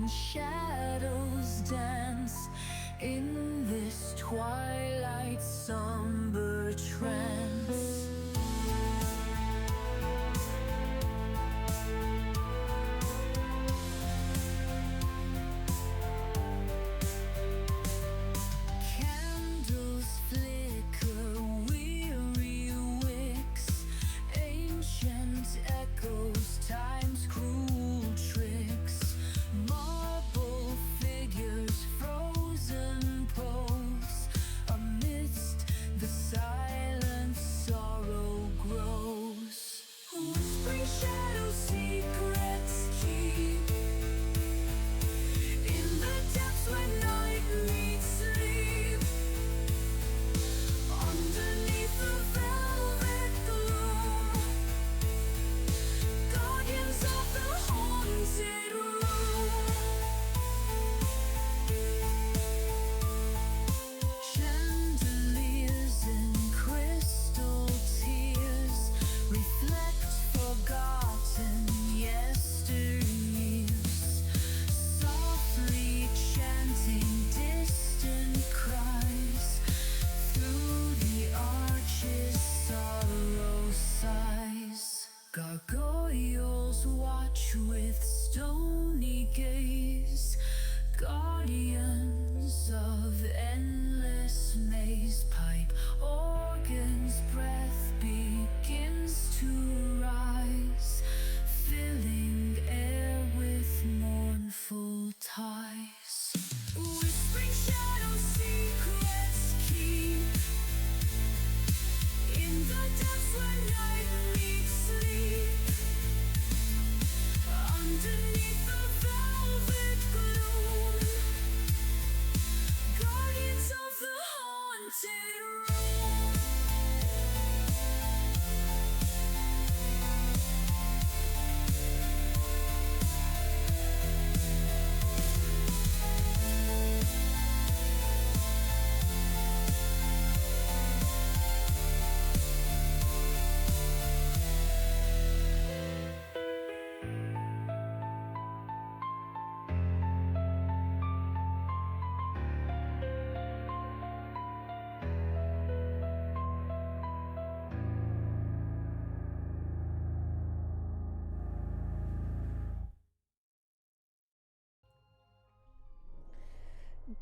and shadows dance in this twilight somber trance. Candles flicker, weary wicks, ancient echoes, time's cruel tricks, marble figures, frozen pose, amidst the silence sorrow grows. Whispering shadows secrets keep in the depths where night meets sleep. Underneath the velvet gloom, guardians of the haunted room. Chandeliers and crystal tears reflect forgotten yesteryears, softly chanting distant cries. Through the arches sorrow sighs. Gargoyles watch with stony gaze, guardians of endless maze. Pipe organ's breath begins to rise, filling air with mournful ties. Whispering shadows secrets keep in the depths where night meets sleep. Underneath the velvet gloom, guardians of the haunted room.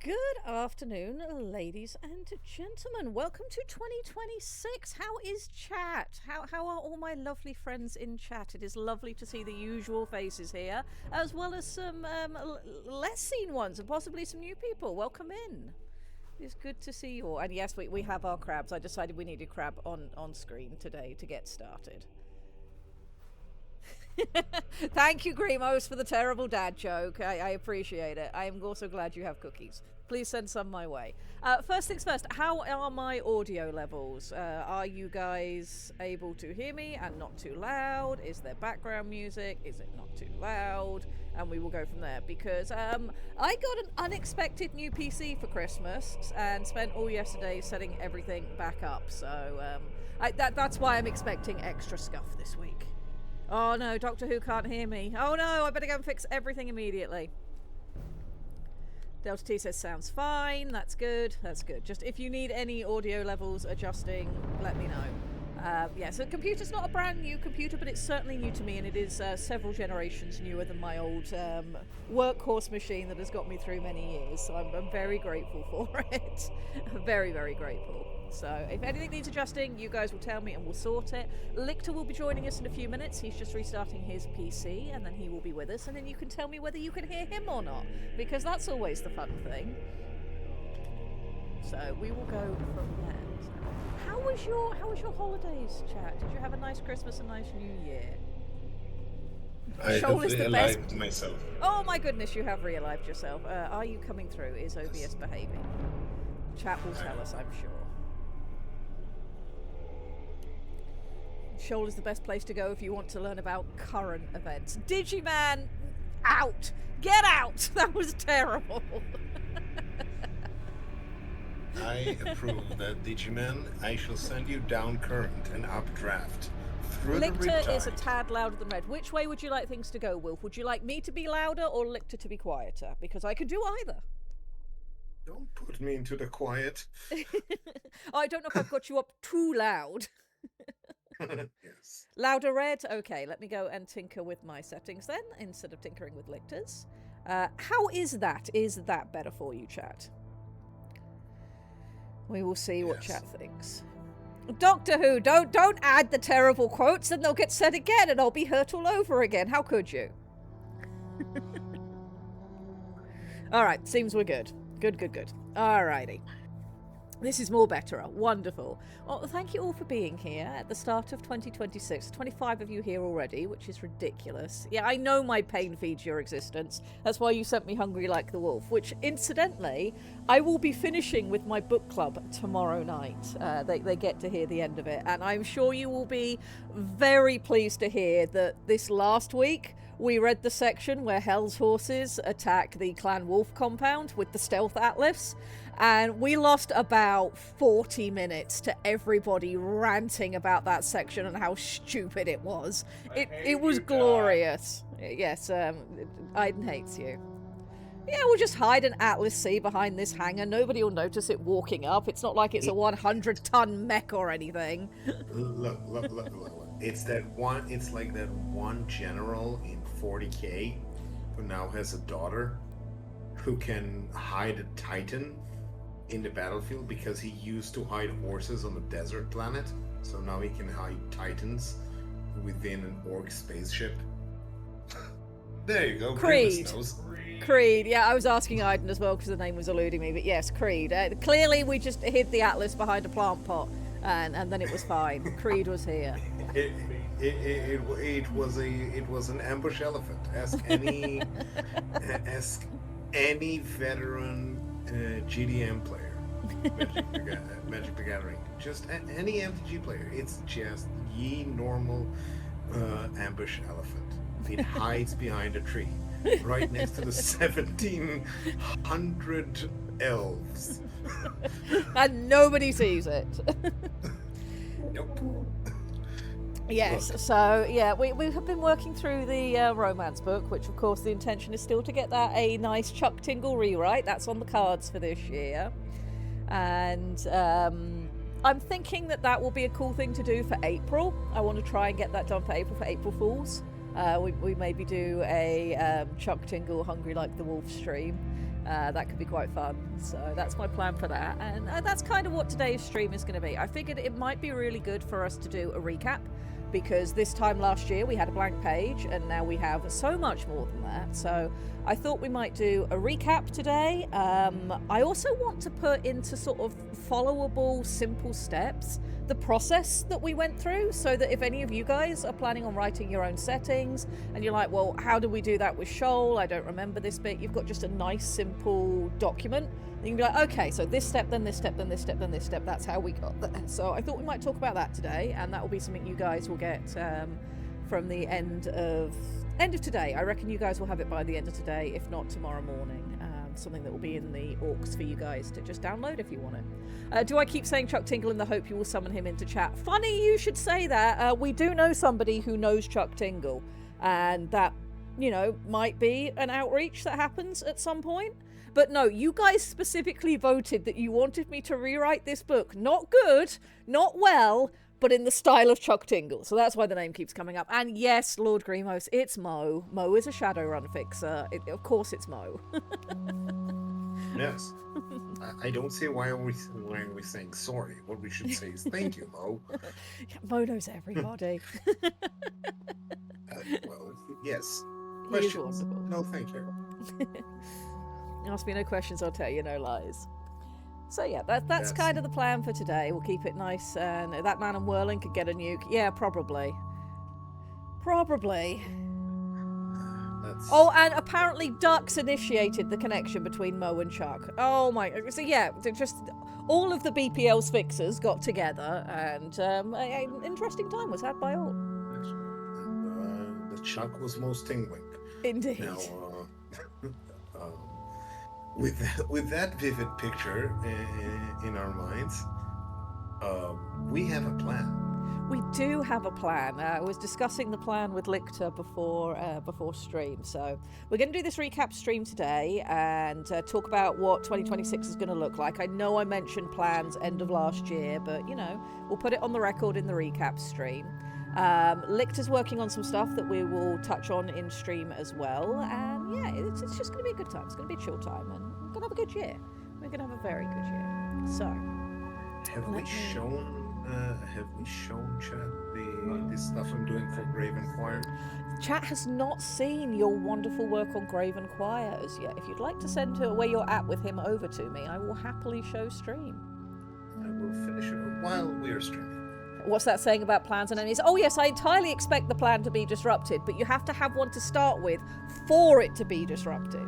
Good afternoon, ladies and gentlemen. Welcome to 2026. How is chat? How are all my lovely friends in chat? It is lovely to see the usual faces here, as well as some less seen ones and possibly some new people. Welcome in. It's good to see you all. And yes, we have our crabs. I decided we needed crab on screen today to get started. Thank you, Grimos, for the terrible dad joke. I appreciate it. I am also glad you have cookies. Please send some my way. First things first, how are my audio levels? Are you guys able to hear me and not too loud? Is there background music? Is it not too loud? And we will go from there, because I got an unexpected new PC for Christmas and spent all yesterday setting everything back up. So that's why I'm expecting extra scuff this week. Oh no, Doctor Who can't hear me. Oh no, I better go and fix everything immediately. Delta T says sounds fine. That's good. That's good. Just if you need any audio levels adjusting, let me know. Yeah, so the computer's not a brand new computer, but it's certainly new to me, and it is several generations newer than my old workhorse machine that has got me through many years. So I'm very grateful for it. Very, very grateful. So if anything needs adjusting, you guys will tell me and we'll sort it. Lictor will be joining us in a few minutes. He's just restarting his PC, and then he will be with us, and then you can tell me whether you can hear him or not, because that's always the fun thing. So we will go from there. So, how was your holidays, chat? Did you have a nice Christmas and nice New Year? I Shoal have is the realized best. myself. Oh my goodness, you have realized yourself. Are you coming through? Is OBS behaving? Chat will tell us, I'm sure. Shoal is the best place to go if you want to learn about current events. Digiman, out! Get out! That was terrible. I approve that, Digiman. I shall send you down current and updraft Lictor is a tad louder than Red. Which way would you like things to go, Wilf? Would you like me to be louder or Lictor to be quieter? Because I can do either. Don't put me into the quiet. I don't know if I've got you up too loud. Yes. Louder Red? Okay, let me go and tinker with my settings then, instead of tinkering with Lictor's. How is that? Is that better for you, chat? We will see what chat thinks. Doctor Who, don't add the terrible quotes and they'll get said again and I'll be hurt all over again. How could you? Alright, seems we're good. Good. Alrighty. This is more better. Wonderful. Well, thank you all for being here at the start of 2026. 25 of you here already, which is ridiculous. Yeah, I know my pain feeds your existence. That's why you sent me Hungry Like the Wolf, which, incidentally, I will be finishing with my book club tomorrow night. They get to hear the end of it. And I'm sure you will be very pleased to hear that this last week, we read the section where Hell's Horses attack the Clan Wolf compound with the stealth atlas. And we lost about 40 minutes to everybody ranting about that section and how stupid it was. It was glorious. Yes, Aiden hates you. Yeah, we'll just hide an Atlas C behind this hangar. Nobody will notice it walking up. It's not like it's a 100-ton mech or anything. Look. It's like that one general in 40k who now has a daughter who can hide a Titan in the battlefield because he used to hide horses on a desert planet. So now he can hide Titans within an orc spaceship. There you go. Creed. Yeah, I was asking Aiden as well because the name was eluding me. But yes, Creed. Clearly, we just hid the Atlas behind a plant pot, and then it was fine. Creed was here. It was an ambush elephant. Ask any veteran GDM player, Magic the Gathering, just any MTG player. It's just ye normal ambush elephant. It hides behind a tree, right next to the 1,700 elves, and nobody sees it. Nope. Yes, Look. so yeah, we have been working through the romance book, which of course the intention is still to get that a nice Chuck Tingle rewrite. That's on the cards for this year. And I'm thinking that will be a cool thing to do for April. I want to try and get that done for April Fools. We maybe do a Chuck Tingle Hungry Like the Wolf stream. That could be quite fun. So that's my plan for that. And that's kind of what today's stream is going to be. I figured it might be really good for us to do a recap, because this time last year we had a blank page and now we have so much more than that. So I thought we might do a recap today. I also want to put into sort of followable, simple steps the process that we went through, so that if any of you guys are planning on writing your own settings and you're like, well, how do we do that with Shoal? I don't remember this bit. You've got just a nice, simple document. You can be like, okay, so this step, then this step, then this step, then this step. That's how we got there. So I thought we might talk about that today, and that will be something you guys will get from the end of today. I reckon you guys will have it by the end of today, if not tomorrow morning. Something that will be in the orcs for you guys to just download if you want it. Do I keep saying Chuck Tingle in the hope you will summon him into chat? Funny you should say that. We do know somebody who knows Chuck Tingle, and that, might be an outreach that happens at some point. But no, you guys specifically voted that you wanted me to rewrite this book. Not good, not well, but in the style of Chuck Tingle. So that's why the name keeps coming up. And yes, Lord Grimos, it's Mo. Mo is a Shadowrun fixer. Of course it's Mo. Yes. I don't see why are we saying sorry. What we should say is thank you, Mo. Mo knows everybody. Well, yes. He is wonderful. No, thank you. Ask me no questions, I'll tell you no lies. So yeah, that's Yes. kind of the plan for today. We'll keep it nice, and that man in Whirling could get a nuke. Yeah, probably. Oh, and apparently Ducks initiated the connection between Mo and Chuck. Oh my, so yeah, just all of the BPL's fixers got together, and an interesting time was had by all. The Chuck was most tingling. Indeed. Now, with that vivid picture in our minds, we have a plan. We do have a plan. I was discussing the plan with Lichter before stream. So we're going to do this recap stream today and talk about what 2026 is going to look like. I know I mentioned plans end of last year, but you know, we'll put it on the record in the recap stream. Lichter's working on some stuff that we will touch on in stream as well. And yeah, it's just going to be a good time. It's going to be a chill time, and we're going to have a good year. We're going to have a very good year. So, have we shown chat the stuff I'm doing for Graven Choir? Chat has not seen your wonderful work on Graven Choir as yet. If you'd like to send where you're at with him over to me, I will happily show stream. I will finish it while we're streaming. What's that saying about plans and enemies? Oh yes, I entirely expect the plan to be disrupted, but you have to have one to start with for it to be disrupted.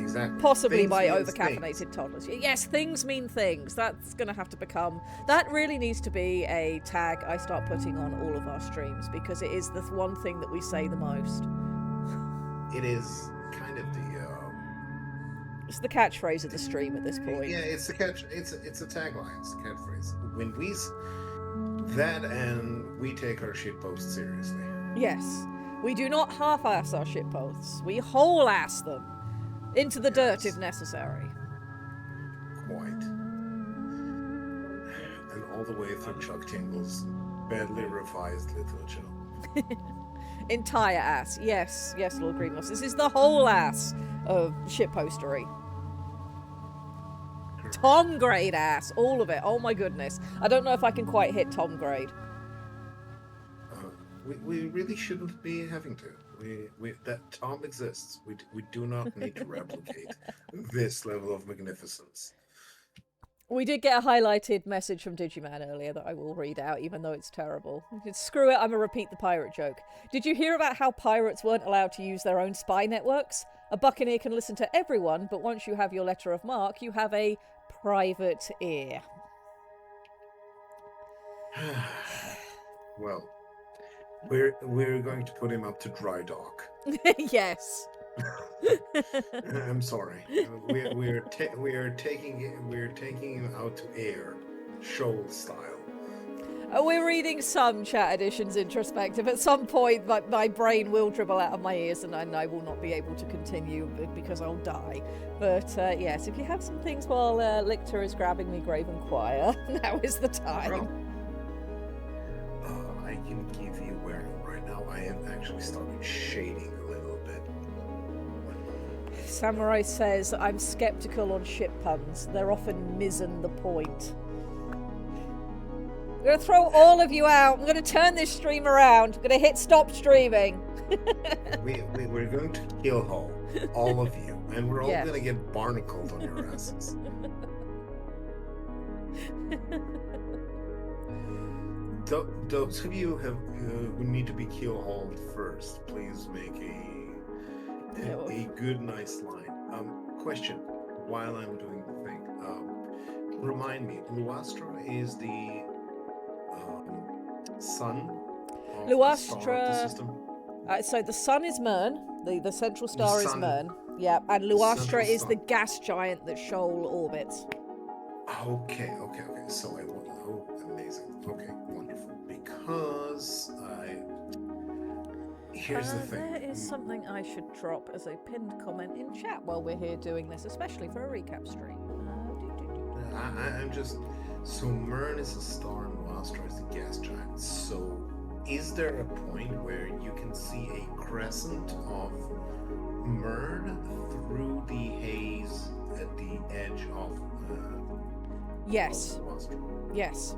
Exactly. Possibly Things by means over-caffeinated things. toddlers. Yes, things mean things. That's going to have to become... That really needs to be a tag I start putting on all of our streams, because it is the one thing that we say the most. It is kind of the... It's the catchphrase of the stream at this point. Yeah, it's a catch. It's a tagline. It's a catchphrase. When we... That and we take our shitposts seriously. Yes. We do not half-ass our shitposts. We whole-ass them. Into the dirt if necessary. Quite. And all the way through Chuck Tingle's badly revised literature. Entire ass. Yes, Lord Greenmoss. This is the whole ass of shitpostery. Tom grade ass. All of it. Oh my goodness. I don't know if I can quite hit Tom grade. We really shouldn't be having to. That Tom exists. We do not need to replicate this level of magnificence. We did get a highlighted message from Digiman earlier that I will read out, even though it's terrible. Screw it, I'm gonna repeat the pirate joke. Did you hear about how pirates weren't allowed to use their own spy networks? A buccaneer can listen to everyone, but once you have your letter of marque, you have a private ear. Well, we're going to put him up to dry dock. Yes. I'm sorry. We're taking him out to air, Shoal style. We're reading some chat editions introspective. At some point, my brain will dribble out of my ears, and I will not be able to continue because I'll die. But yes, if you have some things while Lichter is grabbing me Graven Choir, now is the time. I can give you where right now. I have actually started shading a little bit. Samurai says, I'm skeptical on ship puns. They're often missing the point. I'm going to throw all of you out. I'm going to turn this stream around. I'm going to hit stop streaming. We're going to kill all of you, and we're all Yes. going to get barnacled on your asses. Those of you who need to be keelhauled first, please make a good, nice line. Question: while I'm doing the thing, remind me, Luastra is the sun of the star of the system? So the sun is Mern. The central star is sun. Mern. Yeah, and Luastra central is star. the gas giant that Shoal orbits. Okay. So I want. Oh, amazing. Okay, wonderful. Because here's the thing. There is something I should drop as a pinned comment in chat while we're here doing this, especially for a recap stream. I'm just. So Mern is a star and Luastra is the gas giant. So is there a point where you can see a crescent of Mern through the haze at the edge of Yes. Luastra? Yes.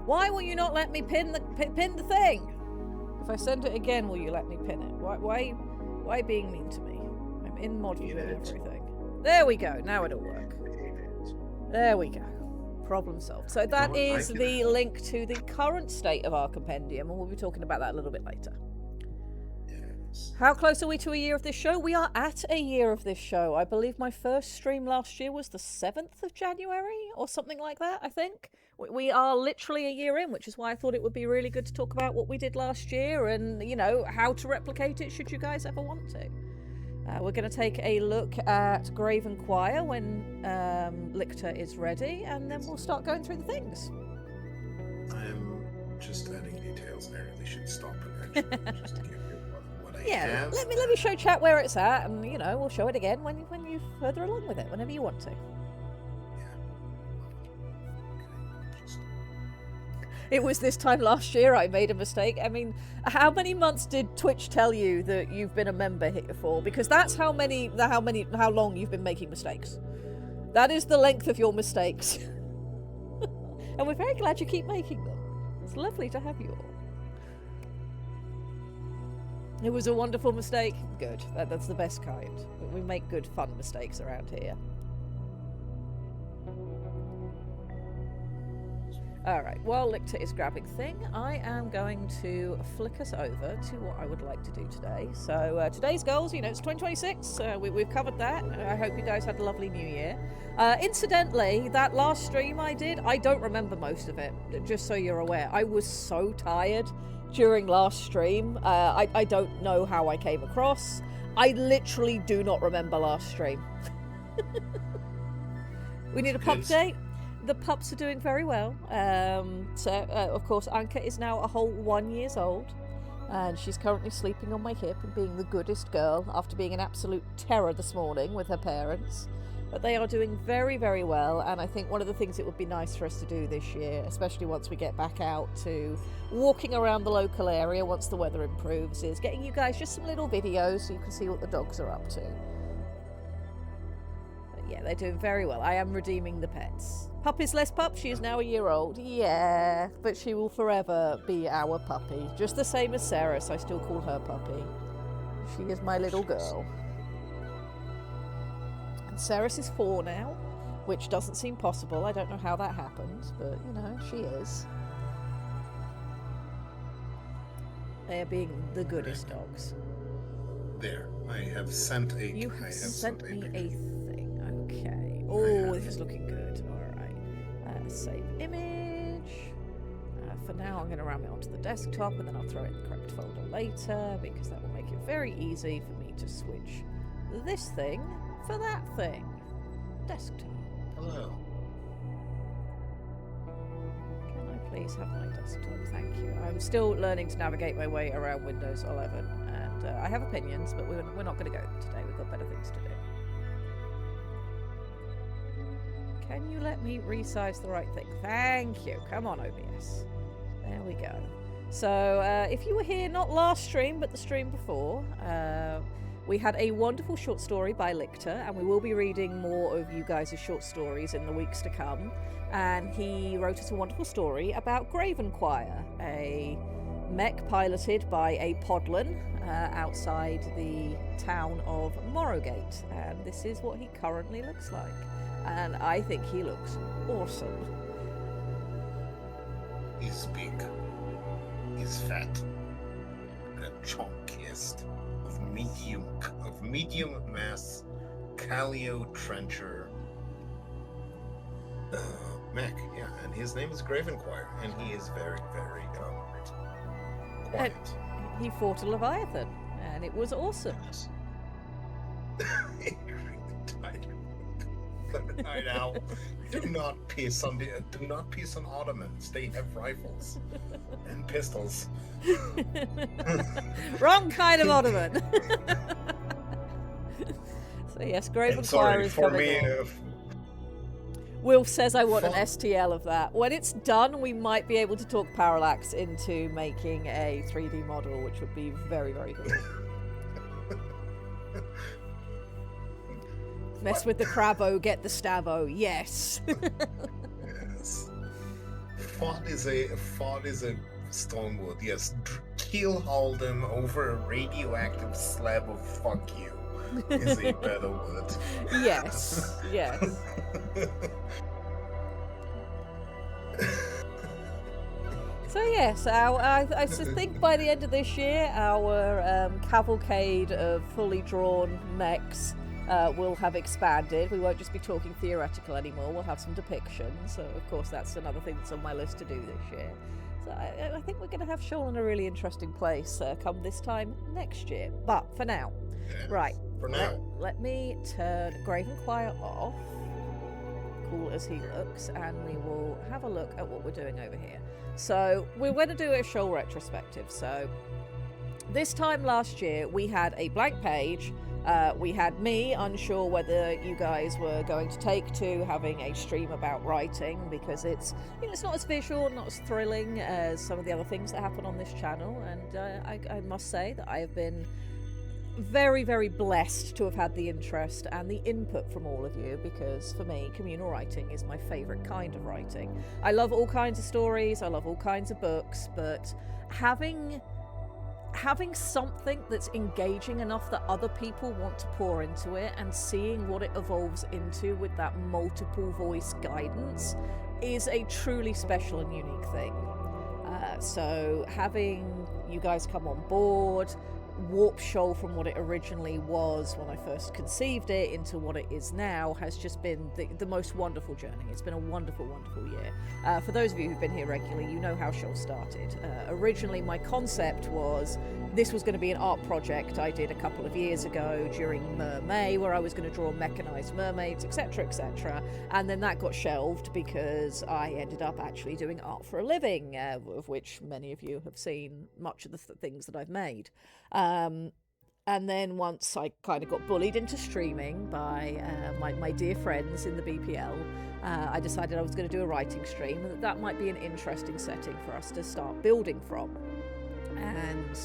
Why will you not let me pin the thing? If I send it again, will you let me pin it? Why being mean to me? I'm in mod view and everything. There we go. Now it'll work. There we go. Problem solved. So that is the link to the current state of our compendium, and we'll be talking about that a little bit later. Yes. How close are we to a year of this show? We are at a year of this show. I believe my first stream last year was the 7th of January or something like that, I think. We are literally a year in, which is why I thought it would be really good to talk about what we did last year and, you know, how to replicate it should you guys ever want to. We're going to take a look at Graven Choir when Lichter is ready, and then we'll start going through the things. I'm just adding details. I really should stop and actually just give you what I Yeah, have. let me show chat where it's at, and we'll show it again when you're further along with it, whenever you want to. It was this time last year I made a mistake. I mean, how many months did Twitch tell you that you've been a member here for? Because that's how long you've been making mistakes. That is the length of your mistakes. And we're very glad you keep making them. It's lovely to have you all. It was a wonderful mistake. Good. That's the best kind. We make good, fun mistakes around here. Alright, while Lictor is grabbing thing, I am going to flick us over to what I would like to do today. So, today's goals, it's 2026. We've covered that. I hope you guys had a lovely new year. Incidentally, that last stream I did, I don't remember most of it, just so you're aware. I was so tired during last stream. I don't know how I came across. I literally do not remember last stream. We need a pop date. The pups are doing very well. Of course, Anka is now a whole 1 year old, and she's currently sleeping on my hip and being the goodest girl after being an absolute terror this morning with her parents. But they are doing very, very well, and I think one of the things it would be nice for us to do this year, especially once we get back out to walking around the local area once the weather improves, is getting you guys just some little videos so you can see what the dogs are up to. Yeah, they're doing very well. I am redeeming the pets. Puppy's less pup. She is now 1 year old. Yeah, but she will forever be our puppy. Just the same as Ceres. I still call her puppy. She is my little girl. And Ceres is 4 now, which doesn't seem possible. I don't know how that happened, but, she is. They are being the goodest dogs. There, I have sent a... You have sent me a thing. Okay. Oh, this is looking good. Alright. Save image. For now, I'm going to ram it onto the desktop, and then I'll throw it in the correct folder later, because that will make it very easy for me to switch this thing for that thing. Desktop. Hello. Can I please have my desktop? Thank you. I'm still learning to navigate my way around Windows 11, and I have opinions, but we're not going to go today. We've got better things to do. Can you let me resize the right thing? Thank you. Come on, OBS. There we go. So, if you were here, not last stream, but the stream before, we had a wonderful short story by Lictor, and we will be reading more of you guys' short stories in the weeks to come. And he wrote us a wonderful story about Graven Choir, a mech piloted by a podlin outside the town of Morrowgate. And this is what he currently looks like. And I think he looks awesome. He's big. He's fat. And a chonkiest of medium mass Calio Trencher mech. Yeah, and his name is Graven Choir, and he is very, very quiet. He fought a Leviathan, and it was awesome. I know. Do not piss on Ottomans. They have rifles and pistols. Wrong kind of Ottoman. So yes, Graven Choir is coming on. Will says I want an STL of that. When it's done, we might be able to talk Parallax into making a 3D model, which would be very, very good. Mess with the crabbo, get the stabbo. Yes. Yes. Fought is a stonewood. Yes. Keel haul them over a radioactive slab of fuck you is a better word. Yes. Yes. So yes, I think by the end of this year, our cavalcade of fully drawn mechs will have expanded. We won't just be talking theoretical anymore. We'll have some depictions. So of course, that's another thing that's on my list to do this year. So I think we're going to have Shoal in a really interesting place come this time next year. But for now, Yes, right. For now. Let me turn Graven Choir off. cool as he looks, and we will have a look at what we're doing over here. So we're going to do a Shoal retrospective. So this time last year, we had a blank page. We had me unsure whether you guys were going to take to having a stream about writing, because it's, you know, it's not as visual, not as thrilling as some of the other things that happen on this channel. And I must say that I have been very, very blessed to have had the interest and the input from all of you, because for me, communal writing is my favourite kind of writing. I love all kinds of stories, I love all kinds of books, but having something that's engaging enough that other people want to pour into it, and seeing what it evolves into with that multiple voice guidance, is a truly special and unique thing. So having you guys come on board, warp Shoal from what it originally was when I first conceived it into what it is now, has just been the most wonderful journey. It's been a wonderful, wonderful year. For those of you who've been here regularly, you know how Shoal started. Originally, my concept was this was going to be an art project I did a couple of years ago during May, where I was going to draw mechanized mermaids, etc., etc. And then that got shelved because I ended up actually doing art for a living, of which many of you have seen much of the things that I've made. And then once I kind of got bullied into streaming by my dear friends in the BPL, I decided I was going to do a writing stream, and that might be an interesting setting for us to start building from. And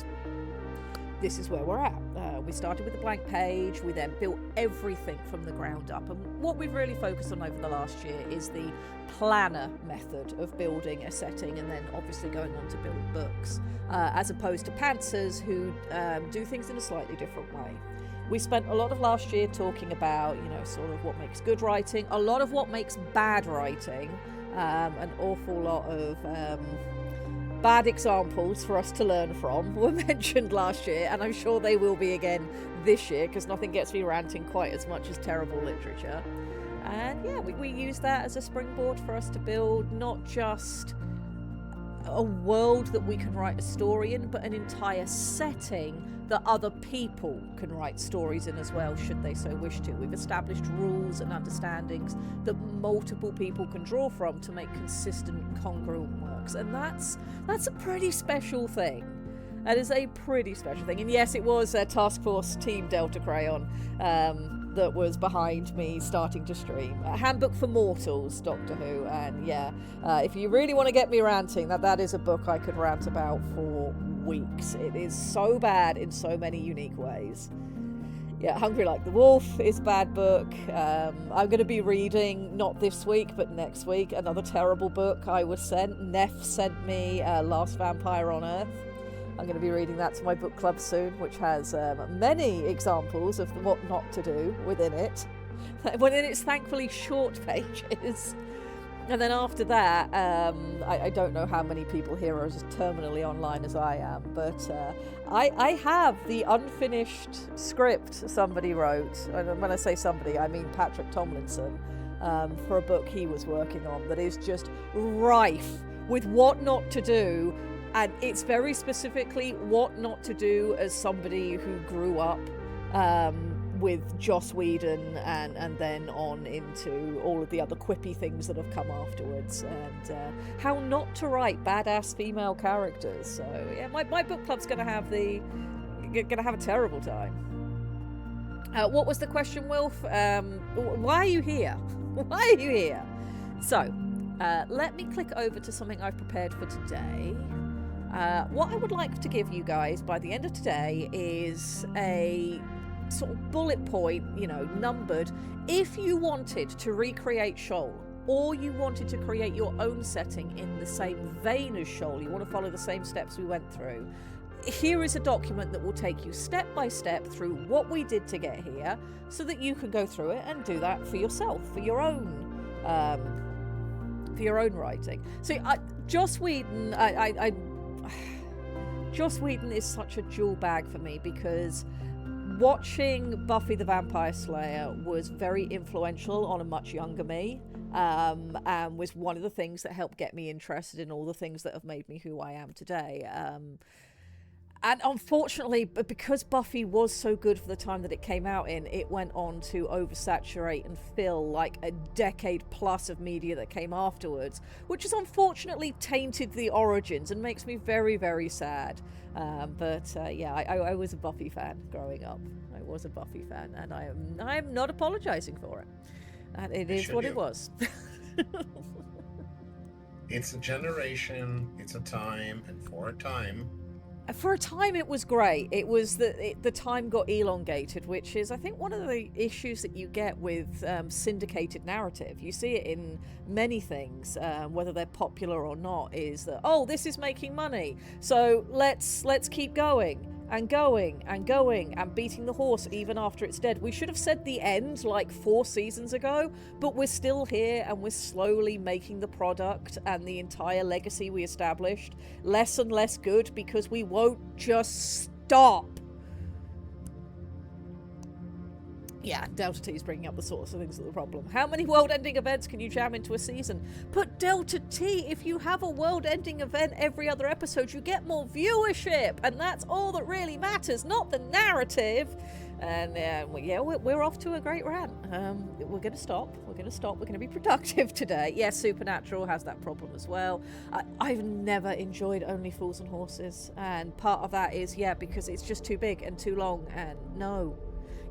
this is where we're at. We started with a blank page, we then built everything from the ground up, and what we've really focused on over the last year is the planner method of building a setting and then obviously going on to build books, as opposed to pantsers who do things in a slightly different way. We spent a lot of last year talking about, you know, sort of what makes good writing, a lot of what makes bad writing, an awful lot of bad examples for us to learn from were mentioned last year, and I'm sure they will be again this year, because nothing gets me ranting quite as much as terrible literature. And yeah, we use that as a springboard for us to build not just a world that we can write a story in, but an entire setting that other people can write stories in as well, should they so wish to. We've established rules and understandings that multiple people can draw from to make consistent, congruent works, and that's a pretty special thing. That is a pretty special thing. And yes, it was Task Force Team Delta Crayon that was behind me starting to stream. A Handbook for Mortals, Doctor Who, and yeah, if you really want to get me ranting, that is a book I could rant about for weeks. It is so bad in so many unique ways. Yeah, Hungry Like the Wolf is a bad book. I'm going to be reading, not this week, but next week, another terrible book I was sent. Neff sent me Last Vampire on Earth. I'm going to be reading that to my book club soon, which has many examples of what not to do within it. Within its thankfully short pages. And then after that, I don't know how many people here are as terminally online as I am, but I have the unfinished script somebody wrote, and when I say somebody, I mean Patrick Tomlinson, for a book he was working on that is just rife with what not to do, and it's very specifically what not to do as somebody who grew up with Joss Whedon and then on into all of the other quippy things that have come afterwards, and how not to write badass female characters. So yeah, my book club's gonna have a terrible time. What was the question, Wilf? Why are you here? Why are you here? So let me click over to something I've prepared for today. What I would like to give you guys by the end of today is a sort of bullet point, you know, numbered. If you wanted to recreate Shoal, or you wanted to create your own setting in the same vein as Shoal, you want to follow the same steps we went through, here is a document that will take you step by step through what we did to get here, so that you can go through it and do that for yourself, for your own writing. So Joss Whedon, Joss Whedon is such a jewel bag for me, because watching Buffy the Vampire Slayer was very influential on a much younger me, and was one of the things that helped get me interested in all the things that have made me who I am today. And unfortunately, because Buffy was so good for the time that it came out in, it went on to oversaturate and fill like a decade plus of media that came afterwards, which has unfortunately tainted the origins and makes me very, very sad. Yeah, I was a Buffy fan growing up. I was a Buffy fan, and I'm not apologizing for it. And it is what it was. It's a generation, it's a time, and for a time, it was great. It was the time got elongated, which is, I think, one of the issues that you get with syndicated narrative. You see it in many things, whether they're popular or not, is that, oh, this is making money, so let's keep going and going and going and beating the horse even after it's dead. We should have said the end like 4 seasons ago, but we're still here and we're slowly making the product and the entire legacy we established less and less good because we won't just stop. Yeah, Delta T is bringing up the sorts of things that are the problem. How many world-ending events can you jam into a season? But Delta T, if you have a world-ending event every other episode, you get more viewership, and that's all that really matters, not the narrative. And yeah, we're off to a great rant. We're going to stop. We're going to be productive today. Yeah, Supernatural has that problem as well. I've never enjoyed Only Fools and Horses, and part of that is, yeah, because it's just too big and too long, and no.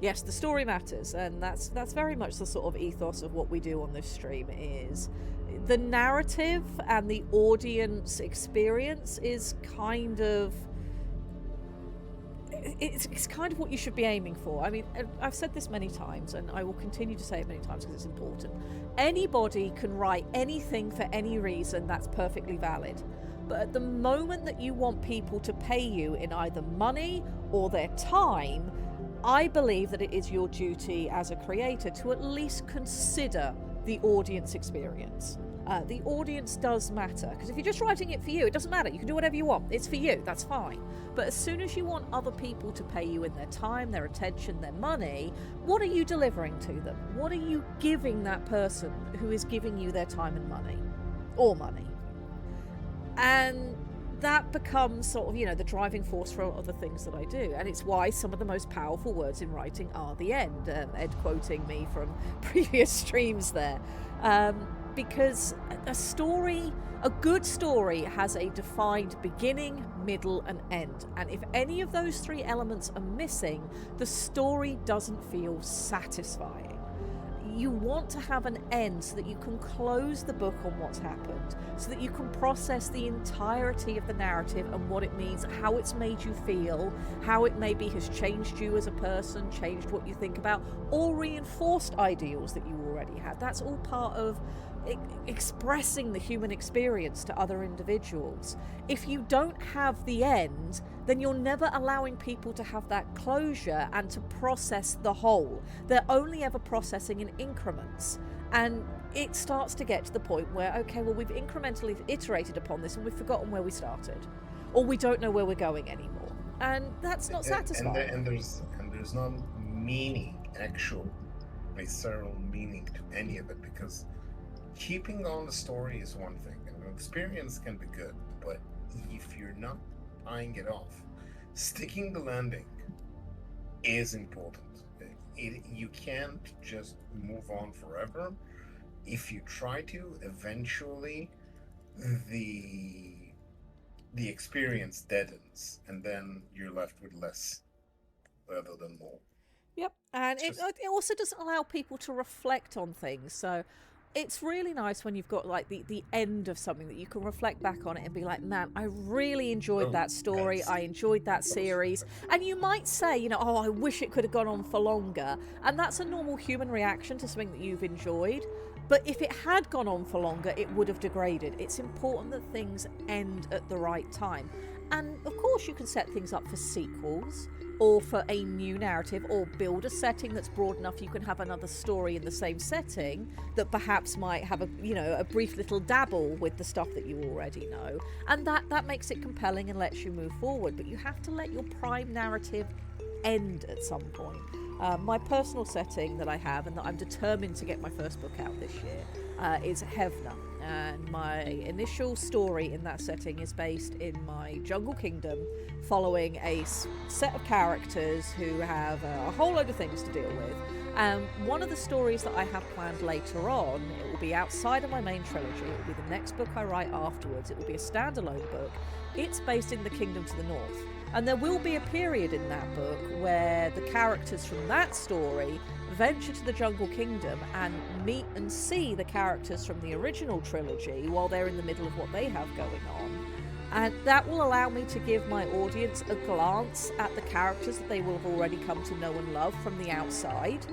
Yes, the story matters, and that's very much the sort of ethos of what we do on this stream. Is the narrative and the audience experience is kind of it's kind of what you should be aiming for. I mean, I've said this many times, and I will continue to say it many times because it's important. Anybody can write anything for any reason. That's perfectly valid. But at the moment that you want people to pay you in either money or their time, I believe that it is your duty as a creator to at least consider the audience experience. The audience does matter, because if you're just writing it for you, it doesn't matter. You can do whatever you want. It's for you. That's fine. But as soon as you want other people to pay you in their time, their attention, their money, what are you delivering to them? What are you giving that person who is giving you their time and money? Or money. And that becomes sort of, the driving force for a lot of the things that I do. And it's why some of the most powerful words in writing are the end. Ed quoting me from previous streams there. Because a good story has a defined beginning, middle, and end. And if any of those 3 elements are missing, the story doesn't feel satisfying. You want to have an end so that you can close the book on what's happened, so that you can process the entirety of the narrative and what it means, how it's made you feel, how it maybe has changed you as a person, changed what you think about, or reinforced ideals that you already had. That's all part of expressing the human experience to other individuals. If you don't have the end, then you're never allowing people to have that closure and to process the whole. They're only ever processing in increments. And it starts to get to the point where, okay, well, we've incrementally iterated upon this and we've forgotten where we started. Or we don't know where we're going anymore. And that's not satisfying. And there's no meaning, actual visceral meaning to any of it, because keeping on the story is one thing, and the experience can be good, but if you're not tying it off, sticking the landing is important. You can't just move on forever. If you try to, eventually the experience deadens, and then you're left with less rather than more. Yep, and it also doesn't allow people to reflect on things. So it's really nice when you've got like the end of something that you can reflect back on it and be like, man, I really enjoyed that story. I enjoyed that series. And you might say, oh, I wish it could have gone on for longer. And that's a normal human reaction to something that you've enjoyed. But if it had gone on for longer, it would have degraded. It's important that things end at the right time. And of course you can set things up for sequels or for a new narrative, or build a setting that's broad enough you can have another story in the same setting that perhaps might have a brief little dabble with the stuff that you already know, and that makes it compelling and lets you move forward. But you have to let your prime narrative end at some point. My personal setting that I have, and that I'm determined to get my first book out this year, is Hevna. And my initial story in that setting is based in my jungle kingdom, following a set of characters who have a whole load of things to deal with. One of the stories that I have planned later on, it will be outside of my main trilogy, it will be the next book I write afterwards, it will be a standalone book. It's based in the kingdom to the north. And there will be a period in that book where the characters from that story venture to the Jungle Kingdom and meet and see the characters from the original trilogy while they're in the middle of what they have going on. And that will allow me to give my audience a glance at the characters that they will have already come to know and love from the outside.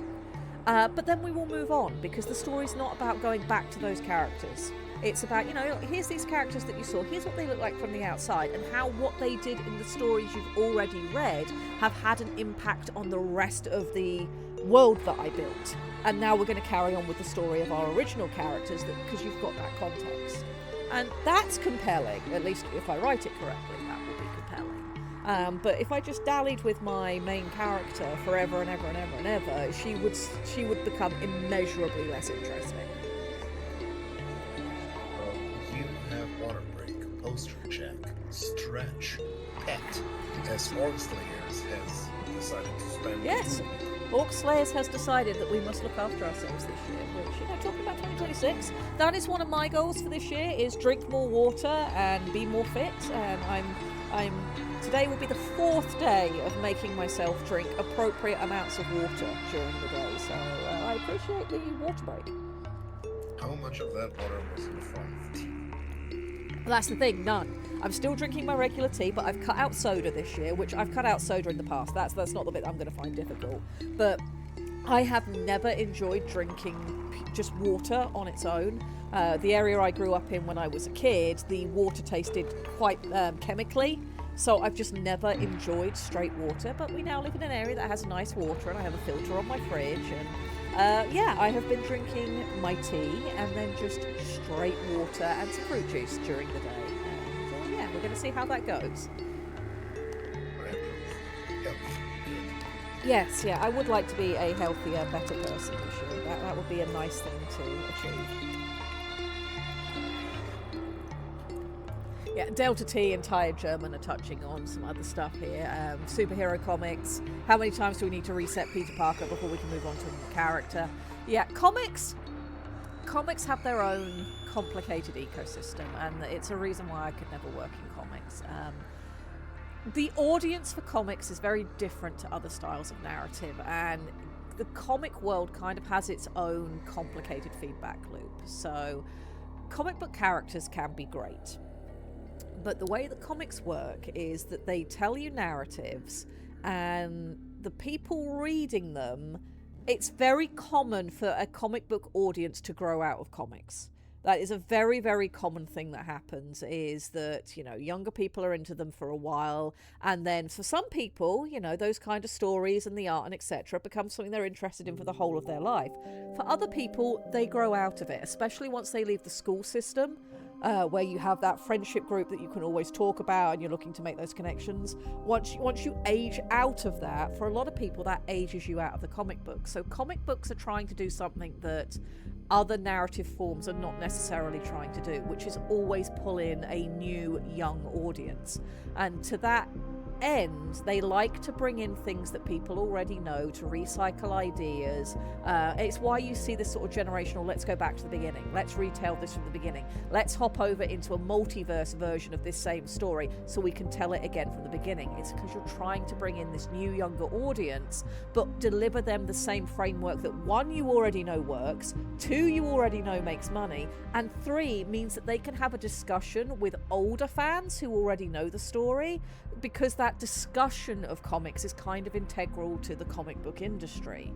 But then we will move on, because the story's not about going back to those characters. It's about, here's these characters that you saw, here's what they look like from the outside, and how what they did in the stories you've already read have had an impact on the rest of the world that I built. And now we're going to carry on with the story of our original characters, because you've got that context. And that's compelling, at least if I write it correctly, that will be compelling. But if I just dallied with my main character forever and ever and ever and ever, she would become immeasurably less interesting. You have water break, posture check, stretch, pet, as Orc Slayers has decided to spend. Yes, Orc Slayers has decided that we must look after ourselves this year, which, talking about 2026, that is one of my goals for this year, is drink more water and be more fit. And today will be the 4th day of making myself drink appropriate amounts of water during the day, so I appreciate the water break. How much of that water was in the form of tea? That's the thing, none. I'm still drinking my regular tea, but I've cut out soda this year, which I've cut out soda in the past. That's not the bit I'm going to find difficult. But I have never enjoyed drinking just water on its own. The area I grew up in when I was a kid, the water tasted quite chemically, so I've just never enjoyed straight water. But we now live in an area that has nice water, and I have a filter on my fridge, and I have been drinking my tea and then just straight water and some fruit juice during the day. And we're going to see how that goes. Yes, I would like to be a healthier, better person this year. That would be a nice thing to achieve. Yeah, Delta T and Tired German are touching on some other stuff here. Superhero comics. How many times do we need to reset Peter Parker before we can move on to a new character? Yeah, comics have their own complicated ecosystem, and it's a reason why I could never work in comics. The audience for comics is very different to other styles of narrative, and the comic world kind of has its own complicated feedback loop. So comic book characters can be great, but the way that comics work is that they tell you narratives, and the people reading them, it's very common for a comic book audience to grow out of comics. That is a very, very common thing that happens, is that, younger people are into them for a while, and then for some people, those kind of stories and the art and etc. become something they're interested in for the whole of their life. For other people, they grow out of it, especially once they leave the school system, where you have that friendship group that you can always talk about and you're looking to make those connections. Once you age out of that, for a lot of people, that ages you out of the comic book. So comic books are trying to do something that other narrative forms are not necessarily trying to do, which is always pull in a new young audience. And to that end, they like to bring in things that people already know, to recycle ideas. It's why you see this sort of generational, let's go back to the beginning, let's retell this from the beginning, let's hop over into a multiverse version of this same story so we can tell it again from the beginning. It's because you're trying to bring in this new younger audience, but deliver them the same framework that 1, you already know works, 2, you already know makes money, and 3, means that they can have a discussion with older fans who already know the story, because that discussion of comics is kind of integral to the comic book industry.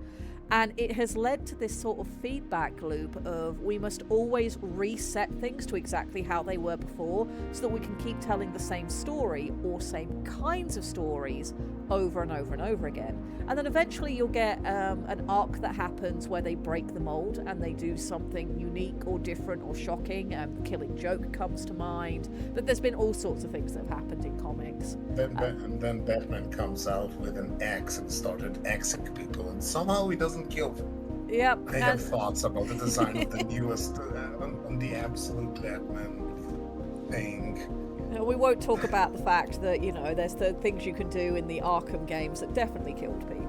And it has led to this sort of feedback loop of we must always reset things to exactly how they were before so that we can keep telling the same story or same kinds of stories over and over and over again. And then eventually you'll get an arc that happens where they break the mold and they do something unique or different or shocking. Killing Joke comes to mind. But there's been all sorts of things that have happened in comics. And then Batman comes out with an axe and started axing people, and somehow he doesn't kill them. Yep. I have thoughts about the design of the newest, on the absolute Batman thing. We won't talk about the fact that, there's the things you can do in the Arkham games that definitely killed people.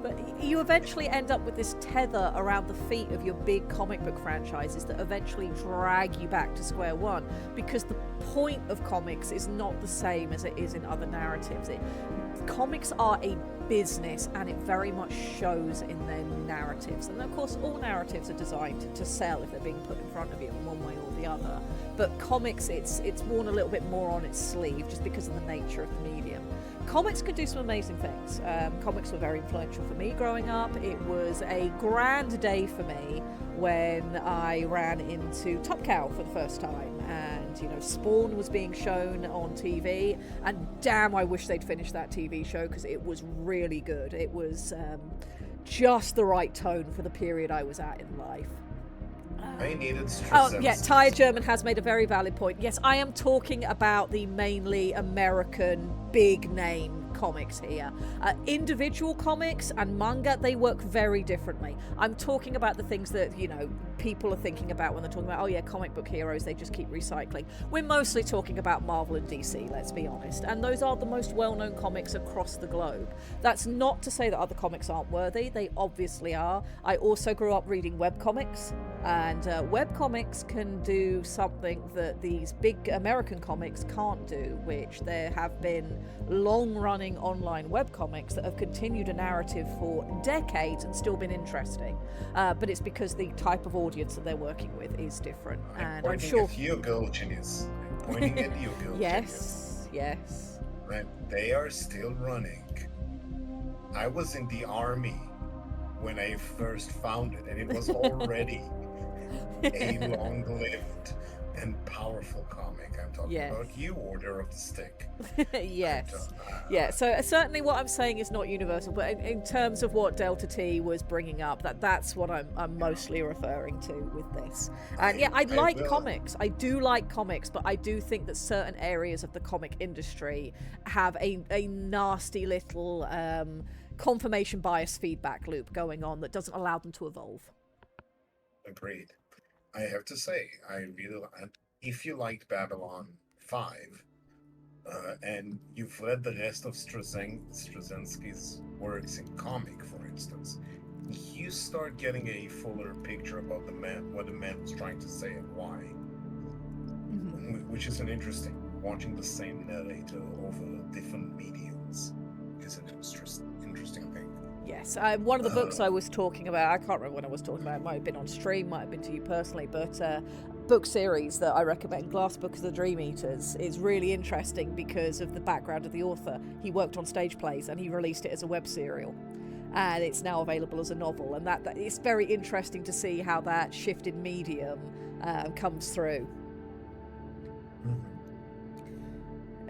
But you eventually end up with this tether around the feet of your big comic book franchises that eventually drag you back to square one, because the point of comics is not the same as it is in other narratives. Comics are a business, and it very much shows in their narratives. And of course, all narratives are designed to sell if they're being put in front of you in one way or the other. But comics, it's worn a little bit more on its sleeve just because of the nature of the medium. Comics can do some amazing things. Comics were very influential for me growing up. It was a grand day for me when I ran into Top Cow for the first time, and Spawn was being shown on TV, and damn, I wish they'd finished that TV show because it was really good. It was just the right tone for the period I was at in life. I needed Ty German has made a very valid point. Yes, I am talking about the mainly American big name comics here. Individual comics and manga, they work very differently. I'm talking about the things that, people are thinking about when they're talking about, comic book heroes, they just keep recycling. We're mostly talking about Marvel and DC, let's be honest. And those are the most well-known comics across the globe. That's not to say that other comics aren't worthy. They obviously are. I also grew up reading webcomics, and webcomics can do something that these big American comics can't do, which there have been long-running online webcomics that have continued a narrative for decades and still been interesting. But it's because the type of audience that they're working with is different. And I'm sure. At you, Go Genius. I'm pointing at you, Go Yes, yes. Right, they are still running. I was in the army when I first found it, and it was already a long-lived and powerful comic. I'm talking about you, Order of the Stick. Yes. Yeah, so certainly what I'm saying is not universal, but in terms of what Delta T was bringing up, that's what I'm mostly referring to with this. And I like comics. I do like comics, but I do think that certain areas of the comic industry have a nasty little confirmation bias feedback loop going on that doesn't allow them to evolve. Agreed. I have to say, if you liked Babylon 5, and you've read the rest of Straczynski's works in comic, for instance, you start getting a fuller picture about what the man was trying to say and why. Mm-hmm. Which is an interesting, watching the same narrator over different mediums is an interesting thing. Yes, one of the books I was talking about, I can't remember when I was talking about it, might have been on stream, might have been to you personally, but book series that I recommend, Glass Book of the Dream Eaters, is really interesting because of the background of the author. He worked on stage plays and he released it as a web serial, and it's now available as a novel, and that it's very interesting to see how that shifted medium comes through.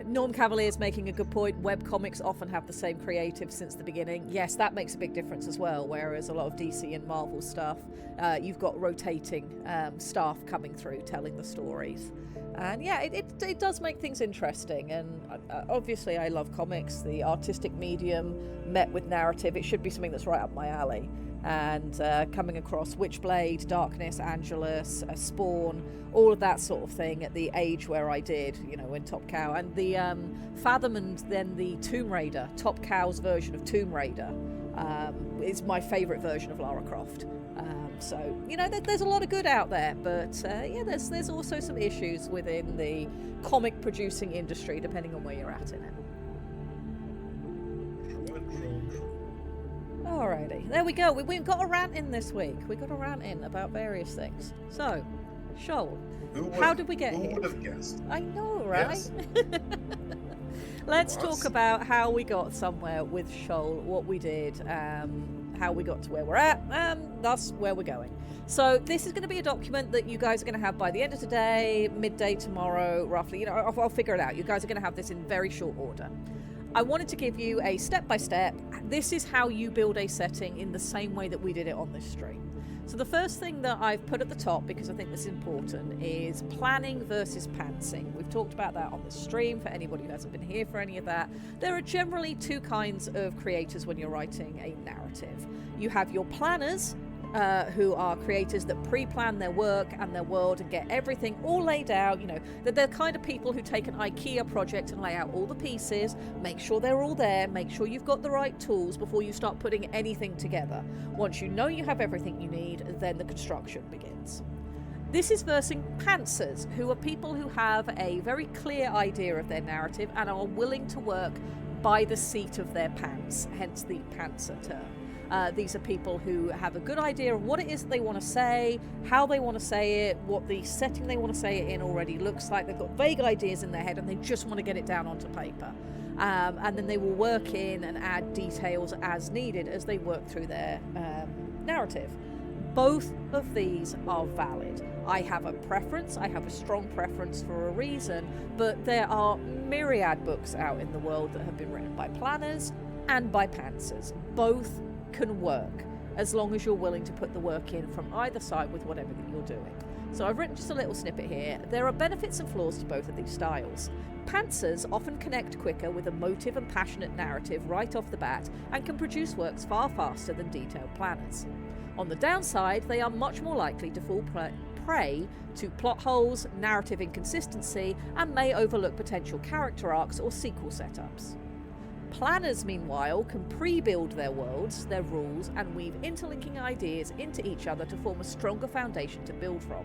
Norm Cavalier's making a good point. Webcomics often have the same creative since the beginning. Yes, that makes a big difference as well, whereas a lot of DC and Marvel stuff, you've got rotating staff coming through telling the stories. And it does make things interesting, and obviously I love comics. The artistic medium met with narrative, it should be something that's right up my alley. And coming across Witchblade, Darkness, Angelus, Spawn, all of that sort of thing at the age where I did, when Top Cow, and the Fathom, and then the Tomb Raider, Top Cow's version of Tomb Raider, is my favourite version of Lara Croft. So, there's a lot of good out there, but there's also some issues within the comic producing industry, depending on where you're at in it. Alrighty, there we go. We've got a rant in this week. We got a rant in about various things. So, Shoal, how did we get here? Who would have guessed? I know, right? Yes. Let's talk about how we got somewhere with Shoal, what we did. how we got to where we're at, and thus where we're going. So this is going to be a document that you guys are going to have by the end of today, midday tomorrow, roughly. You know, I'll figure it out. You guys are going to have this in very short order. I wanted to give you a step-by-step. This is how you build a setting in the same way that we did it on this stream. So the first thing that I've put at the top, because I think this is important, is planning versus pantsing. We've talked about that on the stream for anybody who hasn't been here for any of that. There are generally two kinds of creators when you're writing a narrative. You have your planners, who are creators that pre-plan their work and their world and get everything all laid out. You know, they're the kind of people who take an IKEA project and lay out all the pieces, make sure they're all there, make sure you've got the right tools before you start putting anything together. Once you know you have everything you need, then the construction begins. This is versing pantsers, who are people who have a very clear idea of their narrative and are willing to work by the seat of their pants, hence the pantser term. These are people who have a good idea of what it is that they want to say, how they want to say it, what the setting they want to say it in already looks like. They've got vague ideas in their head and they just want to get it down onto paper. And then they will work in and add details as needed as they work through their narrative. Both of these are valid. I have a preference, I have a strong preference for a reason, but there are myriad books out in the world that have been written by planners and by pantsers. Both can work as long as you're willing to put the work in from either side with whatever that you're doing. So I've written just a little snippet here. There are benefits and flaws to both of these styles. Pantsers often connect quicker with a motive and passionate narrative right off the bat and can produce works far faster than detailed planners. On the downside, they are much more likely to fall prey to plot holes, narrative inconsistency, and may overlook potential character arcs or sequel setups. Planners, meanwhile, can pre-build their worlds, their rules, and weave interlinking ideas into each other to form a stronger foundation to build from.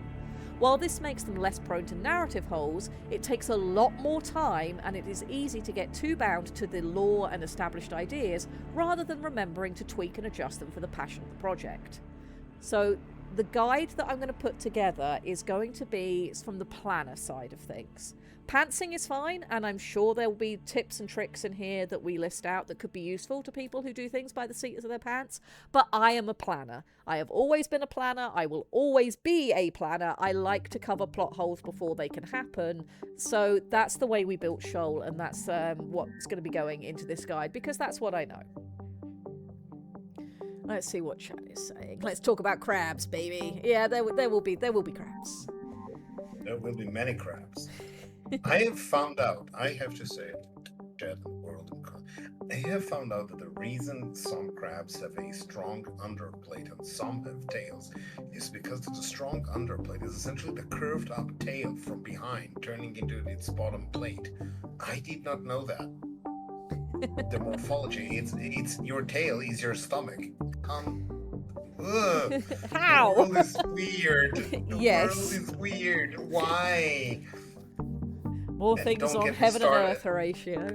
While this makes them less prone to narrative holes, it takes a lot more time and it is easy to get too bound to the lore and established ideas rather than remembering to tweak and adjust them for the passion of the project. So the guide that I'm going to put together is going to be from the planner side of things. Pantsing is fine, and I'm sure there will be tips and tricks in here that we list out that could be useful to people who do things by the seat of their pants, but I am a planner. I have always been a planner. I will always be a planner. I like to cover plot holes before they can happen, so that's the way we built Shoal, and that's what's going to be going into this guide, because that's what I know. Let's see what chat is saying. Let's talk about crabs, baby. Yeah, there will be crabs. There will be many crabs. I have found out, I have to say it, chat world, I have found out that the reason some crabs have a strong underplate and some have tails is because the strong underplate is essentially the curved up tail from behind turning into its bottom plate. I did not know that. The morphology, it's your tail is your stomach. Ugh. How? The world is weird. The Yes. world is weird. Why? More And things don't on get me heaven and started. earth, Horatio.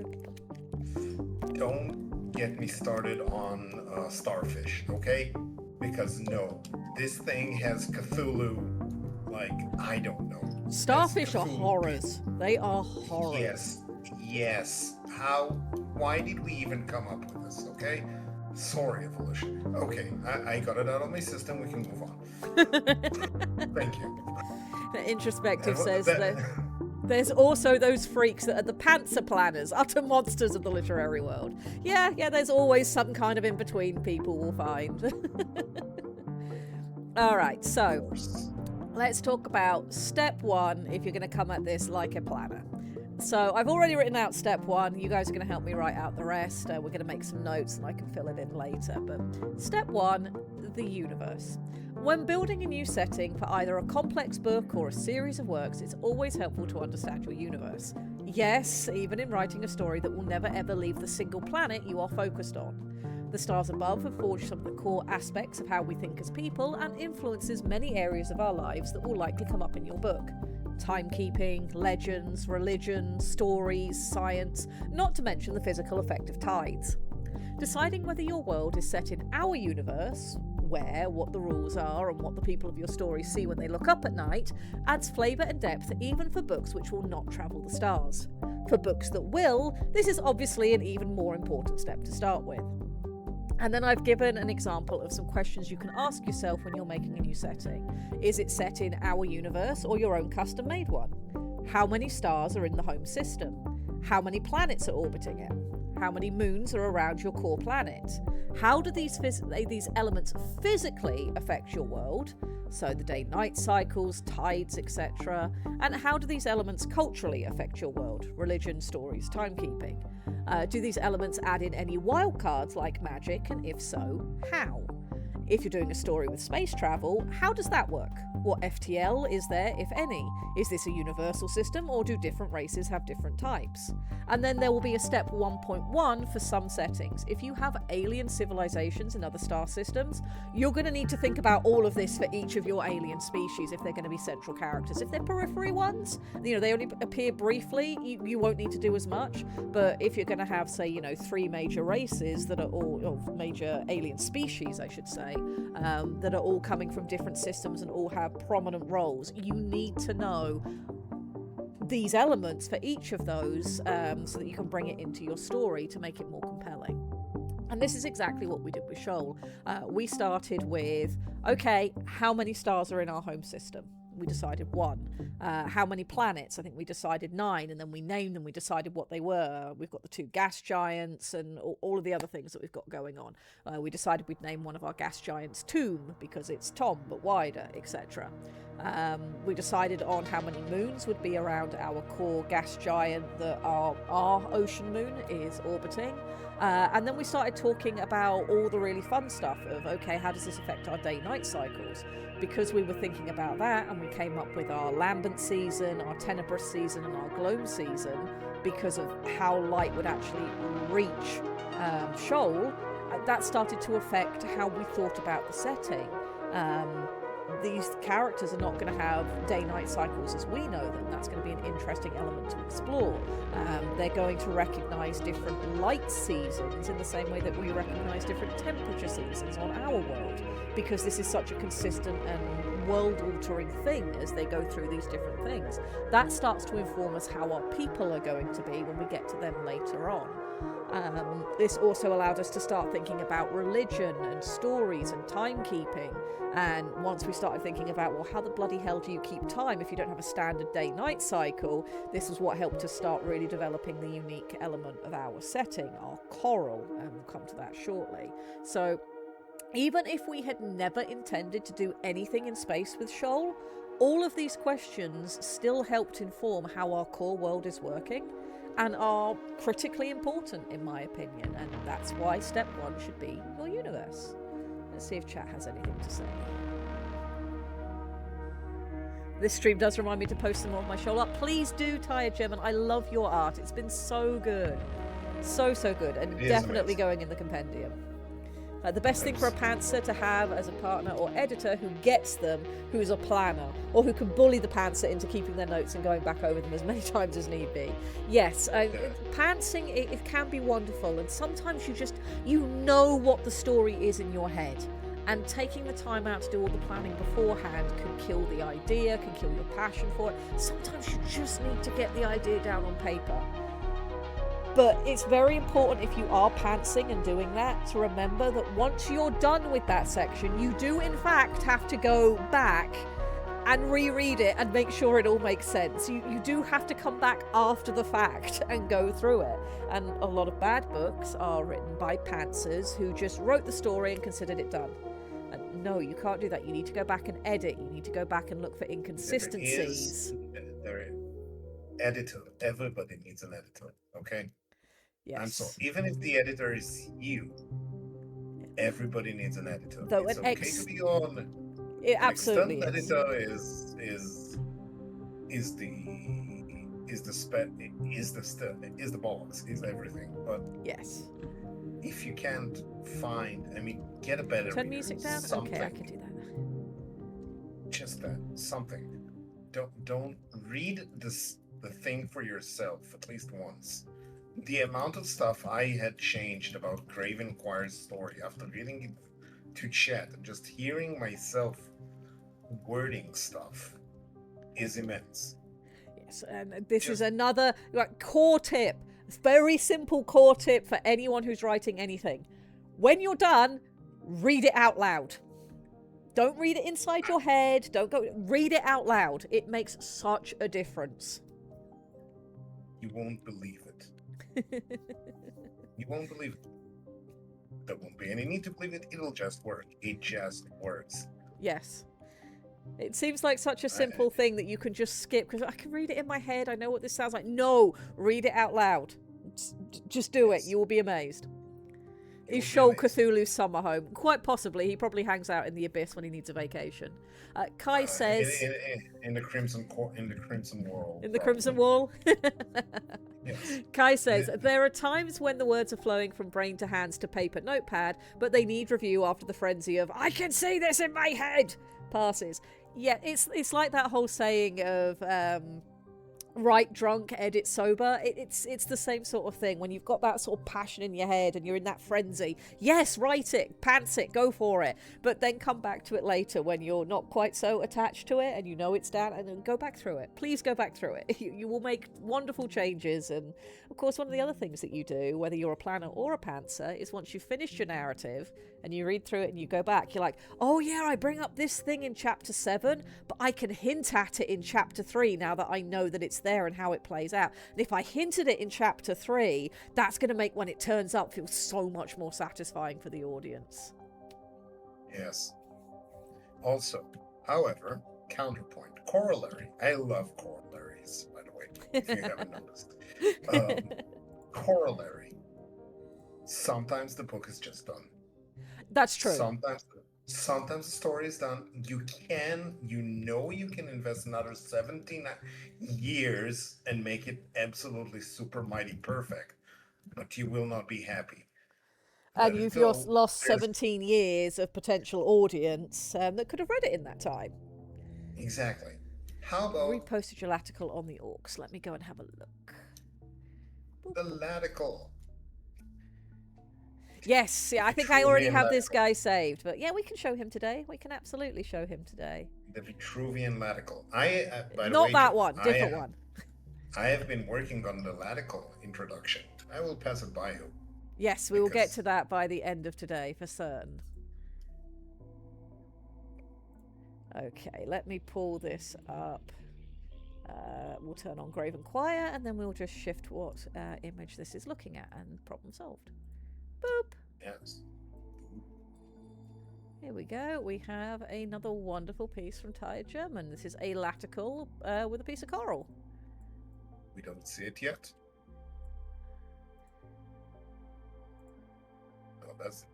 Don't get me started on starfish, okay? Because no, this thing has Cthulhu, like, I don't know. Starfish are Cthulhu. horrors. They are horrors. Yes. Why did we even come up with this, okay? Sorry, evolution. Okay, I got it out of my system, we can move on. Thank you. The introspective And says that- that there's also those freaks that are the pantser planners, utter monsters of the literary world. Yeah, there's always some kind of in-between people we'll find. Alright, so let's talk about step one if you're going to come at this like a planner. So I've already written out step one. You guys are going to help me write out the rest. We're going to make some notes and I can fill it in later. But step one, the universe. When building a new setting for either a complex book or a series of works, it's always helpful to understand your universe. Yes, even in writing a story that will never ever leave the single planet you are focused on. The stars above have forged some of the core aspects of how we think as people and influences many areas of our lives that will likely come up in your book. Timekeeping, legends, religion, stories, science, not to mention the physical effect of tides. Deciding whether your world is set in our universe, where, what the rules are, and what the people of your story see when they look up at night, adds flavour and depth even for books which will not travel the stars. For books that will, this is obviously an even more important step to start with. And then I've given an example of some questions you can ask yourself when you're making a new setting. Is it set in our universe or your own custom made one? How many stars are in the home system? How many planets are orbiting it? How many moons are around your core planet? How do these elements physically affect your world? So the day-night cycles, tides, etc. And how do these elements culturally affect your world? Religion, stories, timekeeping. Do these elements add in any wildcards like magic, and if so, how? If you're doing a story with space travel, how does that work? What FTL is there, if any? Is this a universal system, or do different races have different types? And then there will be a step 1.1 for some settings. If you have alien civilizations in other star systems, you're going to need to think about all of this for each of your alien species if they're going to be central characters. If they're periphery ones, they only appear briefly, you won't need to do as much. But if you're going to have, say, 3 major races that are all, or major alien species, I should say, that are all coming from different systems and all have prominent roles, you need to know these elements for each of those so that you can bring it into your story to make it more compelling. And this is exactly what we did with Shoal. We started with, okay, how many stars are in our home system? We decided 1. How many planets? I think we decided 9, and then we named them. We decided what they were. We've got the 2 gas giants and all of the other things that we've got going on. We decided we'd name one of our gas giants Tomb because it's Tom but wider, etc. We decided on how many moons would be around our core gas giant that our ocean moon is orbiting. And then we started talking about all the really fun stuff of, okay, how does this affect our day-night cycles? Because we were thinking about that, and we came up with our lambent season, our tenebrous season, and our gloam season because of how light would actually reach Shoal. That started to affect how we thought about the setting. These characters are not going to have day-night cycles as we know them. That's going to be an interesting element to explore. They're going to recognise different light seasons in the same way that we recognise different temperature seasons on our world, because this is such a consistent and world-altering thing as they go through these different things. That starts to inform us how our people are going to be when we get to them later on. This also allowed us to start thinking about religion and stories and timekeeping. And once we started thinking about, well, how the bloody hell do you keep time if you don't have a standard day-night cycle? This is what helped us start really developing the unique element of our setting, our coral, and we'll come to that shortly. So even if we had never intended to do anything in space with Shoal, all of these questions still helped inform how our core world is working and are critically important, in my opinion, and that's why step 1 should be your universe. Let's see if chat has anything to say. This stream does remind me to post some more of my Shoal art. Please do, Tired German. I love your art. It's been so good. So good, and definitely amazing. Going in the compendium. The best thing for a pantser to have as a partner or editor who gets them, who's a planner, or who can bully the pantser into keeping their notes and going back over them as many times as need be. Yes, pantsing, it can be wonderful, and sometimes you know what the story is in your head, and taking the time out to do all the planning beforehand can kill the idea, can kill your passion for it. Sometimes you just need to get the idea down on paper. But it's very important, if you are pantsing and doing that, to remember that once you're done with that section, you do in fact have to go back and reread it and make sure it all makes sense. You do have to come back after the fact and go through it. And a lot of bad books are written by pantsers who just wrote the story and considered it done. And no, you can't do that. You need to go back and edit. You need to go back and look for inconsistencies. Editor. Everybody needs an editor, okay? Yes. I'm sorry. Even if the editor is you, everybody needs an editor. Though it's an okay to be on. It absolutely external is. editor is the box, is everything. But yes, if you can't find, get a better. Turn music down. Something. Okay, I can do that. Just that, something. Don't read the thing for yourself at least once. The amount of stuff I had changed about Craven Choir's story after reading it to chat and just hearing myself wording stuff is immense. Yes, and this is another core tip. Very simple core tip for anyone who's writing anything. When you're done, read it out loud. Don't read it inside your head. Don't go. Read it out loud. It makes such a difference. You won't believe it. You won't believe it. There won't be any need to believe it. It'll just work. It just works. Yes. It seems like such a simple thing that you can just skip because I can read it in my head. I know what this sounds like. No, read it out loud. Just do it. You will be amazed. Is Shoal Cthulhu's summer home? Quite possibly. He probably hangs out in the abyss when he needs a vacation. Kai says in the crimson wall. in the probably. Crimson Wall. Yes. Kai says there are times when the words are flowing from brain to hands to paper notepad, but they need review after the frenzy of "I can see this in my head" passes. Yeah, it's like that whole saying of write drunk, edit sober. It's the same sort of thing. When you've got that sort of passion in your head and you're in that frenzy, yes, write it, pants it, go for it. But then come back to it later when you're not quite so attached to it and you know it's down, and then go back through it. Please go back through it. You will make wonderful changes. And of course, one of the other things that you do, whether you're a planner or a pantser, is once you've finished your narrative and you read through it and you go back, you're like, oh yeah, I bring up this thing in chapter 7, but I can hint at it in chapter 3 now that I know that it's there and how it plays out. And if I hinted it in chapter 3, that's going to make when it turns up feel so much more satisfying for the audience. Yes. Also, however, counterpoint, corollary. I love corollaries, by the way, if you haven't noticed. Corollary. Sometimes the book is just done. That's true. Sometimes the story is done. You can invest another 17 years and make it absolutely super mighty perfect, but you will not be happy. And you've lost 17 years of potential audience that could have read it in that time. Exactly. How about Reposted your article on the orcs. Let me go and have a look. the Latical? Yes, yeah, I think I already have this guy saved, but yeah, we can show him today. We can absolutely show him today. The Vitruvian Latical. By the Not way, that one, different one. I have been working on the Latical introduction. I will pass it by you. Yes, we will get to that by the end of today for certain. Okay, let me pull this up. We'll turn on Graven Choir and then we'll just shift what image this is looking at, and problem solved. Boop. Yes. Here we go. We have another wonderful piece from Tired German. This is a latical with a piece of coral. We don't see it yet. Oh, that's...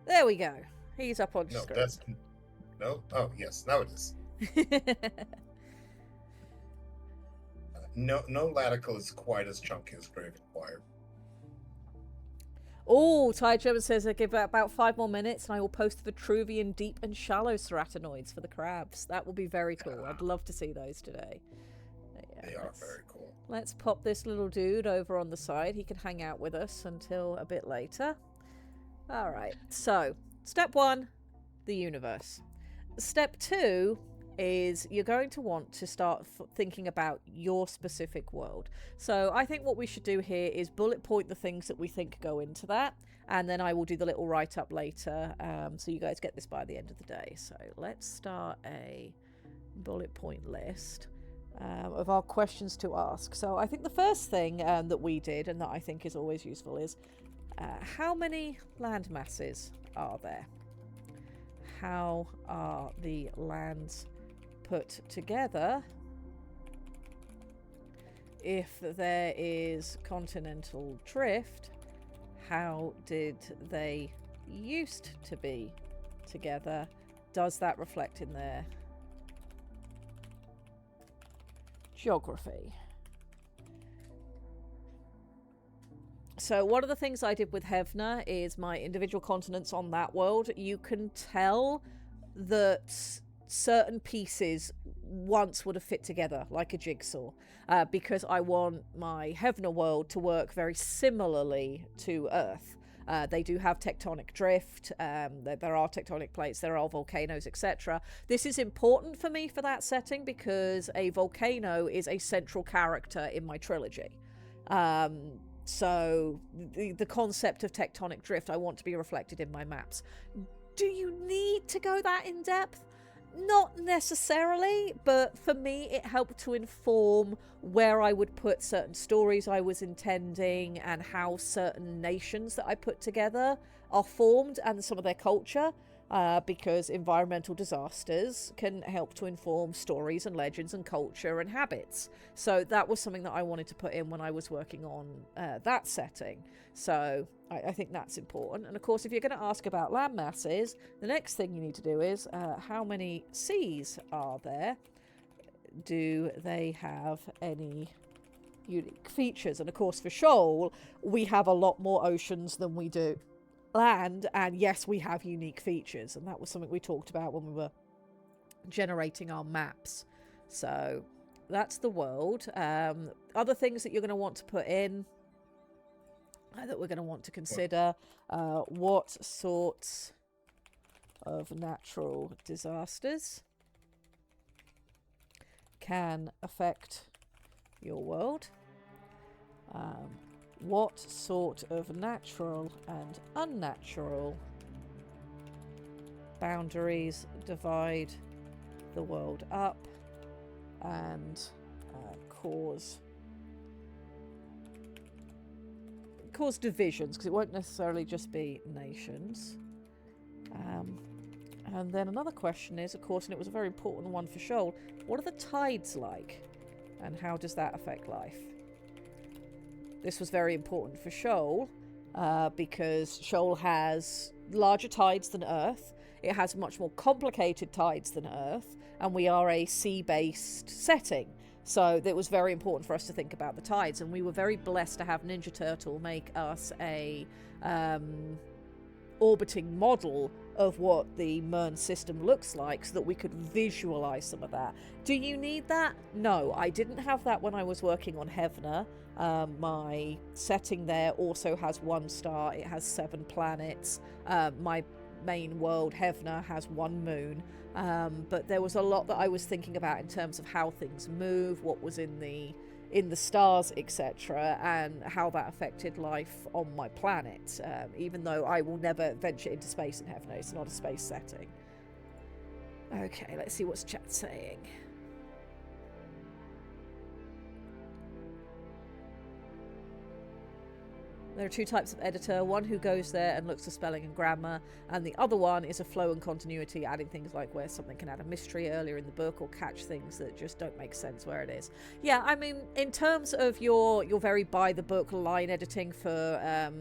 There we go. He's up on No, screen. that's... No? Oh, yes, now it is. No Latical is quite as chunky as Graven Choir. Oh, Tired German says I give it about 5 more minutes and I will post the Vitruvian deep and shallow ceratinoids for the crabs. That will be very cool. I'd love to see those today. Yeah, They are very cool. Let's pop this little dude over on the side. He can hang out with us until a bit later. All right. So, step 1, the universe. Step 2 is you're going to want to start thinking about your specific world. So I think what we should do here is bullet point the things that we think go into that, and then I will do the little write-up later, so you guys get this by the end of the day. So let's start a bullet point list of our questions to ask. So I think the first thing that we did, and that I think is always useful, is how many land masses are there? How are the lands put together? If there is continental drift, how did they used to be together? Does that reflect in their geography? So one of the things I did with Hevna is my individual continents on that world. You can tell that certain pieces once would have fit together like a jigsaw, because I want my Hevna world to work very similarly to Earth. They do have tectonic drift, there are tectonic plates, there are volcanoes, etc. This is important for me for that setting because a volcano is a central character in my trilogy. So the concept of tectonic drift I want to be reflected in my maps. Do you need to go that in depth? Not necessarily, but for me it helped to inform where I would put certain stories I was intending and how certain nations that I put together are formed and some of their culture. Because environmental disasters can help to inform stories and legends and culture and habits. So that was something that I wanted to put in when I was working on that setting. So I think that's important. And of course, if you're going to ask about land masses, the next thing you need to do is how many seas are there? Do they have any unique features? And of course, for Shoal, we have a lot more oceans than we do land, and yes, we have unique features, and that was something we talked about when we were generating our maps. So that's the world. Other things that you're going to want to put in that we're going to want to consider, what sorts of natural disasters can affect your world. What sort of natural and unnatural boundaries divide the world up and cause divisions, because it won't necessarily just be nations. And then another question is, of course, and it was a very important one for Shoal, what are the tides like and how does that affect life? This was very important for Shoal because Shoal has larger tides than Earth. It has much more complicated tides than Earth, and we are a sea-based setting. So it was very important for us to think about the tides, and we were very blessed to have Ninja Turtle make us a orbiting model of what the MERN system looks like so that we could visualize some of that. Do you need that? No, I didn't have that when I was working on Hevna. My setting there also has 1 star. It has 7 planets. My main world, Hevna, has 1 moon. But there was a lot that I was thinking about in terms of how things move, what was in the stars, etc., and how that affected life on my planet. Even though I will never venture into space in Hevna, it's not a space setting. Okay, let's see what's chat saying. There are 2 types of editor, one who goes there and looks for spelling and grammar, and the other one is a flow and continuity, adding things like where something can add a mystery earlier in the book or catch things that just don't make sense where it is. Yeah, I mean, in terms of your very by-the-book line editing for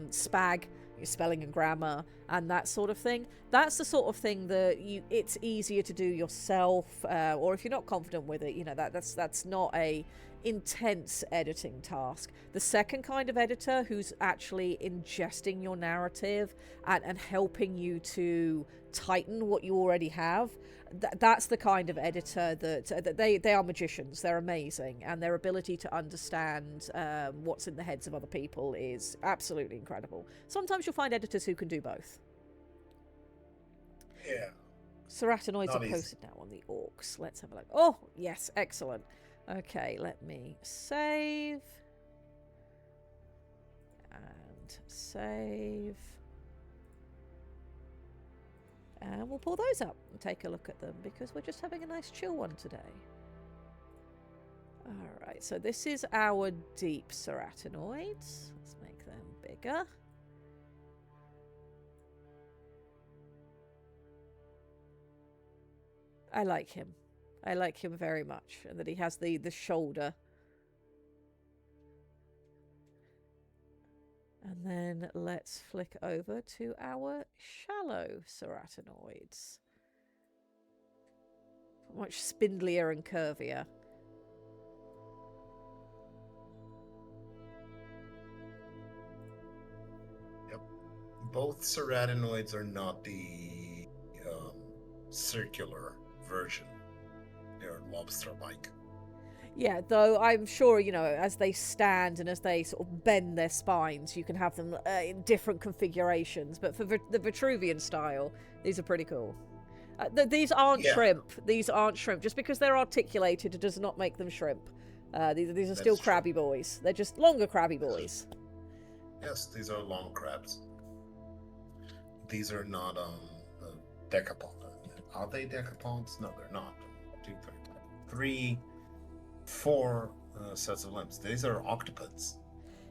SPAG, your spelling and grammar, and that sort of thing, that's the sort of thing that it's easier to do yourself, or if you're not confident with it, you know, that's not a intense editing task. The second kind of editor, who's actually ingesting your narrative and helping you to tighten what you already have, that's the kind of editor that they are magicians. They're amazing, and their ability to understand what's in the heads of other people is absolutely incredible. Sometimes you'll find editors who can do both. Yeah. Ceratinoids are posted now on the orcs. Let's have a look. Oh, yes, excellent. Okay, let me save. And save. And we'll pull those up and take a look at them because we're just having a nice chill one today. Alright, so this is our deep ceratinoids. Let's make them bigger. I like him. I like him very much, and that he has the shoulder. And then let's flick over to our shallow ceratinoids. Much spindlier and curvier. Yep. Both ceratinoids are not the circular version. They're lobster-like. Yeah, though I'm sure, you know, as they stand and as they sort of bend their spines, you can have them in different configurations. But for the Vitruvian style, these are pretty cool. These aren't shrimp. These aren't shrimp. Just because they're articulated, it does not make them shrimp. These are still crabby boys. They're just longer crabby boys. Yes, these are long crabs. These are not decapods. Are they decapods? No, they're not. 2, 3, 4 sets of limbs. These are octopods.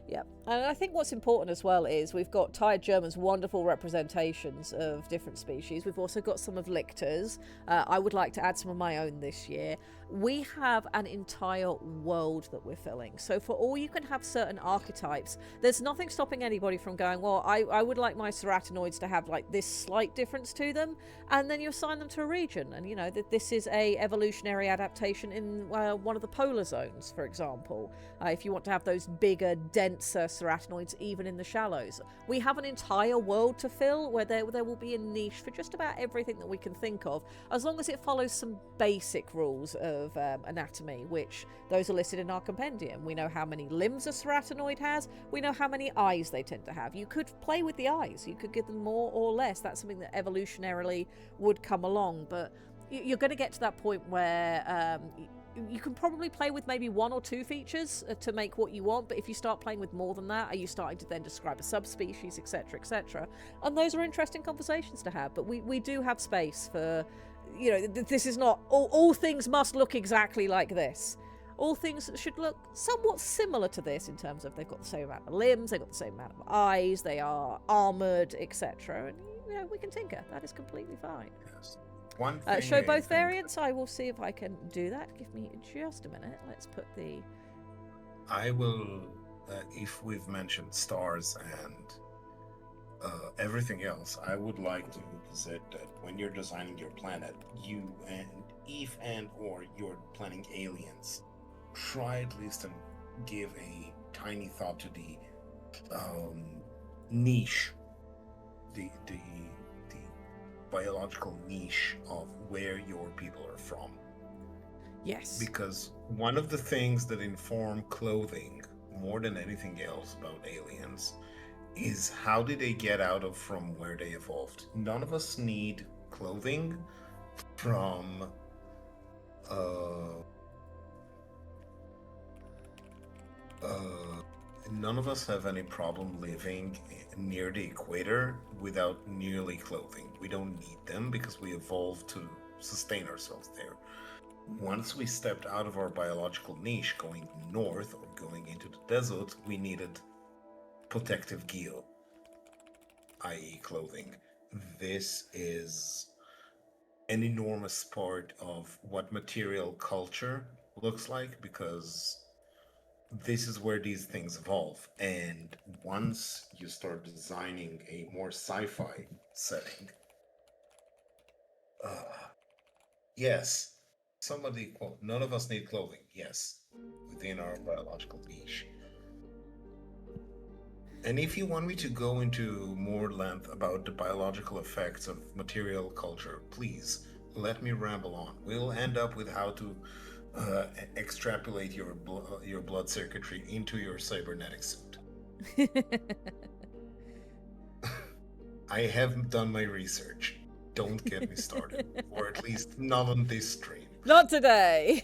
Yeah, and I think what's important as well is we've got tired German's wonderful representations of different species. We've also got some of Lictor's. I would like to add some of my own this year. We have an entire world that we're filling. So for all you can have certain archetypes, there's nothing stopping anybody from going, well, I would like my ceratinoids to have like this slight difference to them, and then you assign them to a region. And you know that this is a evolutionary adaptation in one of the polar zones, for example. If you want to have those bigger, denser ceratinoids even in the shallows. We have an entire world to fill where there will be a niche for just about everything that we can think of, as long as it follows some basic rules of anatomy, which those are listed in our compendium. We know how many limbs a ceratinoid has, we know how many eyes they tend to have. You could play with the eyes, you could give them more or less. That's something that evolutionarily would come along, but you're going to get to that point where you can probably play with maybe 1 or 2 features to make what you want, but if you start playing with more than that, are you starting to then describe a subspecies, etc., etc.? And those are interesting conversations to have, but we do have space for, you know, this is not, all things must look exactly like this. All things should look somewhat similar to this in terms of they've got the same amount of limbs, they've got the same amount of eyes, they are armoured, etc., and, you know, we can tinker. That is completely fine. Yes. One thing Show I both think- variants. I will see if I can do that. Give me just a minute. Let's put the... I will, if we've mentioned stars and everything else, I would like to posit that when you're designing your planet, you and if and or you're planning aliens, try at least and give a tiny thought to the niche, the biological niche of where your people are from. Yes. Because one of the things that inform clothing more than anything else about aliens is how did they get out of from where they evolved. None of us need clothing from none of us have any problem living near the equator without nearly clothing. We don't need them because we evolved to sustain ourselves there. Once we stepped out of our biological niche, going north or going into the desert, we needed protective gear, i.e. clothing. This is an enormous part of what material culture looks like, because this is where these things evolve. And once you start designing a more sci-fi setting, yes, somebody quote, none of us need clothing. Yes, within our biological niche. And if you want me to go into more length about the biological effects of material culture, please let me ramble on. We'll end up with how to extrapolate your blood circuitry into your cybernetic suit. I have done my research. Don't get me started, or at least not on this stream. Not today.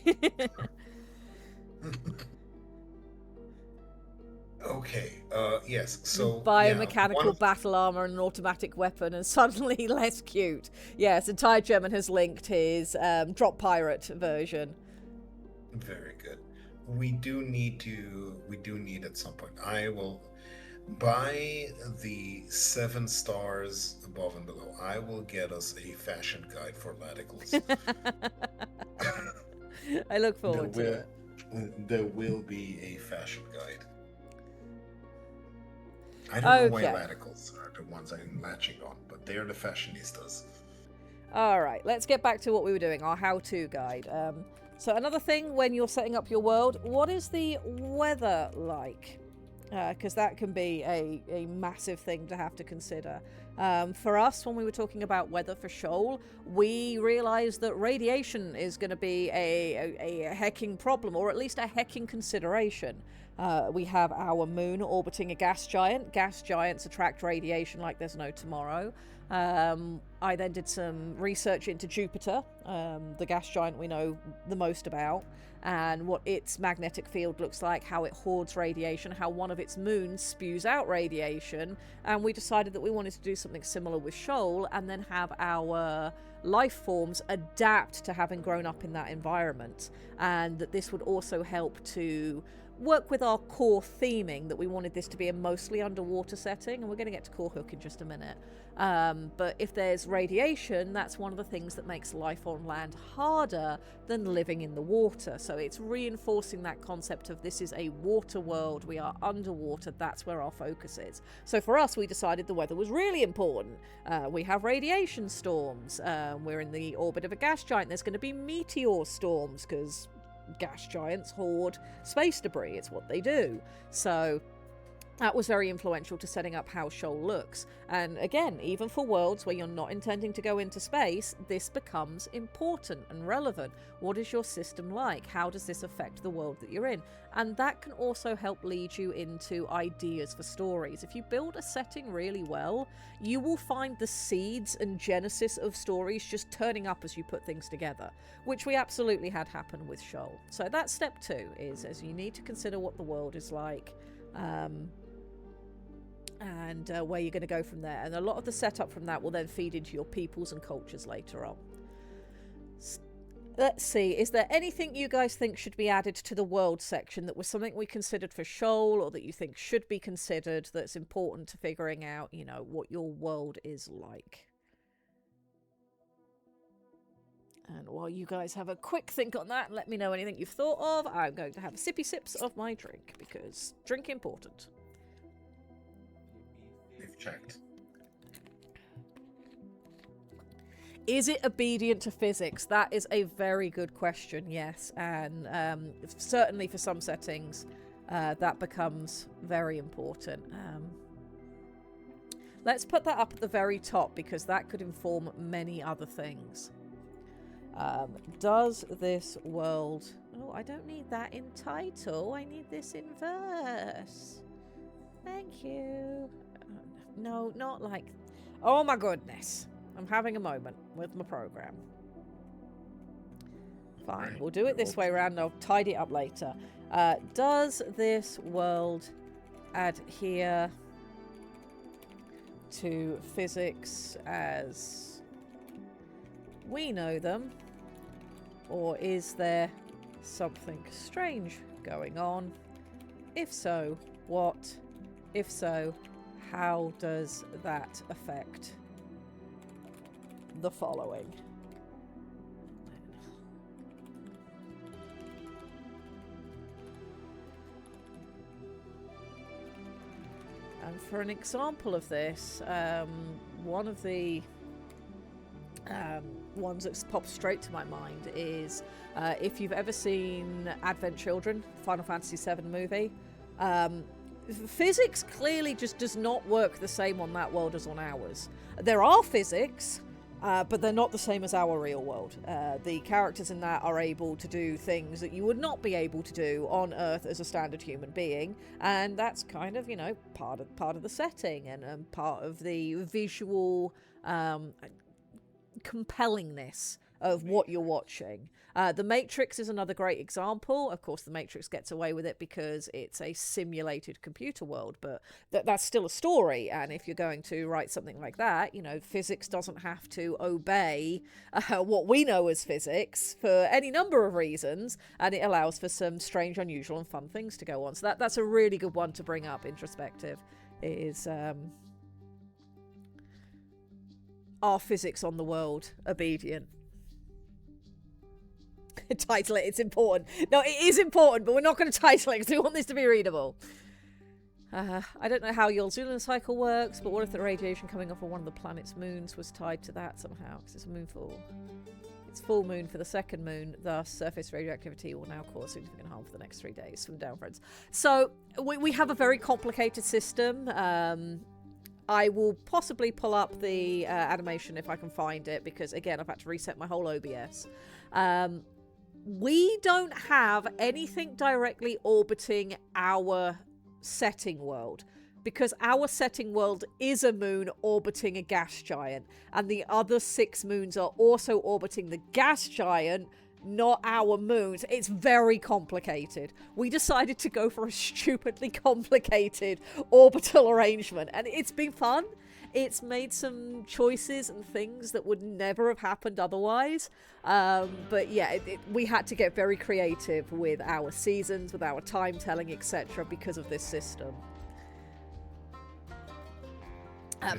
Okay. Yes. So Biomechanical one of- battle armor and an automatic weapon, and suddenly less cute. Yes, and Ty German has linked his drop pirate version. Very good. We do need at some point. I will buy the 7 stars above and below. I will get us a fashion guide for radicals. I look forward to it. There will be a fashion guide. I don't know why Okay. radicals are the ones I'm latching on, but they're the fashionistas. All right, let's get back to what we were doing, our how-to guide. So another thing when you're setting up your world, what is the weather like? Because that can be a massive thing to have to consider. For us, when we were talking about weather for Shoal, we realized that radiation is going to be a hecking problem, or at least a hecking consideration. We have our moon orbiting a gas giant. Gas giants attract radiation like there's no tomorrow. I then did some research into Jupiter, the gas giant we know the most about, and what its magnetic field looks like, how it hoards radiation, how one of its moons spews out radiation, and we decided that we wanted to do something similar with Shoal and then have our life forms adapt to having grown up in that environment, and that this would also help to work with our core theming, that we wanted this to be a mostly underwater setting, and we're going to get to Core Hook in just a minute. But if there's radiation, that's one of the things that makes life on land harder than living in the water. So it's reinforcing that concept of this is a water world, we are underwater, that's where our focus is. So for us, we decided the weather was really important. We have radiation storms, we're in the orbit of a gas giant, there's going to be meteor storms, because gas giants hoard space debris, it's what they do. So that was very influential to setting up how Shoal looks. And again, even for worlds where you're not intending to go into space, this becomes important and relevant. What is your system like? How does this affect the world that you're in? And that can also help lead you into ideas for stories. If you build a setting really well, you will find the seeds and genesis of stories just turning up as you put things together, which we absolutely had happen with Shoal. So that's step 2, is as you need to consider what the world is like, and where you're going to go from there. And a lot of the setup from that will then feed into your peoples and cultures later on. Let's see, is there anything you guys think should be added to the world section that was something we considered for Shoal, or that you think should be considered, that's important to figuring out, you know, what your world is like? And while you guys have a quick think on that and let me know anything you've thought of, I'm going to have a sippy sips of my drink, because drink important. We've checked. Is it obedient to physics? That is a very good question, yes. And certainly for some settings, that becomes very important. Let's put that up at the very top, because that could inform many other things. Does this world... Oh, I don't need that in title. I need this in verse. Thank you. No, not like... Oh my goodness. I'm having a moment with my program. Fine, we'll do it this way around and I'll tidy it up later. Does this world adhere to physics as we know them? Or is there something strange going on? If so, what? If so, how does that affect the following? And for an example of this, one of the ones that pops straight to my mind is if you've ever seen Advent Children, Final Fantasy VII movie, physics clearly just does not work the same on that world as on ours. There are physics, but they're not the same as our real world. The characters in that are able to do things that you would not be able to do on Earth as a standard human being, and that's kind of, you know, part of the setting and part of the visual compellingness of what you're watching. The Matrix is another great example. Of course, the Matrix gets away with it because it's a simulated computer world, but that's still a story. And if you're going to write something like that, you know, physics doesn't have to obey what we know as physics for any number of reasons, and it allows for some strange, unusual, and fun things to go on. So that's a really good one to bring up, introspective, is are physics on the world obedient? Title it, it's important. No, it is important, but we're not going to title it because we want this to be readable. I don't know how your Zulan cycle works, but what if the radiation coming off of one of the planet's moons was tied to that somehow? Because it's a moonfall. It's full moon for the second moon, thus surface radioactivity will now cause significant harm for the next 3 days from downfriends. So we have a very complicated system. I will possibly pull up the animation if I can find it, because again, I've had to reset my whole OBS. We don't have anything directly orbiting our setting world, because our setting world is a moon orbiting a gas giant, and the other 6 moons are also orbiting the gas giant, not our moons. It's very complicated. We decided to go for a stupidly complicated orbital arrangement, and it's been fun. It's made some choices and things that would never have happened otherwise. But yeah, we had to get very creative with our seasons, with our time telling, etc., because of this system.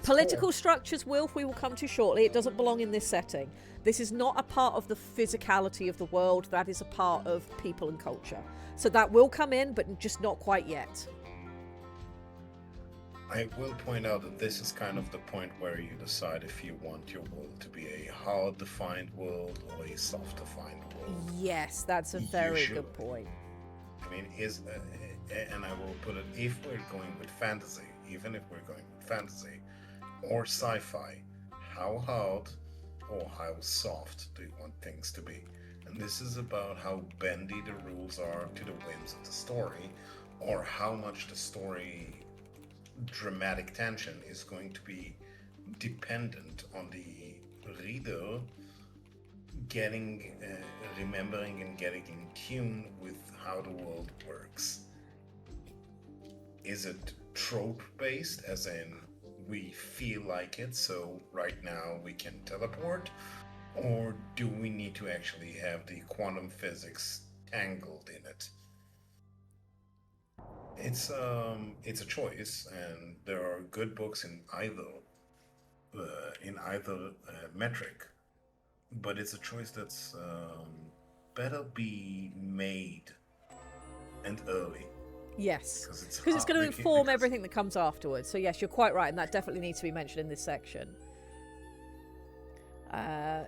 Political structures, Wilf, we will come to shortly. It doesn't belong in this setting. This is not a part of the physicality of the world. That is a part of people and culture. So that will come in, but just not quite yet. I will point out that this is kind of the point where you decide if you want your world to be a hard-defined world or a soft-defined world. Yes, that's a very Usually. good point. I mean, and I will put it, if we're going with fantasy, even if we're going with fantasy or sci-fi, how hard or how soft do you want things to be? And this is about how bendy the rules are to the whims of the story, or how much the story dramatic tension is going to be dependent on the reader getting, remembering and getting in tune with how the world works. Is it trope based, as in we feel like it, so right now we can teleport, or do we need to actually have the quantum physics tangled in it? It's a choice, and there are good books in either metric, but it's a choice that's better be made and early. Yes, Because it's going to inform everything that comes afterwards. So yes, you're quite right, and that definitely needs to be mentioned in this section.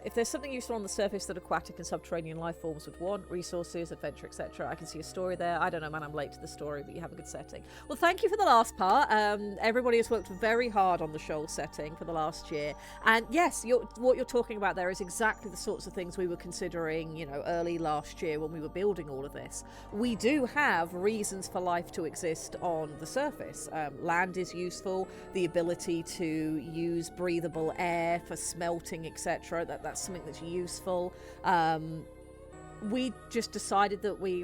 If there's something useful on the surface that aquatic and subterranean life forms would want, resources, adventure, etc., I can see a story there. I don't know, man, I'm late to the story, but you have a good setting. Well, thank you for the last part. Everybody has worked very hard on the Shoal setting for the last year. And yes, what you're talking about there is exactly the sorts of things we were considering, you know, early last year when we were building all of this. We do have reasons for life to exist on the surface. Land is useful, the ability to use breathable air for smelting, etc. That's something that's useful. We just decided that we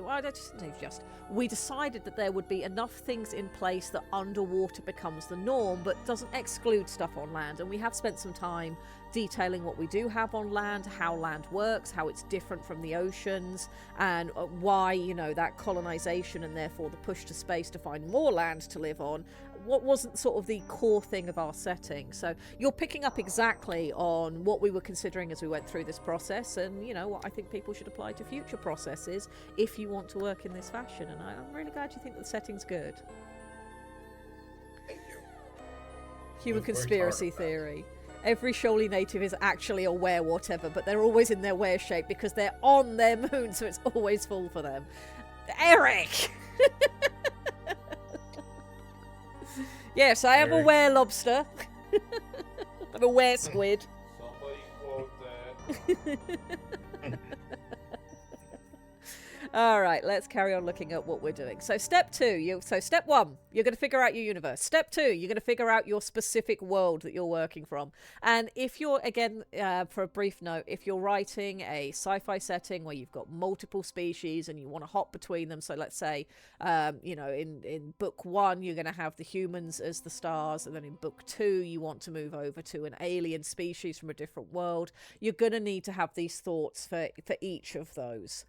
decided that there would be enough things in place that underwater becomes the norm, but doesn't exclude stuff on land. And we have spent some time detailing what we do have on land, how land works, how it's different from the oceans, and why, you know, that colonization and therefore the push to space to find more land to live on, what wasn't sort of the core thing of our setting. So you're picking up exactly on what we were considering as we went through this process, and, you know, what I think people should apply to future processes if you want to work in this fashion. And I'm really glad you think the setting's good. Thank you. Human We've worked conspiracy hard on that. theory. Every Shoaly native is actually a were whatever, but they're always in their were shape because they're on their moon, so it's always full for them. Eric! Yes, I am a Eric. were lobster. I'm a were squid. Somebody quote that. All right, let's carry on looking at what we're doing. So step 2, step 1, you're going to figure out your universe. Step 2, you're going to figure out your specific world that you're working from. And if you're, again, for a brief note, if you're writing a sci-fi setting where you've got multiple species and you want to hop between them, so let's say, you know, in book 1, you're going to have the humans as the stars, and then in book 2, you want to move over to an alien species from a different world, you're going to need to have these thoughts for each of those.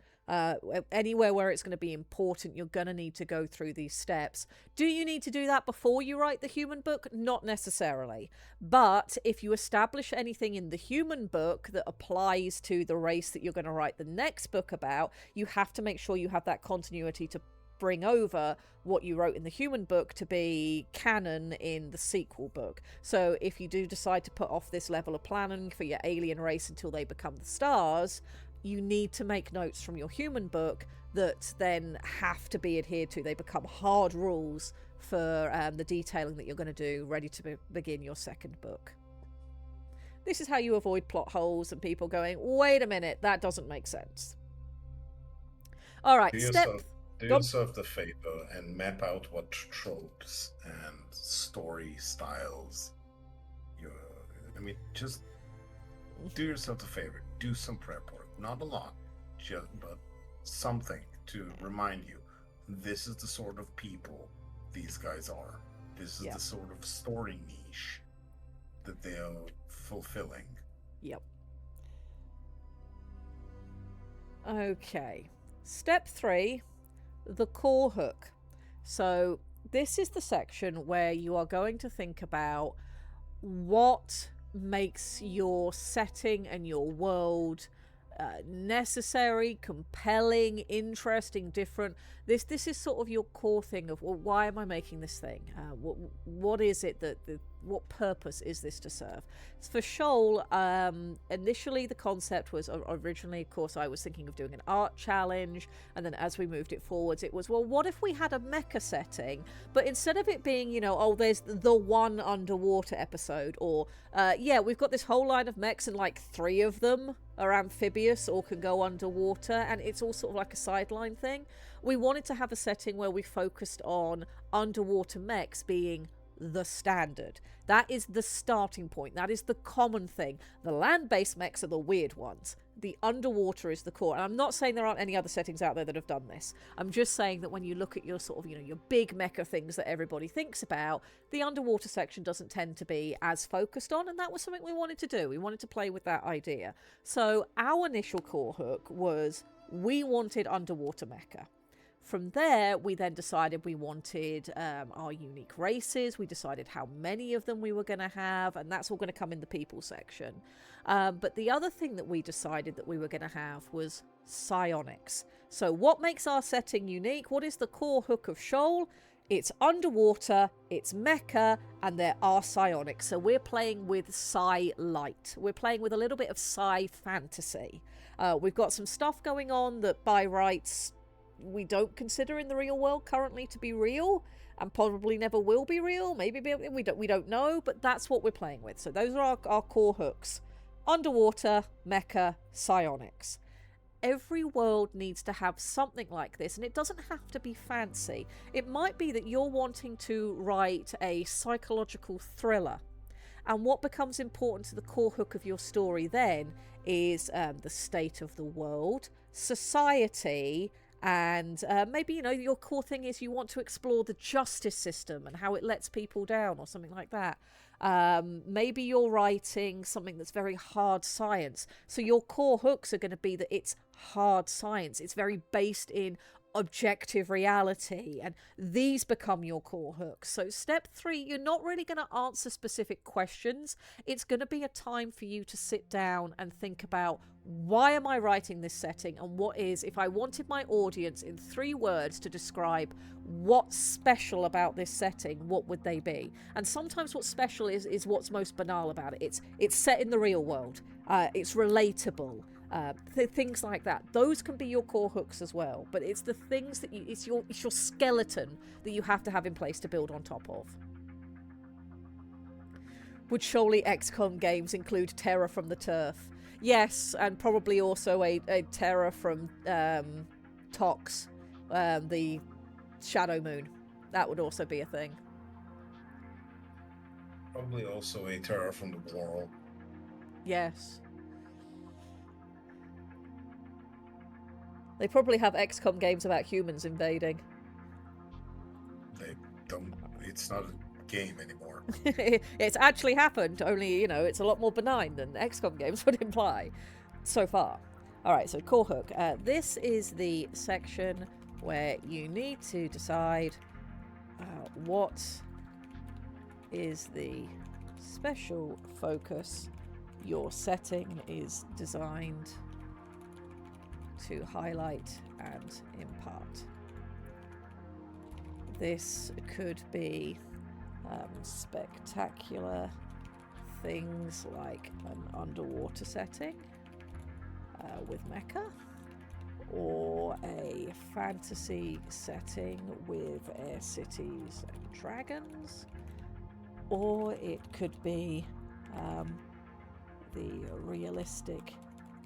Anywhere where it's going to be important, you're going to need to go through these steps. Do you need to do that before you write the human book? Not necessarily. But if you establish anything in the human book that applies to the race that you're going to write the next book about, you have to make sure you have that continuity to bring over what you wrote in the human book to be canon in the sequel book. So if you do decide to put off this level of planning for your alien race until they become the stars, you need to make notes from your human book that then have to be adhered to. They become hard rules for the detailing that you're going to do ready to begin your second book. This is how you avoid plot holes and people going, wait a minute, that doesn't make sense. All right, Do step... yourself Do Go- yourself the favor and map out what tropes and story styles you. I mean, just do yourself the favor. Do some prep work. Not a lot, but something to remind you. This is the sort of people these guys are. This is Yeah. the sort of story niche that they are fulfilling. Yep. Okay. Step 3, the core hook. So this is the section where you are going to think about what makes your setting and your world necessary, compelling, interesting, different. This is sort of your core thing of, well, why am I making this thing? What is it what purpose is this to serve? For Shoal, initially the concept was originally, of course, I was thinking of doing an art challenge, and then as we moved it forwards, it was, well, what if we had a mecha setting, but instead of it being, you know, oh, there's the one underwater episode, or yeah, we've got this whole line of mechs and like 3 of them are amphibious or can go underwater, and it's all sort of like a sideline thing. We wanted to have a setting where we focused on underwater mechs being the standard. That is the starting point. That is the common thing. The land-based mechs are the weird ones. The underwater is the core. And I'm not saying there aren't any other settings out there that have done this. I'm just saying that when you look at your sort of, you know, your big mecha things that everybody thinks about, the underwater section doesn't tend to be as focused on, and that was something we wanted to do. We wanted to play with that idea. So our initial core hook was we wanted underwater mecha. From there, we then decided we wanted our unique races. We decided how many of them we were going to have, and that's all going to come in the people section. But the other thing that we decided that we were going to have was psionics. So what makes our setting unique? What is the core hook of Shoal? It's underwater, it's mecha, and there are psionics. So we're playing with psi light. We're playing with a little bit of psi fantasy. We've got some stuff going on that by rights we don't consider in the real world currently to be real, and probably never will be real. Maybe we don't know, but that's what we're playing with. So those are our core hooks: underwater, mecha, psionics. Every world needs to have something like this, and it doesn't have to be fancy. It might be that you're wanting to write a psychological thriller, and what becomes important to the core hook of your story then is the state of the world, society, and maybe, you know, your core thing is you want to explore the justice system and how it lets people down or something like that. Maybe you're writing something that's very hard science, so your core hooks are going to be that it's hard science, it's very based in objective reality, and these become your core hooks. So step 3, you're not really going to answer specific questions. It's going to be a time for you to sit down and think about, why am I writing this setting, and what is, if I wanted my audience in 3 words to describe what's special about this setting, what would they be? And sometimes what's special is what's most banal about it. It's set in the real world, it's relatable, things like that. Those can be your core hooks as well, but it's the things that it's your skeleton that you have to have in place to build on top of. Would surely XCOM games include terror from the turf? Yes, and probably also a terror from Tox, the Shadow Moon. That would also be a thing. Probably also a terror from the world. Yes. They probably have XCOM games about humans invading. They don't. It's not a game anymore. It's actually happened, only, you know, it's a lot more benign than XCOM games would imply so far. Alright, so core hook. This is the section where you need to decide what is the special focus your setting is designed to highlight and impart. This could be spectacular things like an underwater setting with mecha, or a fantasy setting with air cities and dragons, or it could be the realistic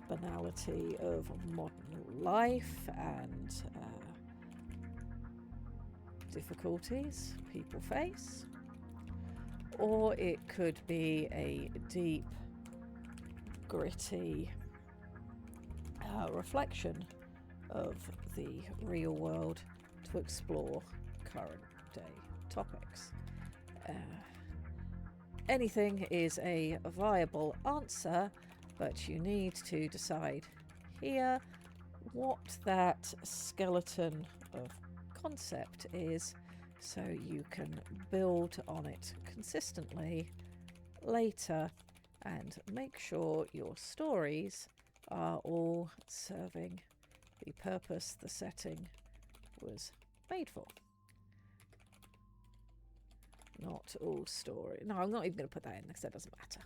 banality of modern life and difficulties people face, or it could be a deep, gritty reflection of the real world to explore current day topics. Anything is a viable answer, but you need to decide here what that skeleton of concept is so you can build on it consistently later and make sure your stories are all serving the purpose the setting was made for. Not all story. No, I'm not even going to put that in because that doesn't matter.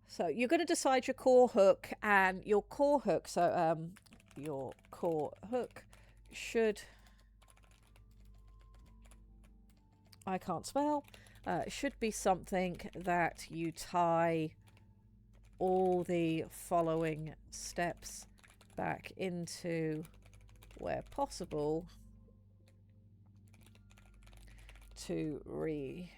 So you're going to decide your core hook, and your core hook. So your core hook should. I can't spell. Should be something that you tie all the following steps back into, where possible, to reinforce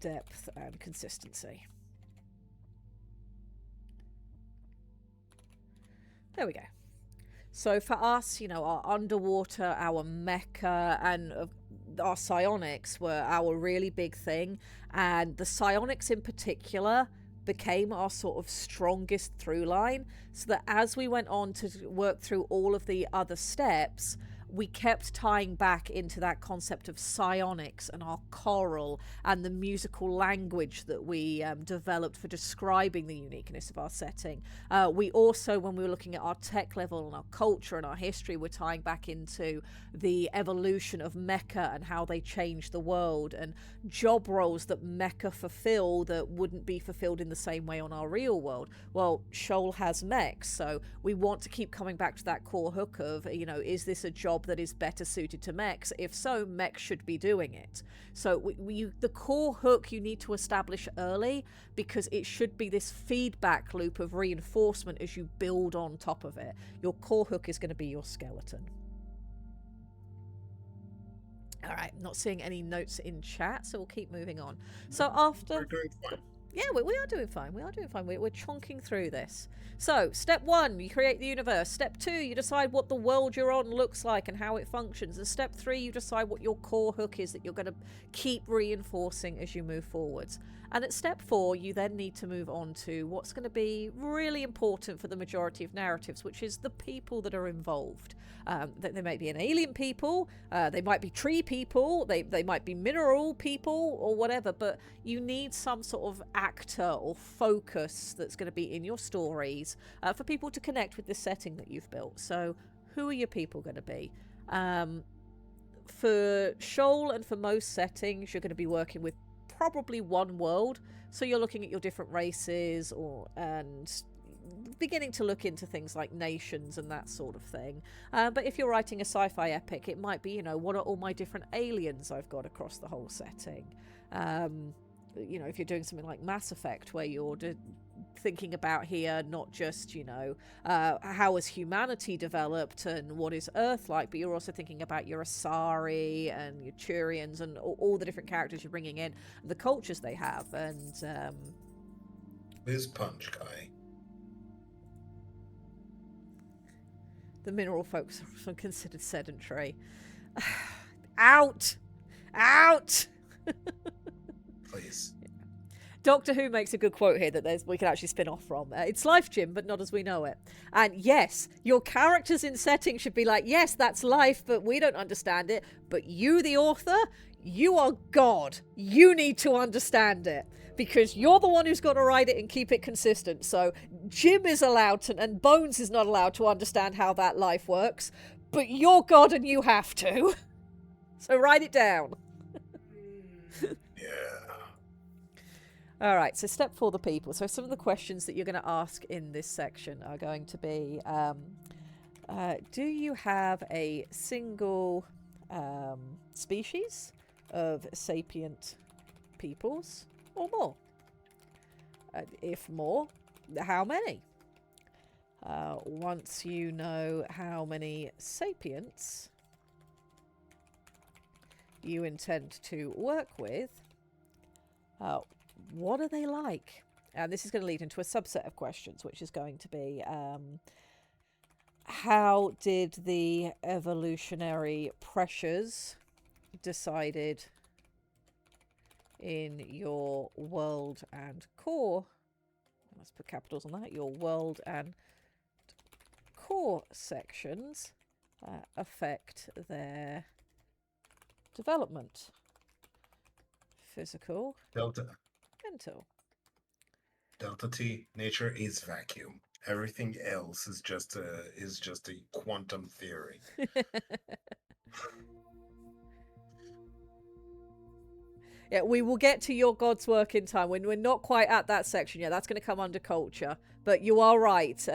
depth and consistency. There we go. So for us, you know, our underwater, our mecha, and our psionics were our really big thing. And the psionics in particular became our sort of strongest through line. So that as we went on to work through all of the other steps, we kept tying back into that concept of psionics and our choral and the musical language that we developed for describing the uniqueness of our setting. We also, when we were looking at our tech level and our culture and our history, we're tying back into the evolution of mecha and how they changed the world, and job roles that mecha fulfill that wouldn't be fulfilled in the same way on our real world. Well, Shoal has mechs, so we want to keep coming back to that core hook of, you know, is this a job that is better suited to mechs? If so, mechs should be doing it. So the core hook you need to establish early, because it should be this feedback loop of reinforcement as you build on top of it. Your core hook is going to be your skeleton. All right, not seeing any notes in chat, so we'll keep moving on. So after... We're doing fine. Yeah, we are doing fine. We are doing fine. We're chonking through this. So, step 1, you create the universe. Step 2, you decide what the world you're on looks like and how it functions. And step 3, you decide what your core hook is that you're going to keep reinforcing as you move forwards. And at step 4, you then need to move on to what's going to be really important for the majority of narratives, which is the people that are involved. They might be an alien people, they might be tree people, they might be mineral people or whatever, but you need some sort of actor or focus that's going to be in your stories for people to connect with the setting that you've built. So who are your people going to be? For Shoal and for most settings, you're going to be working with probably one world, so you're looking at your different races and beginning to look into things like nations and that sort of thing. But if you're writing a sci-fi epic, it might be, you know, what are all my different aliens I've got across the whole setting? You know, if you're doing something like Mass Effect, where you're thinking about here not just, you know, how has humanity developed and what is Earth like, but you're also thinking about your Asari and your Turians and all the different characters you're bringing in, the cultures they have, and This punch guy. the mineral folks are considered sedentary. Out! Out! Please. Doctor Who makes a good quote here that we can actually spin off from. It's life, Jim, but not as we know it. And yes, your characters in setting should be like, yes, that's life, but we don't understand it. But you, the author, you are God. You need to understand it, because you're the one who's got to write it and keep it consistent. So Jim is allowed to, and Bones is not allowed to understand how that life works, but you're God and you have to. So write it down. Yeah. All right, so step 4, the people. So some of the questions that you're going to ask in this section are going to be, do you have a single species of sapient peoples or more? If more, how many? Once you know how many sapients you intend to work with, what are they like? And this is going to lead into a subset of questions, which is going to be, how did the evolutionary pressures decided in your world and core, let's put capitals on that, your world and core sections affect their development? Physical, Delta mental. Delta T, nature is vacuum. Everything else is just a quantum theory. Yeah, we will get to your God's work in time. When we're not quite at that section yet, that's going to come under culture. But you are right.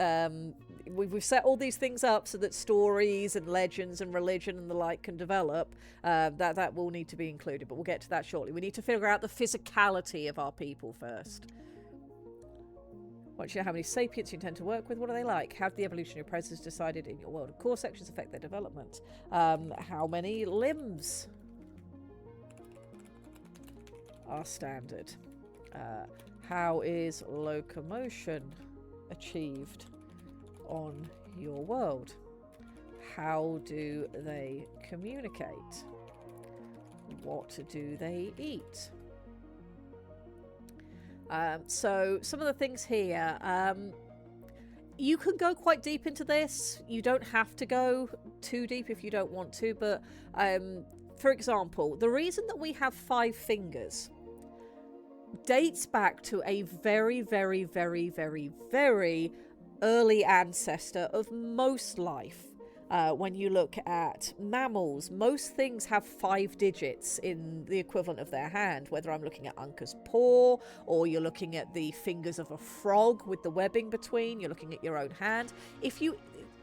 We've set all these things up so that stories and legends and religion and the like can develop. That will need to be included, but we'll get to that shortly. We need to figure out the physicality of our people first. Once you know how many sapients you intend to work with, what are they like? How do the evolutionary processes decided in your world and core sections affect their development? How many limbs are standard? How is locomotion achieved on your world? How do they communicate? What do they eat? So some of the things here, you can go quite deep into this. You don't have to go too deep if you don't want to, but for example, the reason that we have 5 fingers dates back to a very, very, very, very, very early ancestor of most life. When you look at mammals, most things have 5 digits in the equivalent of their hand, whether I'm looking at Anka's paw, or you're looking at the fingers of a frog with the webbing between, you're looking at your own hand. If you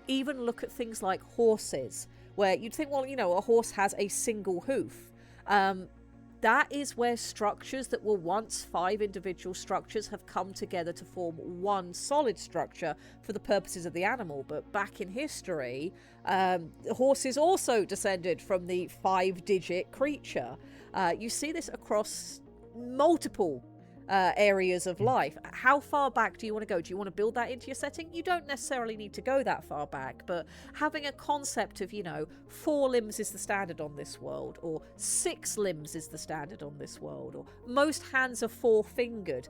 even look at things like horses, where you'd think, well, you know, a horse has a single hoof. That is where structures that were once 5 individual structures have come together to form one solid structure for the purposes of the animal. But back in history, horses also descended from the 5-digit creature. You see this across multiple areas of life. How far back do you want to go? Do you want to build that into your setting? You don't necessarily need to go that far back, but having a concept of, you know, 4 limbs is the standard on this world, or 6 limbs is the standard on this world, or most hands are 4-fingered.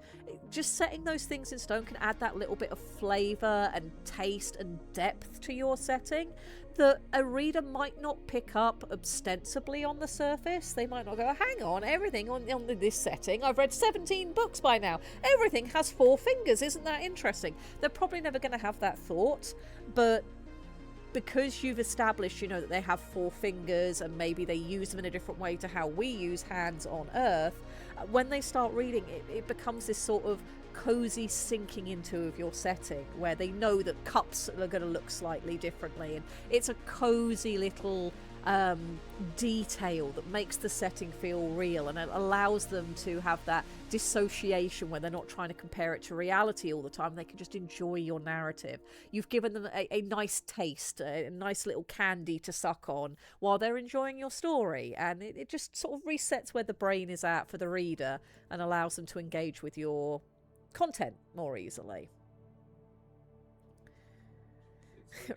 Just setting those things in stone can add that little bit of flavour and taste and depth to your setting that a reader might not pick up ostensibly on the surface. They might not go, hang on, everything on this setting, I've read 17 books by now, everything has 4 fingers, isn't that interesting? They're probably never going to have that thought, but because you've established, you know, that they have 4 fingers and maybe they use them in a different way to how we use hands on Earth, when they start reading it becomes this sort of cozy sinking into of your setting where they know that cups are going to look slightly differently, and it's a cozy little detail that makes the setting feel real, and it allows them to have that dissociation where they're not trying to compare it to reality all the time. They can just enjoy your narrative. You've given them a nice taste, a nice little candy to suck on while they're enjoying your story, and it just sort of resets where the brain is at for the reader and allows them to engage with your content more easily.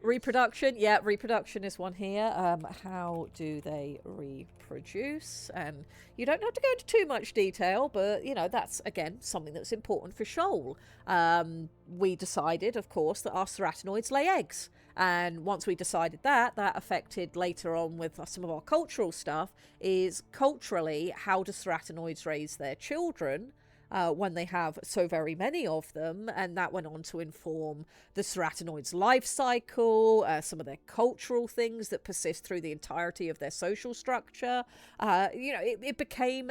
Reproduction, yeah, reproduction is one here. How do they reproduce? And you don't have to go into too much detail, but you know, that's again something that's important for Shoal. We decided, of course, that our ceratinoids lay eggs, and once we decided that affected later on with some of our cultural stuff. Is culturally, how do ceratinoids raise their children when they have so very many of them? And that went on to inform the ceratinoids' life cycle, some of their cultural things that persist through the entirety of their social structure. You know, it became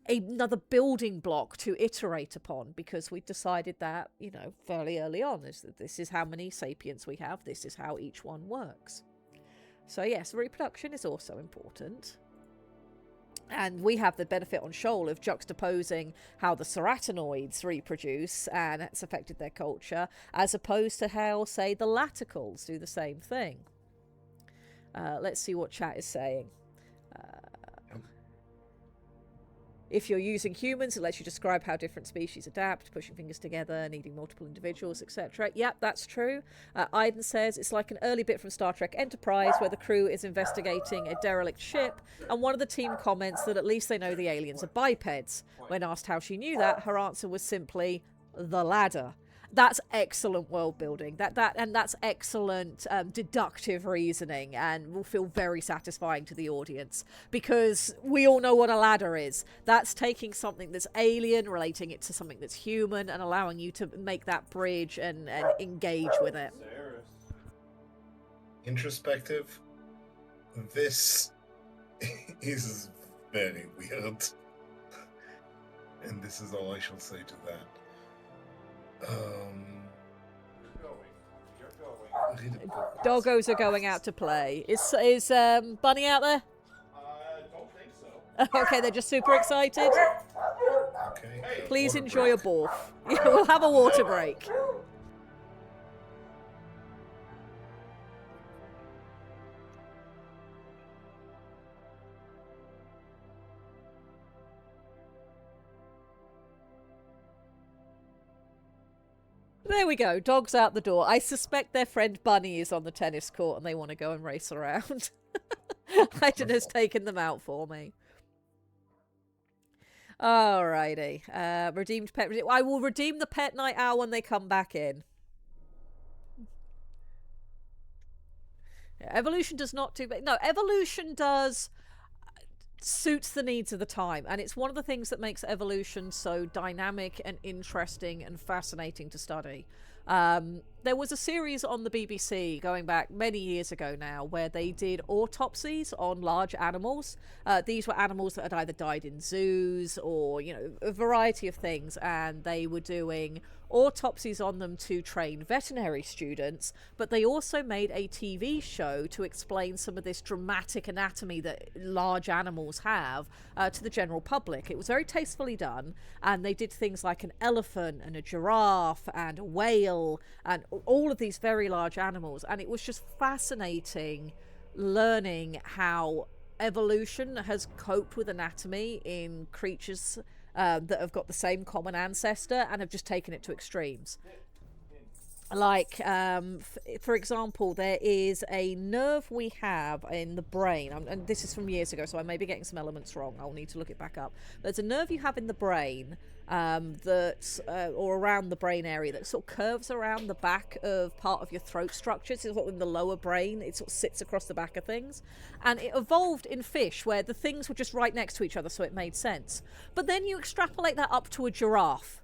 another building block to iterate upon, because we decided that, you know, fairly early on, is that this is how many sapients we have, this is how each one works. So yes, reproduction is also important. And we have the benefit on Shoal of juxtaposing how the ceratinoids reproduce and it's affected their culture, as opposed to how, say, the laticals do the same thing. Let's see what chat is saying. If you're using humans, it lets you describe how different species adapt, pushing fingers together, needing multiple individuals, etc. Yep, that's true. Aiden says it's like an early bit from Star Trek Enterprise where the crew is investigating a derelict ship, and one of the team comments that at least they know the aliens are bipeds. When asked how she knew that, her answer was simply the ladder. That's excellent world building. That's excellent deductive reasoning, and will feel very satisfying to the audience because we all know what a ladder is. That's taking something that's alien, relating it to something that's human, and allowing you to make that bridge and engage with it. Introspective. This is very weird, and this is all I shall say to that. You're going. Doggos are going out to play. Is Bunny out there? Don't think so. Okay, they're just super excited. Okay. Please water enjoy break. a borf. Yeah, we'll have a water break. There we go. Dog's out the door. I suspect their friend Bunny is on the tennis court and they want to go and race around. Hayden has taken them out for me. Alrighty. Redeemed pet. I will redeem the pet night owl when they come back in. Yeah, evolution does not do... No, evolution does... suits the needs of the time, and it's one of the things that makes evolution so dynamic and interesting and fascinating to study. There was a series on the BBC going back many years ago now where they did autopsies on large animals. These were animals that had either died in zoos or, you know, a variety of things, and they were doing autopsies on them to train veterinary students, but they also made a TV show to explain some of this dramatic anatomy that large animals have to the general public. It was very tastefully done, and they did things like an elephant and a giraffe and a whale and all of these very large animals, and it was just fascinating learning how evolution has coped with anatomy in creatures that have got the same common ancestor and have just taken it to extremes. Like, for example, there is a nerve we have in the brain, and this is from years ago, so I may be getting some elements wrong. I'll need to look it back up. There's a nerve you have in the brain or around the brain area that sort of curves around the back of part of your throat structure. It's sort of in the lower brain. It sort of sits across the back of things. And it evolved in fish where the things were just right next to each other, so it made sense. But then you extrapolate that up to a giraffe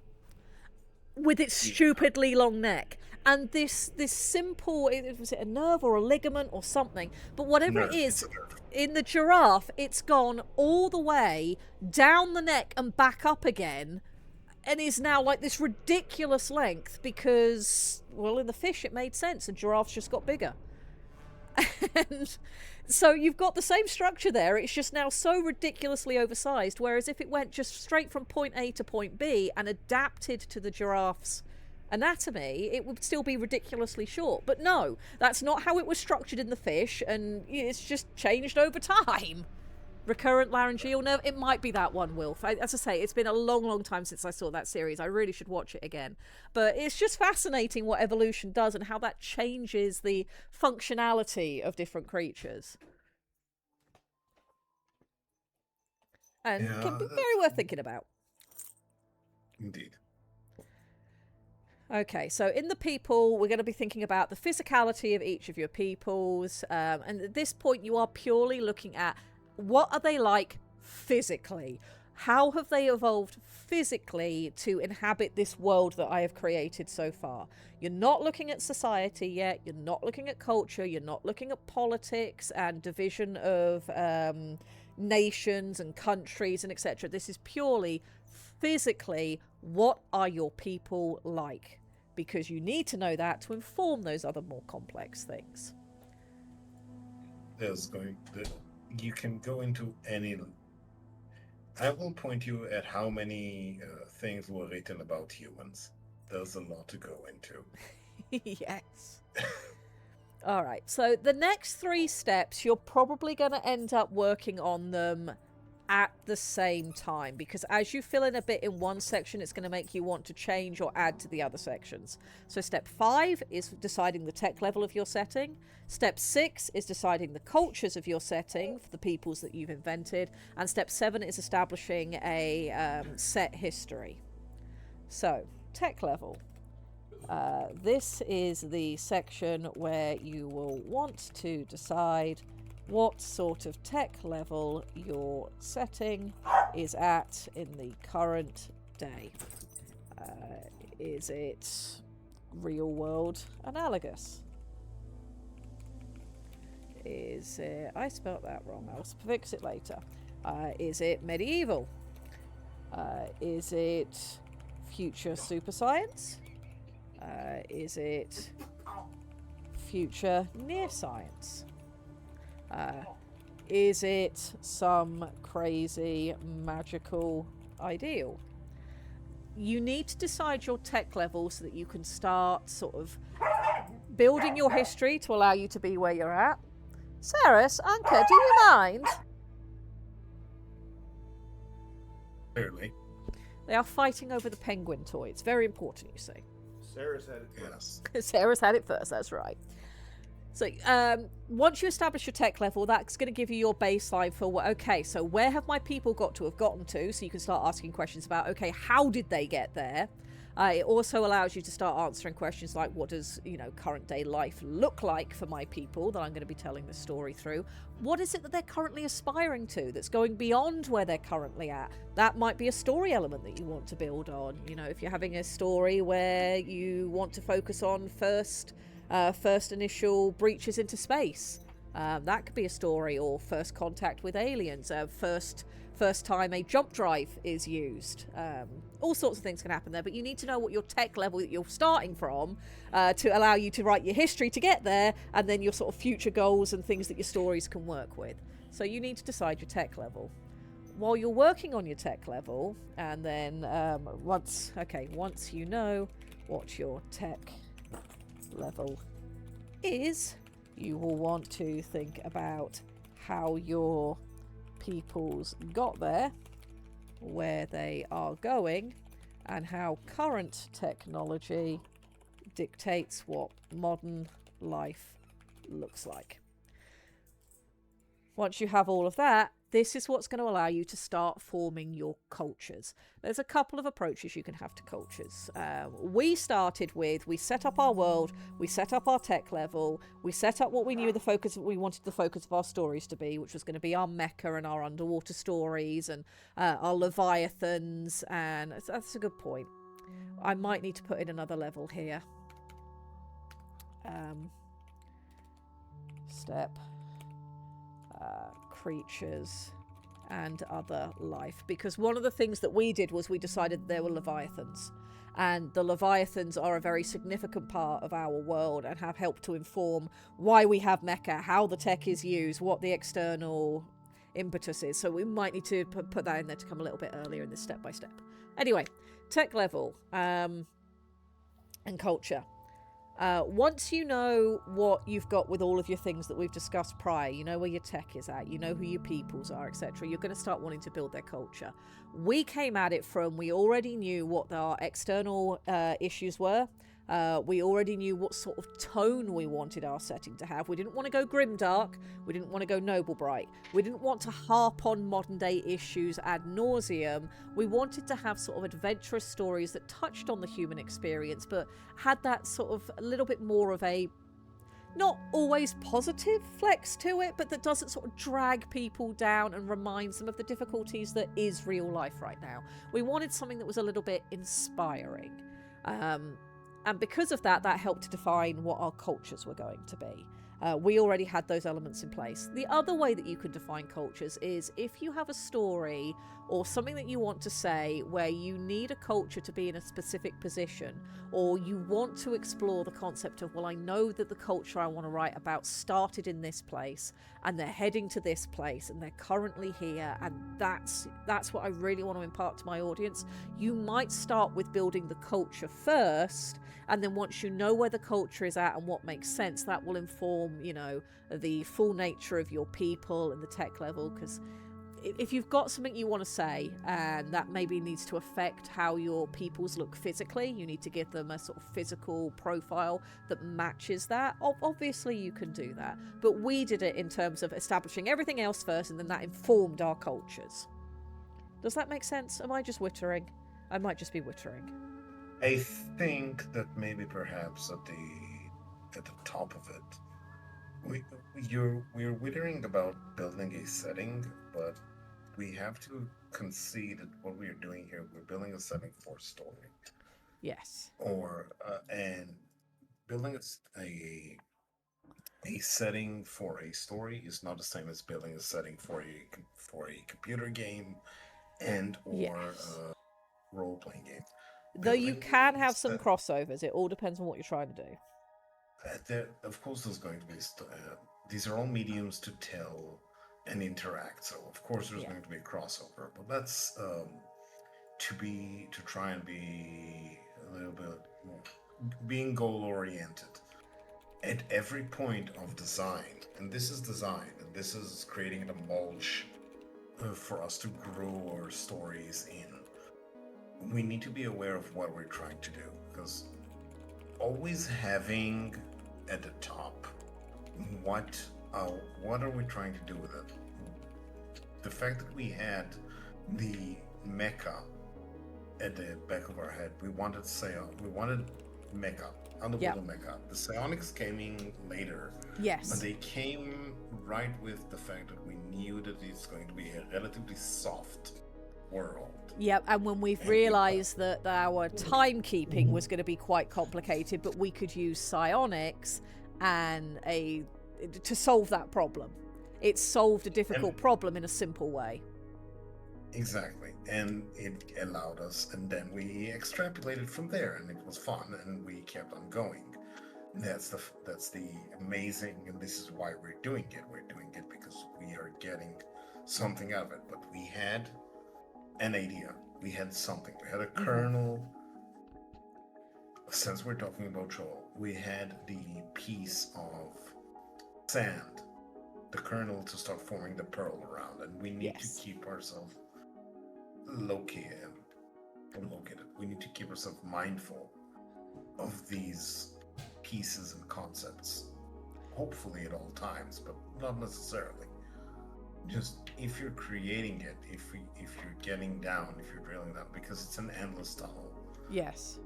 with its stupidly long neck. And this simple, was it a nerve or a ligament or something? But whatever it is, in the giraffe, it's gone all the way down the neck and back up again, and is now like this ridiculous length because, well, in the fish it made sense, and giraffes just got bigger. And so you've got the same structure there, it's just now so ridiculously oversized, whereas if it went just straight from point A to point B and adapted to the giraffe's anatomy, it would still be ridiculously short. But no, that's not how it was structured in the fish, and it's just changed over time. Recurrent laryngeal nerve, it might be that one, Wilf. As I say, it's been a long time since I saw that series. I really should watch it again. But it's just fascinating what evolution does and how that changes the functionality of different creatures. And can be very worth thinking about. Indeed. Okay, so in the people, we're going to be thinking about the physicality of each of your peoples. And at this point, you are purely looking at what are they like physically? How have they evolved physically to inhabit this world that I have created so far? You're not looking at society yet. You're not looking at culture. You're not looking at politics and division of nations and countries and etc. This is purely physically, what are your people like? Because you need to know that to inform those other more complex things. You can go into any I will point you at how many things were written about humans. There's a lot to go into. Yes. All right. So the next 3 steps, you're probably going to end up working on them at the same time, because as you fill in a bit in one section, it's going to make you want to change or add to the other sections. So step 5 is deciding the tech level of your setting. Step 6 is deciding the cultures of your setting for the peoples that you've invented. And step 7 is establishing a set history. So, tech level. This is the section where you will want to decide what sort of tech level your setting is at in the current day. Is it real world analogous? Is it... I spelt that wrong. I'll fix it later. Is it medieval? Is it future super science? Is it future near science? Is it some crazy magical ideal? You need to decide your tech level so that you can start sort of building your history to allow you to be where you're at. Ceres, Anka, do you mind? Clearly. They are fighting over the penguin toy. It's very important, you see. Sarah said it first. Yes. Sarah's had it first, that's right. So once you establish your tech level, that's going to give you your baseline for what, okay, so where have my people got to have gotten to? So you can start asking questions about, okay, how did they get there? It also allows you to start answering questions like, what does, current day life look like for my people that I'm going to be telling the story through? What is it that they're currently aspiring to that's going beyond where they're currently at? That might be a story element that you want to build on. If you're having a story where you want to focus on first initial breaches into space, that could be a story, or first contact with aliens, first time a jump drive is used. All sorts of things can happen there, but you need to know what your tech level that you're starting from to allow you to write your history to get there, and then your sort of future goals and things that your stories can work with. So you need to decide your tech level. While you're working on your tech level, and then once you know what your tech level is, you will want to think about how your peoples got there, where they are going, and how current technology dictates what modern life looks like. Once you have all of that, this is what's going to allow you to start forming your cultures. There's a couple of approaches you can have to cultures. We set up our world, we set up our tech level, we set up what we knew we wanted the focus of our stories to be, which was going to be our mecha and our underwater stories and our leviathans, and that's a good point. I might need to put in another level here. Step. Creatures and other life, because one of the things that we did was we decided there were leviathans, and the leviathans are a very significant part of our world and have helped to inform why we have mecha, how the tech is used, what the external impetus is. So we might need to put that in there to come a little bit earlier in this step by step. Anyway, tech level and culture. Once you know what you've got with all of your things that we've discussed prior, you know where your tech is at, you know who your peoples are, etc., you're going to start wanting to build their culture. We came at it from, we already knew what our external issues were. We already knew what sort of tone we wanted our setting to have. We didn't want to go grimdark. We didn't want to go noble bright. We didn't want to harp on modern day issues ad nauseum. We wanted to have sort of adventurous stories that touched on the human experience, but had that sort of a little bit more of a not always positive flex to it, but that doesn't sort of drag people down and reminds them of the difficulties that is real life right now. We wanted something that was a little bit inspiring. And because of that, that helped to define what our cultures were going to be. We already had those elements in place. The other way that you can define cultures is if you have a story or something that you want to say where you need a culture to be in a specific position, or you want to explore the concept of, well, I know that the culture I want to write about started in this place and they're heading to this place and they're currently here, and that's what I really want to impart to my audience. You might start with building the culture first, and then once you know where the culture is at and what makes sense, that will inform, you know, the full nature of your people and the tech level. Because if you've got something you want to say and that maybe needs to affect how your peoples look physically, you need to give them a sort of physical profile that matches that. Obviously you can do that, but we did it in terms of establishing everything else first, and then that informed our cultures. Does that make sense? Am I just wittering? I might just be wittering. I think that maybe perhaps at the top of it, we're withering about building a setting, but we have to concede that what we are doing here, we're building a setting for story, Yes. or and building a setting for a story is not the same as building a setting for a computer game and or Yes. a role playing game. Though you Building can have some set- crossovers. It all depends on what you're trying to do. Of course, there's going to be. These are all mediums to tell and interact. So, of course, there's Yeah. going to be a crossover. But that's to try and be a little bit more, being goal oriented at every point of design. And this is design, and this is creating a mulch for us to grow our stories in. We need to be aware of what we're trying to do, because always having at the top what are we trying to do with it. The fact that we had the mecha at the back of our head, we wanted mecha, underwater mecha. The psionics came in later, but Yes. they came right with the fact that we knew that it's going to be a relatively soft world. Yep, and when we've realised that our timekeeping was going to be quite complicated, but we could use psionics and to solve that problem. It solved a difficult problem in a simple way. Exactly, and it allowed us, and then we extrapolated from there, and it was fun, and we kept on going. That's the amazing, and this is why we're doing it. We're doing it because we are getting something out of it. But we had an idea. We had something. We had a kernel. Since we're talking about Shoal, we had the piece of sand, the kernel to start forming the pearl around, and we need Yes. to keep ourselves located. We need to keep ourselves mindful of these pieces and concepts. Hopefully at all times, but not necessarily. Just if you're creating it, if you're getting down, if you're drilling down, because it's an endless tunnel. Yes.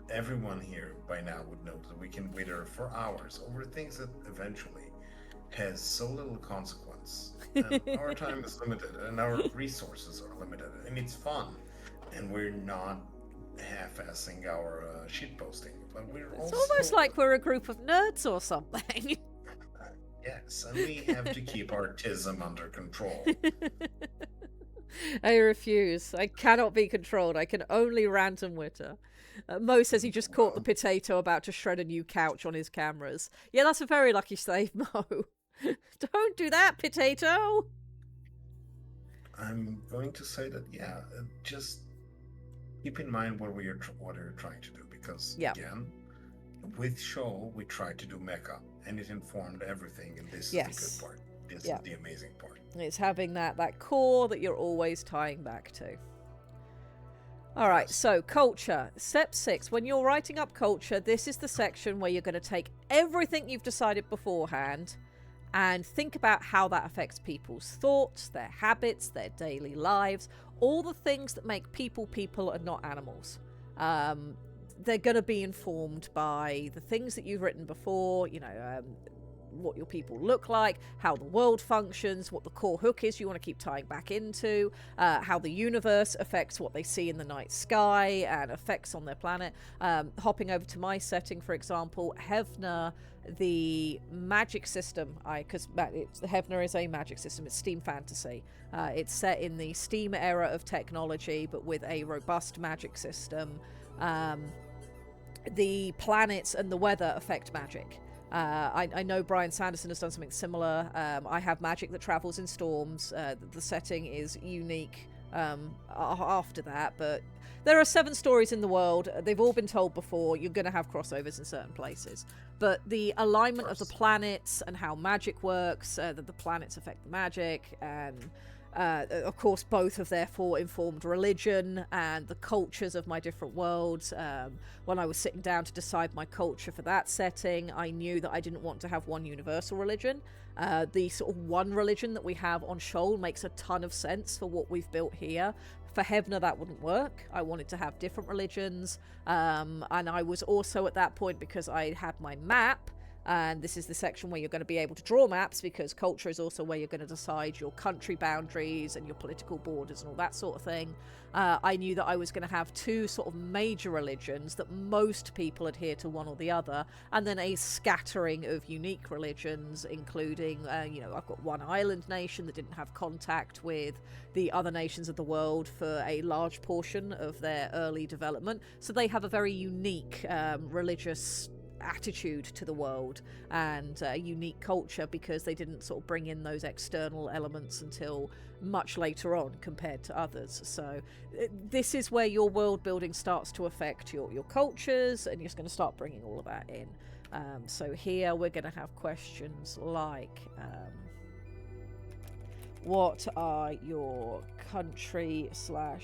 Everyone here by now would know that we can wither for hours over things that eventually has so little consequence. And our time is limited, and our resources are limited, and it's fun, and we're not half-assing our shitposting, but we're It's also almost like we're a group of nerds or something. yes, and we have to keep our tism under control. I refuse. I cannot be controlled. I can only rant and witter. Mo says he just caught the potato about to shred a new couch on his cameras. Yeah, that's a very lucky save, Mo. Don't do that, potato! I'm going to say that, just keep in mind what you're trying to do, because again, with Shoal, we tried to do mecha, and it informed everything, and this is the good part. This is the amazing part. It's having that core that you're always tying back to. All right, so culture. Step 6. When you're writing up culture, this is the section where you're going to take everything you've decided beforehand and think about how that affects people's thoughts, their habits, their daily lives, all the things that make people people and not animals. They're going to be informed by the things that you've written before, what your people look like, how the world functions, what the core hook is you want to keep tying back into, how the universe affects what they see in the night sky and effects on their planet. Hopping over to my setting, for example, Hevner, the magic system, because Hevner is a magic system, it's steam fantasy. It's set in the steam era of technology, but with a robust magic system. The planets and the weather affect magic. I know Brian Sanderson has done something similar. I have magic that travels in storms. The setting is unique after that, but there are 7 stories in the world. They've all been told before. You're going to have crossovers in certain places. But the alignment of the planets and how magic works, that the planets affect the magic, and of course, both have therefore informed religion and the cultures of my different worlds. When I was sitting down to decide my culture for that setting, I knew that I didn't want to have one universal religion. The sort of one religion that we have on Shoal makes a ton of sense for what we've built here. For Hevner, that wouldn't work. I wanted to have different religions. And I was also at that point, because I had my map, and this is the section where you're going to be able to draw maps, because culture is also where you're going to decide your country boundaries and your political borders and all that sort of thing. I knew that I was going to have 2 sort of major religions that most people adhere to one or the other, and then a scattering of unique religions, including, I've got one island nation that didn't have contact with the other nations of the world for a large portion of their early development, so they have a very unique religious attitude to the world and unique culture, because they didn't sort of bring in those external elements until much later on compared to others. So this is where your world building starts to affect your cultures, and you're just going to start bringing all of that in. So here we're going to have questions like what are your country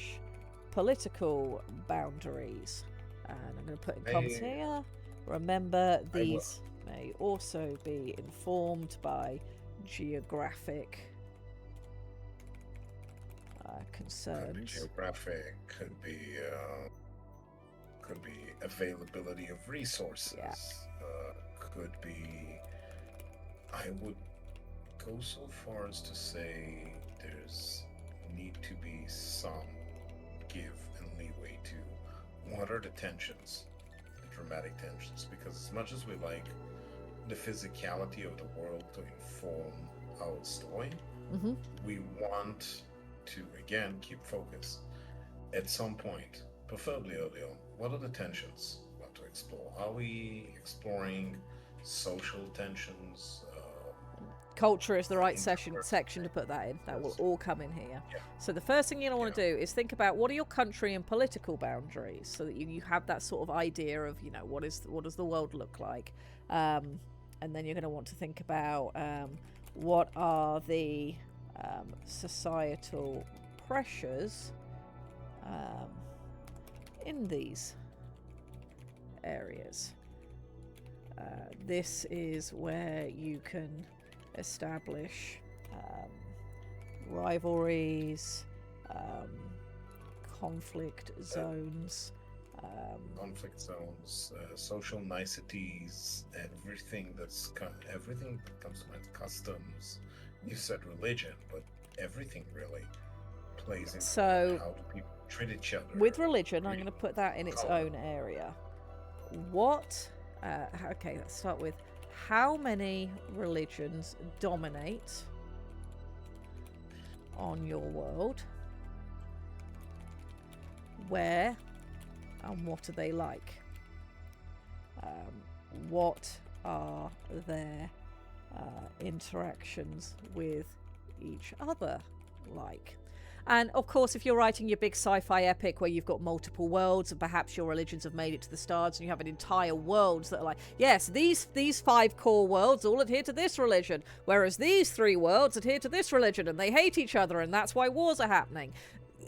/ political boundaries? And I'm going to put in comments here. Remember, these may also be informed by geographic concerns. Geographic could be availability of resources. Yeah. Could be. I would go so far as to say there's need to be some give and leeway to what are the tensions. Dramatic tensions, because as much as we like the physicality of the world to inform our story, we want to again keep focus. At some point, preferably early on, what are the tensions we want to explore? Are we exploring social tensions? Culture is the right section to put that in. That will all come in here. Yeah. So the first thing you'll want to do is think about what are your country and political boundaries, so that you have that sort of idea of, what does the world look like, and then you're going to want to think about what are the societal pressures in these areas. This is where you can establish rivalries, conflict zones, social niceties, everything that comes to mind, customs. You said religion, but everything really plays into So, how do people treat each other. with religion, I'm going to put that in its own area. Okay, let's start with how many religions dominate on your world? Where and what are they like? What are their interactions with each other like? And of course, if you're writing your big sci-fi epic where you've got multiple worlds and perhaps your religions have made it to the stars and you have an entire worlds that are like, yes, these 5 core worlds all adhere to this religion, whereas these 3 worlds adhere to this religion and they hate each other and that's why wars are happening.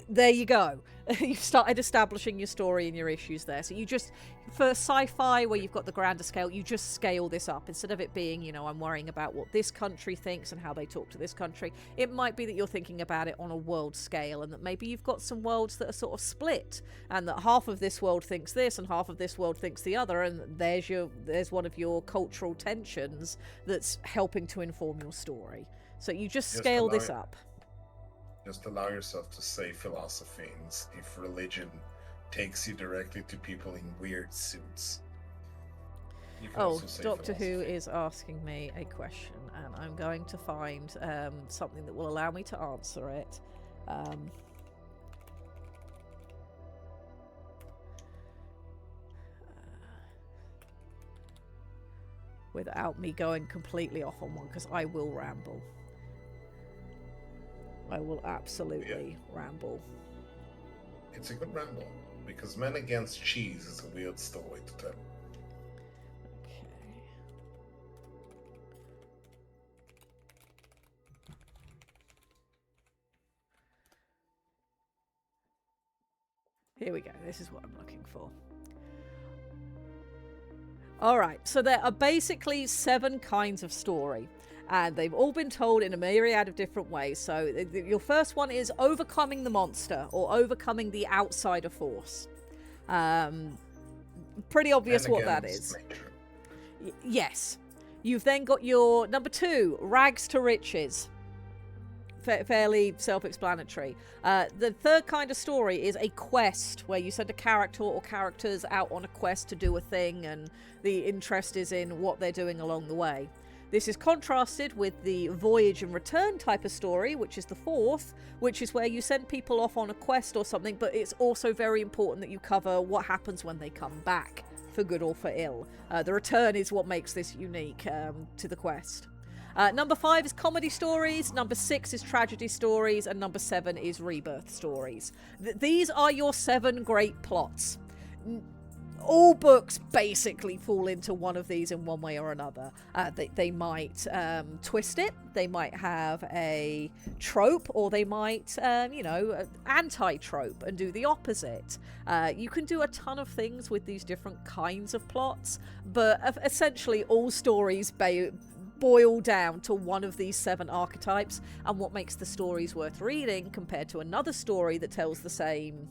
there you go. You've started establishing your story and your issues there. So you just, for sci-fi where you've got the grander scale, you just scale this up. Instead of it being, you know, I'm worrying about what this country thinks and how they talk to this country, it might be that you're thinking about it on a world scale, and that maybe you've got some worlds that are sort of split, and that half of this world thinks this and half of this world thinks the other, and there's one of your cultural tensions that's helping to inform your story. So you just scale this up. Just allow yourself to say philosophies if religion takes you directly to people in weird suits. You can Oh, also say Doctor Who philosophy. is asking me a question, and I'm going to find something that will allow me to answer it. Without me going completely off on one, because I will ramble. I will absolutely ramble. It's a good ramble, because Men Against Cheese is a weird story to tell. Okay. Here we go. This is what I'm looking for. Alright, so there are basically 7 kinds of story, and they've all been told in a myriad of different ways. So your first one is overcoming the monster, or overcoming the outsider force. Pretty obvious what that is. Yes. You've then got your number 2, rags to riches. Fairly self-explanatory. The third kind of story is a quest, where you send a character or characters out on a quest to do a thing, and the interest is in what they're doing along the way. This is contrasted with the voyage and return type of story, which is the fourth, which is where you send people off on a quest or something, but it's also very important that you cover what happens when they come back, for good or for ill. The return is what makes this unique to the quest. Number 5 is comedy stories, number 6 is tragedy stories, and number 7 is rebirth stories. These are your 7 great plots. All books basically fall into one of these in one way or another. They might twist it, they might have a trope, or they might, anti-trope and do the opposite. You can do a ton of things with these different kinds of plots, but essentially all stories boil down to one of these 7 archetypes, and what makes the stories worth reading compared to another story that tells the same,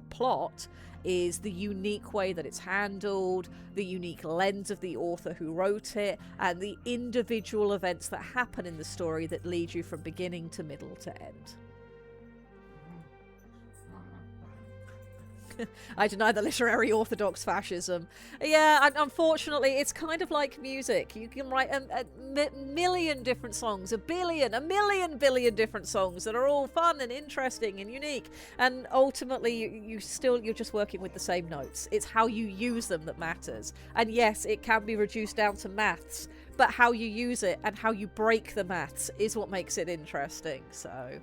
plot, is the unique way that it's handled, the unique lens of the author who wrote it, and the individual events that happen in the story that lead you from beginning to middle to end. I deny the literary orthodox fascism. Yeah, unfortunately, it's kind of like music. You can write a million different songs, a million billion different songs that are all fun and interesting and unique. And ultimately, you're just working with the same notes. It's how you use them that matters. And yes, it can be reduced down to maths, but how you use it and how you break the maths is what makes it interesting. So,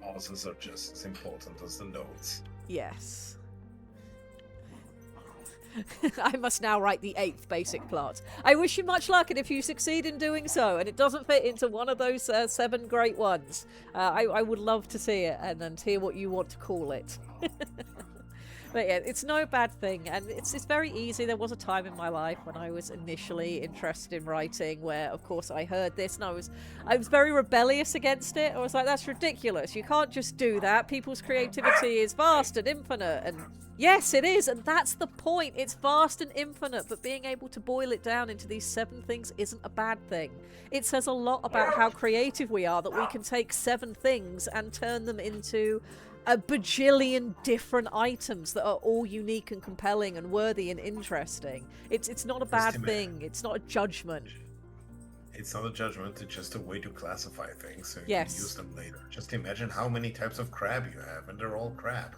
Pauses are just as important as the notes. yes. I must now write the 8th basic plot. I wish you much luck, and if you succeed in doing so, and it doesn't fit into one of those 7 great ones, I would love to see it and hear what you want to call it. But yeah, it's no bad thing, and it's very easy. There was a time in my life when I was initially interested in writing where, of course, I heard this and I was very rebellious against it. I was like, that's ridiculous. You can't just do that. People's creativity is vast and infinite, and yes, it is, and that's the point. It's vast and infinite, but being able to boil it down into these 7 things isn't a bad thing. It says a lot about how creative we are, that we can take 7 things and turn them into a bajillion different items that are all unique and compelling and worthy and interesting. It's not a bad thing. It's not a judgment. It's not a judgment, it's just a way to classify things so you Yes. can use them later. Just imagine how many types of crab you have, and they're all crab.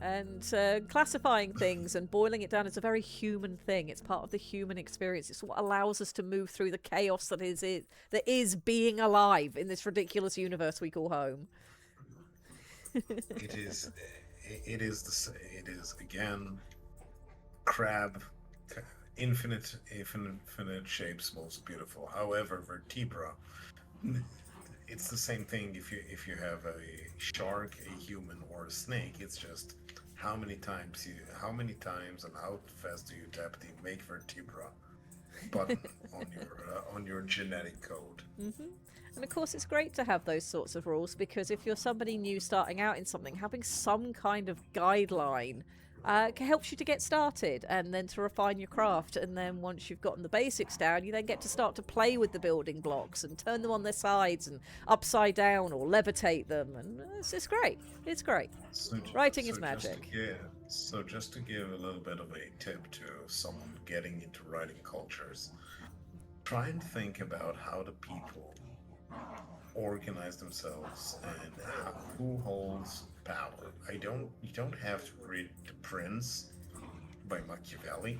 And classifying things and boiling it down is a very human thing. It's part of the human experience. It's what allows us to move through the chaos that is being alive in this ridiculous universe we call home. It is again crab, infinite shapes, most beautiful. However, vertebra it's the same thing if you have a shark, a human, or a snake. It's just how many times and how fast do you tap the make vertebra button on your genetic code. And of course, it's great to have those sorts of rules because if you're somebody new starting out in something, having some kind of guideline helps you to get started and then to refine your craft. And then once you've gotten the basics down, you then get to start to play with the building blocks and turn them on their sides and upside down or levitate them. And it's great. It's great. Writing is magic. Just to give a little bit of a tip to someone getting into writing cultures, try and think about how the people organize themselves and who holds power. You don't have to read The Prince by Machiavelli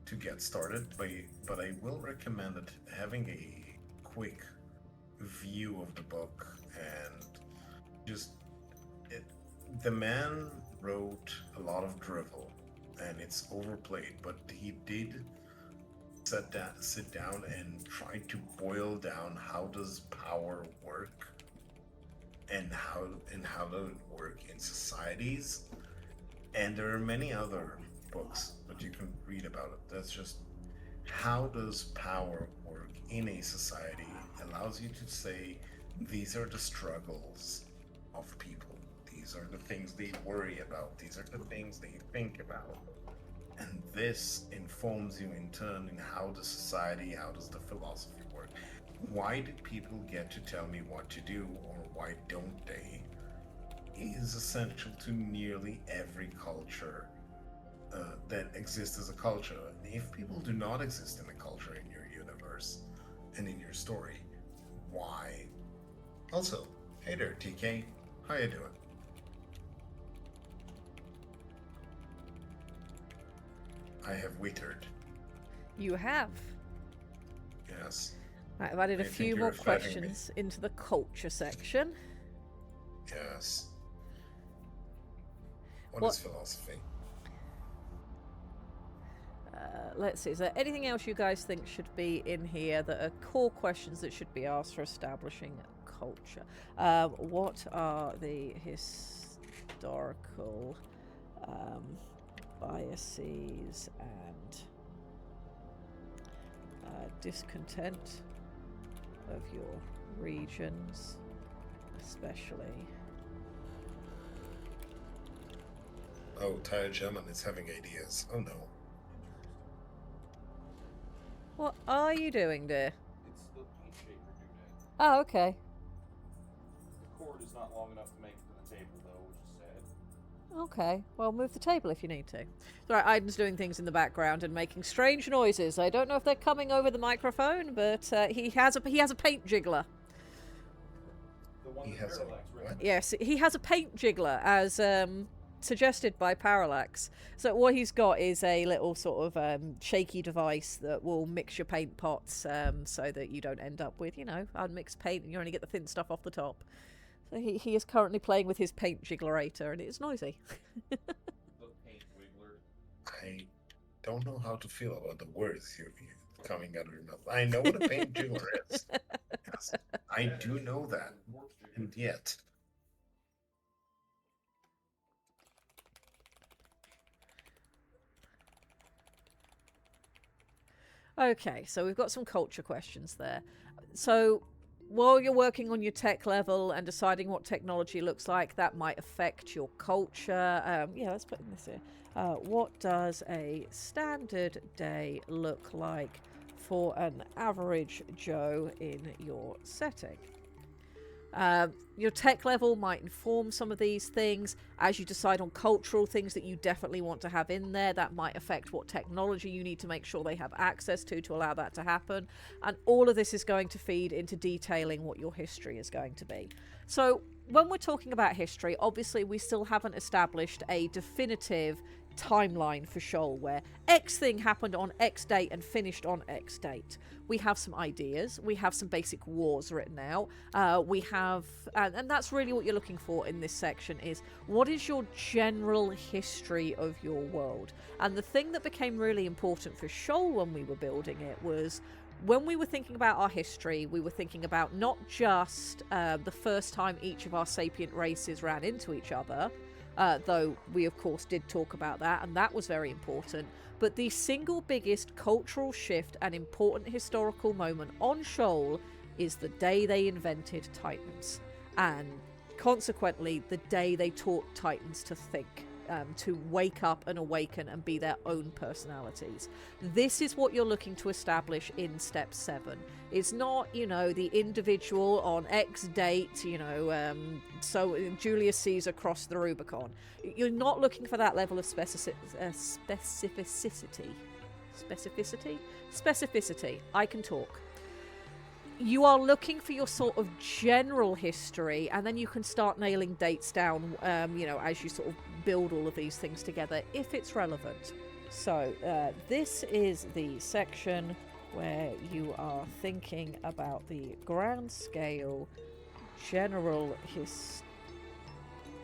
to get started, but I will recommend it having a quick view of the book and just the man wrote a lot of drivel and it's overplayed, but he did sit down and try to boil down how does power work and how does it work in societies. And there are many other books that you can read about it. That's just how does power work in a society. Allows you to say these are the struggles of people. These are the things they worry about. These are the things they think about. And this informs you in turn in how the society, how does the philosophy work. Why do people get to tell me what to do or why don't they? Is essential to nearly every culture that exists as a culture. If people do not exist in a culture in your universe and in your story, why? Also, hey there, TK. How you doing? I have withered. You have. Yes. Right, I've added a I think few you're more flattering me. questions into the culture section. Yes. What- What is philosophy? Let's see, is there anything else you guys think should be in here that are core questions that should be asked for establishing culture? What are the historical biases and discontent of your regions, especially? Oh, Tyre German is having ideas. Oh no. What are you doing, dear? It's the paint shaper doing it. Oh, okay. The cord is not long enough to make it to the table, though, which is sad. Okay, well, move the table if you need to. Sorry, Aiden's doing things in the background and making strange noises. I don't know if they're coming over the microphone, but he has a paint jiggler. The one He with has a parallax, right? what? Yes, he has a paint jiggler, as suggested by Parallax. So what he's got is a little sort of shaky device that will mix your paint pots so that you don't end up with, unmixed paint and you only get the thin stuff off the top. So he is currently playing with his paint jigglerator and it's noisy. The paint wiggler. I don't know how to feel about the words you're coming out of your mouth. I know what a paint jiggler is. Yes, I do know that. Warp's jiggler. And yet, Okay, so we've got some culture questions there. So while you're working on your tech level and deciding what technology looks like, that might affect your culture. Yeah, let's put in this here. What does a standard day look like for an average Joe in your setting? Your tech level might inform some of these things. As you decide on cultural things that you definitely want to have in there, that might affect what technology you need to make sure they have access to allow that to happen. And all of this is going to feed into detailing what your history is going to be. So when we're talking about history, obviously we still haven't established a definitive timeline for Shoal where X thing happened on X date and finished on X date. We have some ideas, we have some basic wars written out, we have and that's really what you're looking for in this section is what is your general history of your world. And the thing that became really important for Shoal when we were building it was when we were thinking about our history, we were thinking about not just the first time each of our sapient races ran into each other, though we of course did talk about that, and that was very important, but the single biggest cultural shift and important historical moment on Shoal is the day they invented Titans, and consequently the day they taught Titans to think, to wake up and awaken and be their own personalities. This is what you're looking to establish in step 7. It's not, the individual on X date, so Julius Caesar crossed the Rubicon. You're not looking for that level of specificity. I can talk. You are looking for your sort of general history, and then you can start nailing dates down, as you sort of build all of these things together, if it's relevant. So this is the section where you are thinking about the grand scale, general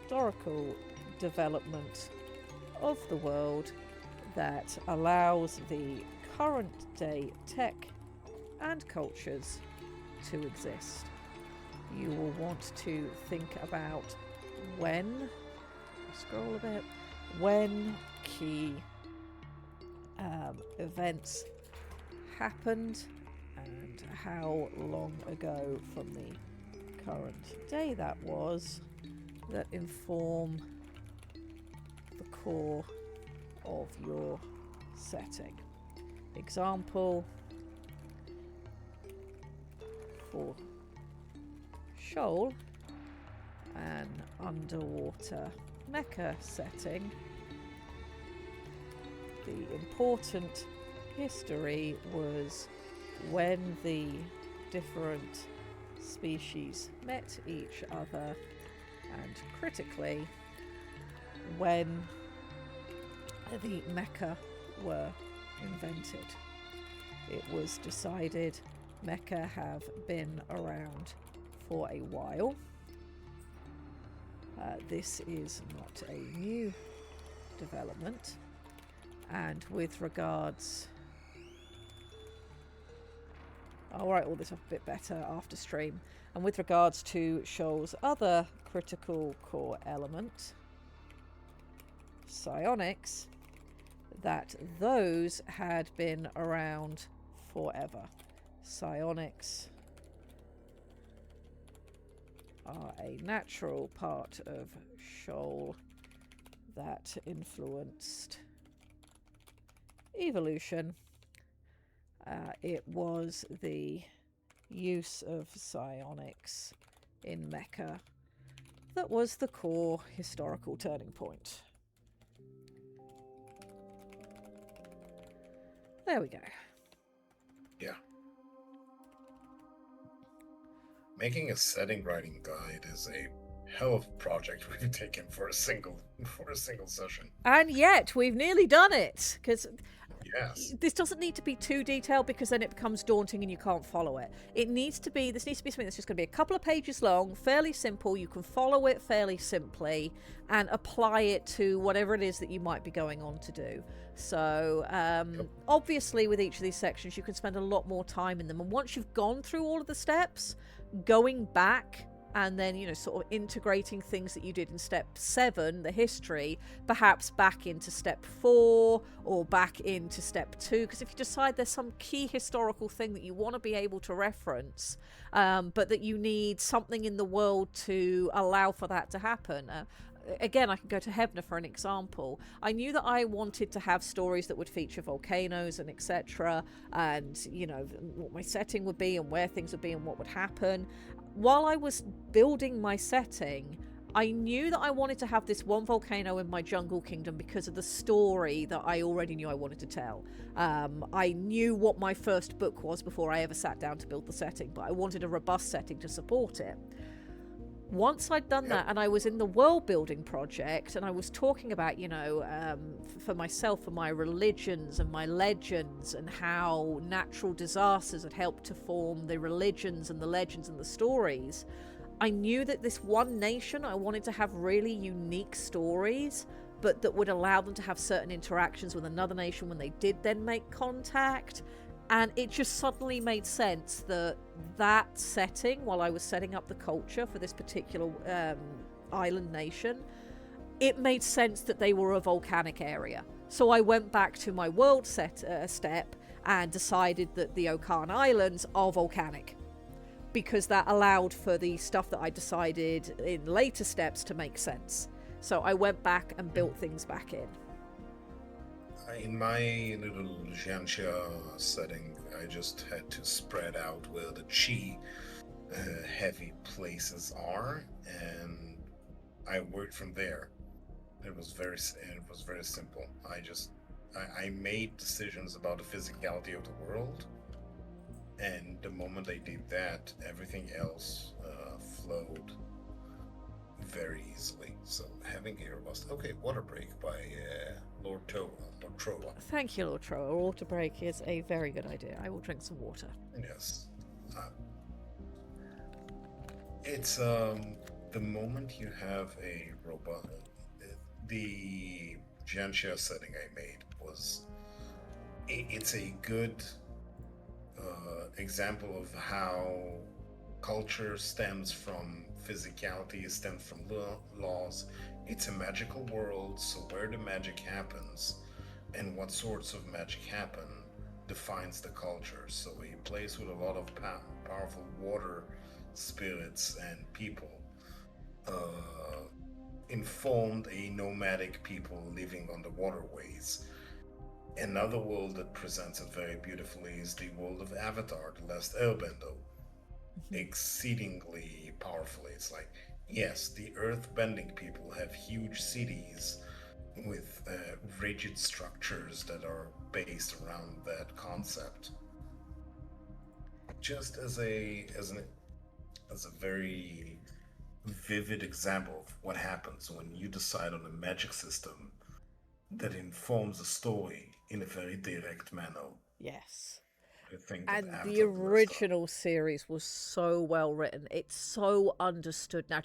historical development of the world that allows the current day tech and cultures to exist. You will want to think about when, scroll a bit, when key events happened and how long ago from the current day that was, that inform the core of your setting. Example for Shoal, an underwater mecha setting. The important history was when the different species met each other, and critically, when the mecha were invented. It was decided mecha have been around for a while. This is not a new development, and with regards, I'll write all this up a bit better after stream. And with regards to Shoal's other critical core element, psionics, that those had been around forever. Psionics are a natural part of Shoal that influenced evolution. It was the use of psionics in mecha that was the core historical turning point. There we go. Yeah. Making a setting writing guide is a hell of a project we've taken for a single session. And yet we've nearly done it, because Yes. this doesn't need to be too detailed, because then it becomes daunting and you can't follow it. This needs to be something that's just going to be a couple of pages long, fairly simple. You can follow it fairly simply and apply it to whatever it is that you might be going on to do. So obviously with each of these sections you can spend a lot more time in them, and once you've gone through all of the steps, going back and then, sort of integrating things that you did in step 7, the history, perhaps back into step 4 or back into step 2, because if you decide there's some key historical thing that you want to be able to reference, but that you need something in the world to allow for that to happen. Again, I can go to Hebner for an example. I knew that I wanted to have stories that would feature volcanoes and etc., and what my setting would be and where things would be and what would happen. While I was building my setting, I knew that I wanted to have this one volcano in my jungle kingdom because of the story that I already knew I wanted to tell. I knew what my first book was before I ever sat down to build the setting, but I wanted a robust setting to support it. Once I'd done that and I was in the world building project and I was talking about, for myself and my religions and my legends and how natural disasters had helped to form the religions and the legends and the stories, I knew that this one nation, I wanted to have really unique stories, but that would allow them to have certain interactions with another nation when they did then make contact. And it just suddenly made sense that that setting, while I was setting up the culture for this particular island nation, it made sense that they were a volcanic area. So I went back to my world step and decided that the Okan Islands are volcanic, because that allowed for the stuff that I decided in later steps to make sense. So I went back and built things back in. In my little Jianxia setting, I just had to spread out where the chi heavy places are, and I worked from there. It was very simple. I made decisions about the physicality of the world, and the moment I did that, everything else flowed very easily. So having here was okay. Water Break by Lord Trova. Thank you, Lord Troa. Water break is a very good idea. I will drink some water. Yes. It's the moment you have a robot. The Jianxia setting I made was. It's a good example of how culture stems from physicality, stems from laws. It's a magical world, so where the magic happens and what sorts of magic happen defines the culture. So he plays with a lot of powerful water spirits and people. Informed a nomadic people living on the waterways. Another world that presents it very beautifully is the world of Avatar, The Last Airbender. Exceedingly powerfully. It's like, yes, the earth-bending people have huge cities with rigid structures that are based around that concept. Just as a very vivid example of what happens when you decide on a magic system that informs a story in a very direct manner. Yes. I think that And Avatar the does that. original series was so well written. It's so understood now.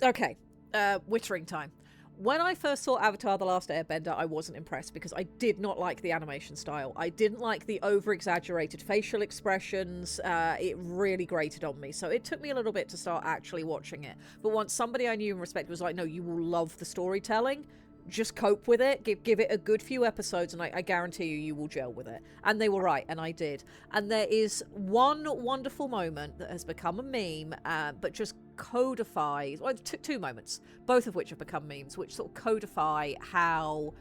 Okay, Wittering time. When I first saw Avatar The Last Airbender, I wasn't impressed because I did not like the animation style. I didn't like the over-exaggerated facial expressions. It really grated on me. So it took me a little bit to start actually watching it. But once somebody I knew and respected was like, no, you will love the storytelling. Just cope with it, give it a good few episodes, and I guarantee you will gel with it. And they were right, and I did. And there is one wonderful moment that has become a meme, but just codifies, well, two moments, both of which have become memes, which sort of codify how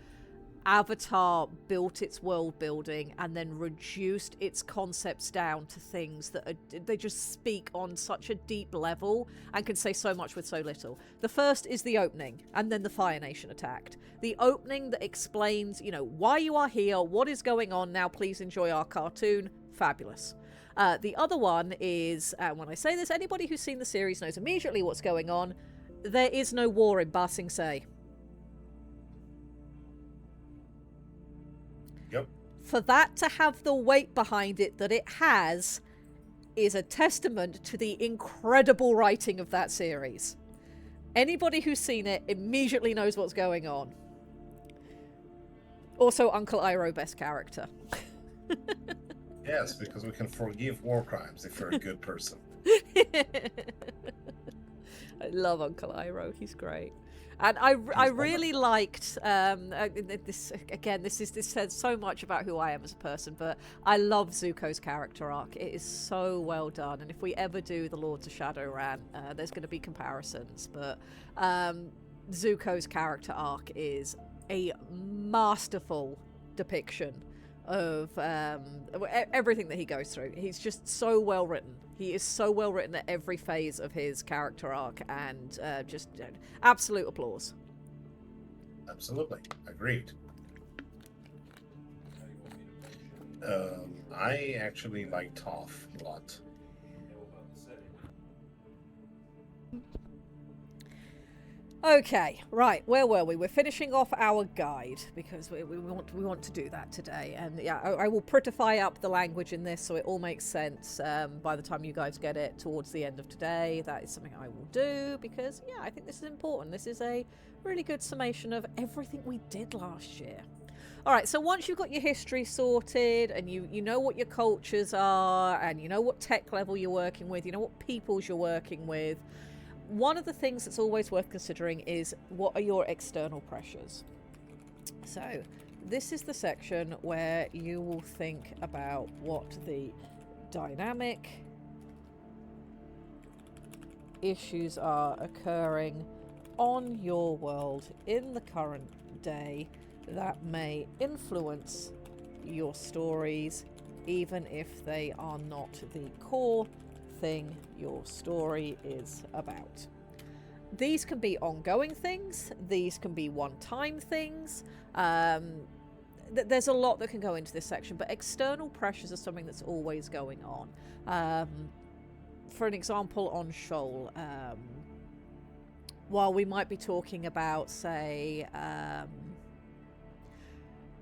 Avatar built its world building and then reduced its concepts down to things that they just speak on such a deep level and can say so much with so little. The first is the opening, and then the Fire Nation attacked. The opening that explains, why you are here, what is going on, now please enjoy our cartoon. Fabulous. The other one is, when I say this, anybody who's seen the series knows immediately what's going on. There is no war in Ba Sing Se. Yep. For that to have the weight behind it that it has is a testament to the incredible writing of that series. Anybody who's seen it immediately knows what's going on. Also, Uncle Iroh, best character. Yes, because we can forgive war crimes if you're a good person. I love Uncle Iroh. He's great. And I really liked this. Again, this says so much about who I am as a person, but I love Zuko's character arc. It is so well done, and if we ever do the Lords of Shadow rant, there's going to be comparisons. But Zuko's character arc is a masterful depiction of everything that he goes through. He's just so well written. He is so well written at every phase of his character arc, and just absolute applause. Absolutely. Agreed. Now you want me to mention I actually like Toph a lot. know about the setting. Okay, right, where were we? We're finishing off our guide because we want to do that today. And yeah, I will prettify up the language in this so it all makes sense by the time you guys get it towards the end of today. That is something I will do because, yeah, I think this is important. This is a really good summation of everything we did last year. All right, so once you've got your history sorted and you know what your cultures are and you know what tech level you're working with, you know what peoples you're working with, one of the things that's always worth considering is what are your external pressures. So this is the section where you will think about what the dynamic issues are occurring on your world in the current day that may influence your stories, even if they are not the core thing your story is about. These can be ongoing things, these can be one-time things. There's a lot that can go into this section, but external pressures are something that's always going on. For an example, on Shoal, while we might be talking about, say,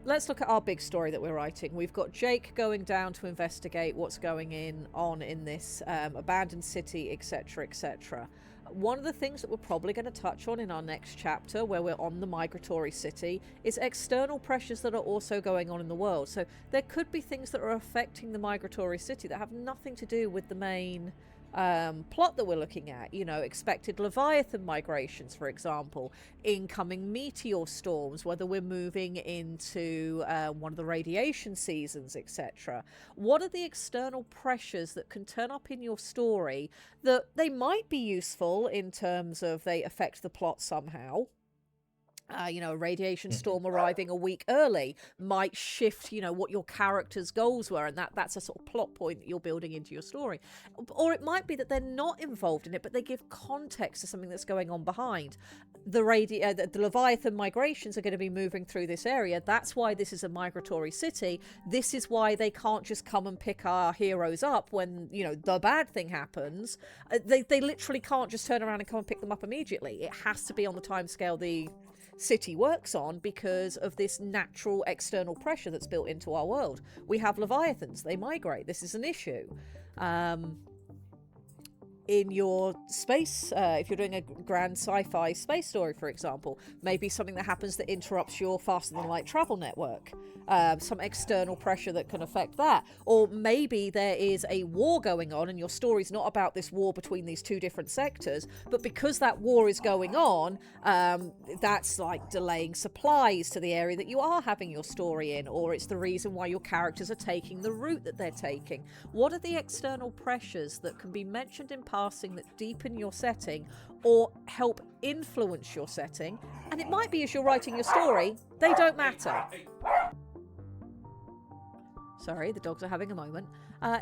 let's look at our big story that we're writing. We've got Jake going down to investigate what's going on in this abandoned city, etc., etc. One of the things that we're probably going to touch on in our next chapter, where we're on the migratory city, is external pressures that are also going on in the world. So there could be things that are affecting the migratory city that have nothing to do with the main plot that we're looking at. You know, expected Leviathan migrations, for example, incoming meteor storms, whether we're moving into one of the radiation seasons, etc. What are the external pressures that can turn up in your story that they might be useful in terms of they affect the plot somehow? You know, a radiation storm arriving a week early might shift, you know, what your character's goals were, and that's a sort of plot point that you're building into your story. Or it might be that they're not involved in it, but they give context to something that's going on behind. The Leviathan migrations are going to be moving through this area. That's why this is a migratory city. This is why they can't just come and pick our heroes up when, you know, the bad thing happens. They literally can't just turn around and come and pick them up immediately. It has to be on the timescale the city works on because of this natural external pressure that's built into our world. We have Leviathans, they migrate. This is an issue. In your space, if you're doing a grand sci-fi space story, for example, maybe something that happens that interrupts your faster than light travel network, some external pressure that can affect that. Or maybe there is a war going on and your story's not about this war between these two different sectors, but because that war is going on, that's like delaying supplies to the area that you are having your story in, or it's the reason why your characters are taking the route that they're taking. What are the external pressures that can be mentioned in passing that deepen your setting or help influence your setting? And it might be as you're writing your story, they don't matter. Sorry, the dogs are having a moment.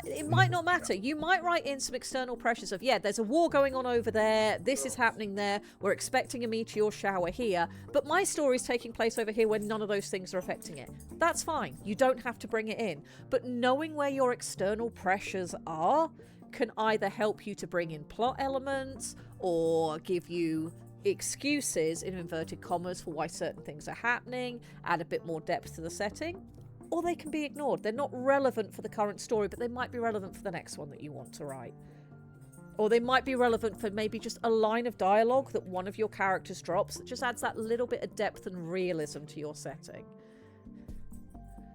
It might not matter. You might write in some external pressures of, yeah, there's a war going on over there, this is happening there, we're expecting a meteor shower here, but my story's taking place over here where none of those things are affecting it. That's fine. You don't have to bring it in. But knowing where your external pressures are can either help you to bring in plot elements or give you excuses, in inverted commas, for why certain things are happening, add a bit more depth to the setting. Or they can be ignored. They're not relevant for the current story, but they might be relevant for the next one that you want to write. Or they might be relevant for maybe just a line of dialogue that one of your characters drops that just adds that little bit of depth and realism to your setting.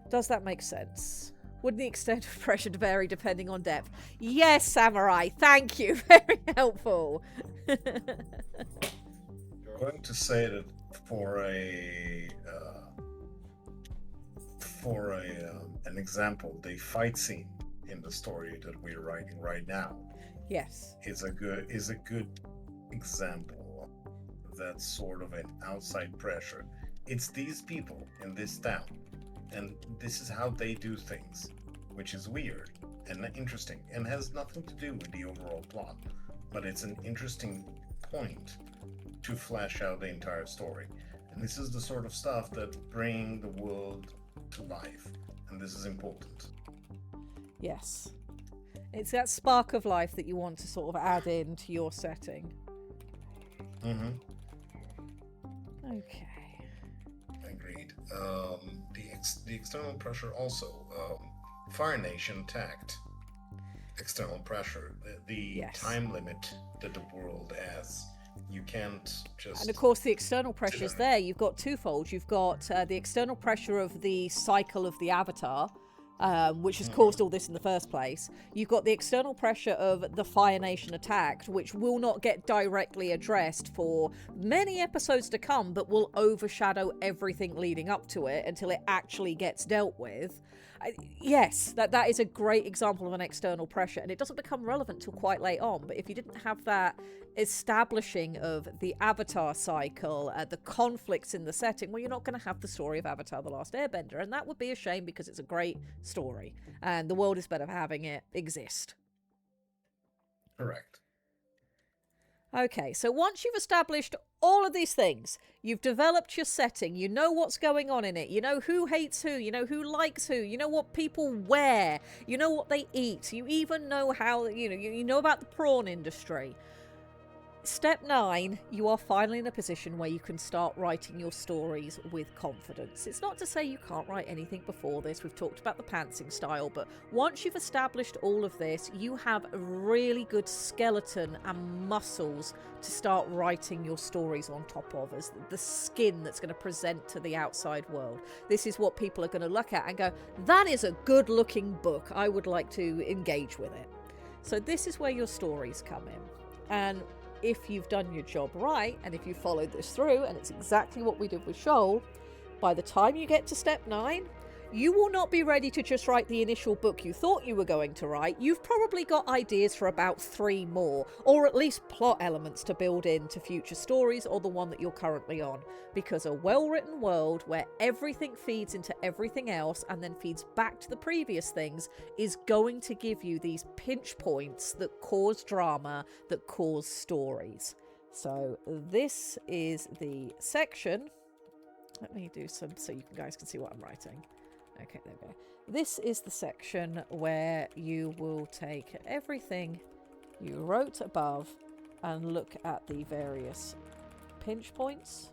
Does that make sense? Would the extent of pressure vary depending on depth? Yes, Samurai. Thank you. Very helpful. I'm going to say that for an example, the fight scene in the story that we're writing right now, yes, is a good example of that sort of an outside pressure. It's these people in this town, and this is how they do things, which is weird and interesting and has nothing to do with the overall plot, but it's an interesting point to flesh out the entire story. And this is the sort of stuff that bring the world to life, and this is important. yes. It's that spark of life that you want to sort of add into your setting. Mm-hmm. Okay. Agreed. The external pressure also. Fire Nation attacked. External pressure. The Yes. time limit that the world has You can't just. And of course, the external pressure's there. You've got twofold. You've got the external pressure of the cycle of the Avatar, which has caused all this in the first place. You've got the external pressure of the Fire Nation attacked, which will not get directly addressed for many episodes to come, but will overshadow everything leading up to it until it actually gets dealt with. Yes, that is a great example of an external pressure, and it doesn't become relevant till quite late on. But if you didn't have that establishing of the Avatar cycle, the conflicts in the setting, well, you're not going to have the story of Avatar: The Last Airbender, and that would be a shame because it's a great story, and the world is better for having it exist. Correct. Okay, so once you've established all of these things, you've developed your setting, you know what's going on in it, you know who hates who, you know who likes who, you know what people wear, you know what they eat, you even know how, you know about the prawn industry. Step 9, you are finally in a position where you can start writing your stories with confidence. It's not to say you can't write anything before this. We've talked about the pantsing style, but once you've established all of this, you have a really good skeleton and muscles to start writing your stories on top of, as the skin that's going to present to the outside world. This is what people are going to look at and go, that is a good looking book. I would like to engage with it. So this is where your stories come in. And if you've done your job right, and if you followed this through, and it's exactly what we did with Shoal, by the time you get to step 9, you will not be ready to just write the initial book you thought you were going to write. You've probably got ideas for about 3 more, or at least plot elements to build into future stories or the one that you're currently on. Because a well-written world where everything feeds into everything else and then feeds back to the previous things is going to give you these pinch points that cause drama, that cause stories. So this is the section. Let me do some so you guys can see what I'm writing. Okay, there we go. This is the section where you will take everything you wrote above and look at the various pinch points,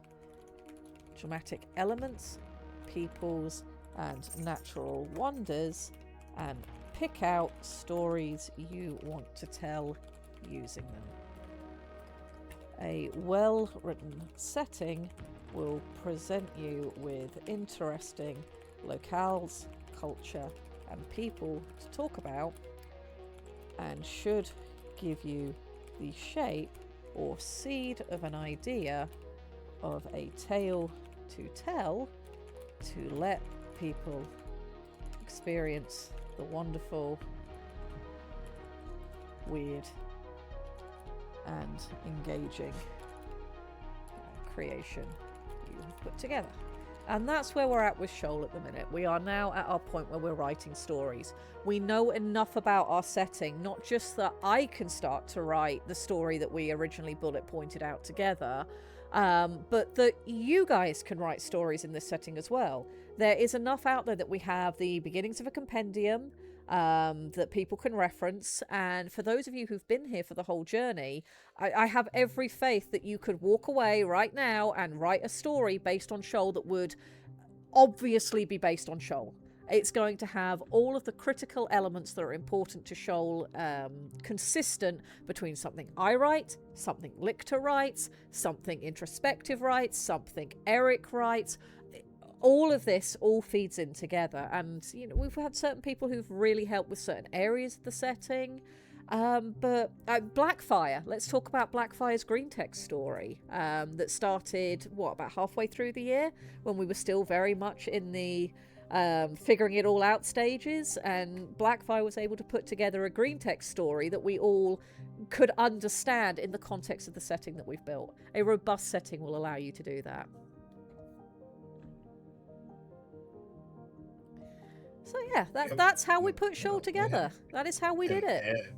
dramatic elements, peoples, and natural wonders, and pick out stories you want to tell using them. A well-written setting will present you with interesting locales, culture, and people to talk about, and should give you the shape or seed of an idea of a tale to tell, to let people experience the wonderful, weird, and engaging creation you have put together. And that's where we're at with Shoal at the minute. We are now at our point where we're writing stories. We know enough about our setting, not just that I can start to write the story that we originally bullet pointed out together, but that you guys can write stories in this setting as well. There is enough out there that we have the beginnings of a compendium that people can reference, and for those of you who've been here for the whole journey, I have every faith that you could walk away right now and write a story based on Shoal that would obviously be based on Shoal. It's going to have all of the critical elements that are important to Shoal consistent between something I write, something Lictor writes, something Introspective writes, something Eric writes. All of this all feeds in together, and we've had certain people who've really helped with certain areas of the setting. But Blackfire, let's talk about Blackfire's green text story that started about halfway through the year, when we were still very much in the figuring it all out stages, and Blackfire was able to put together a green text story that we all could understand in the context of the setting that we've built. A robust setting will allow you to do that. So yeah, that's how we put Shoal together. That is how we did it.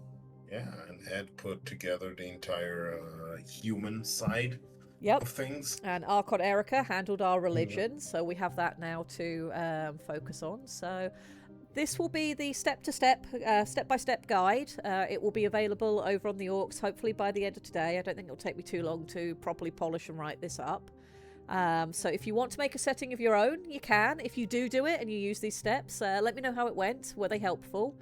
And Ed put together the entire human side of things. And Arcot Erica handled our religion, so we have that now to focus on. So this will be the step-by-step guide. It will be available over on the Orcs, hopefully by the end of today. I don't think it'll take me too long to properly polish and write this up. So if you want to make a setting of your own, you can. If you do it and you use these steps, let me know how it went. Were they helpful?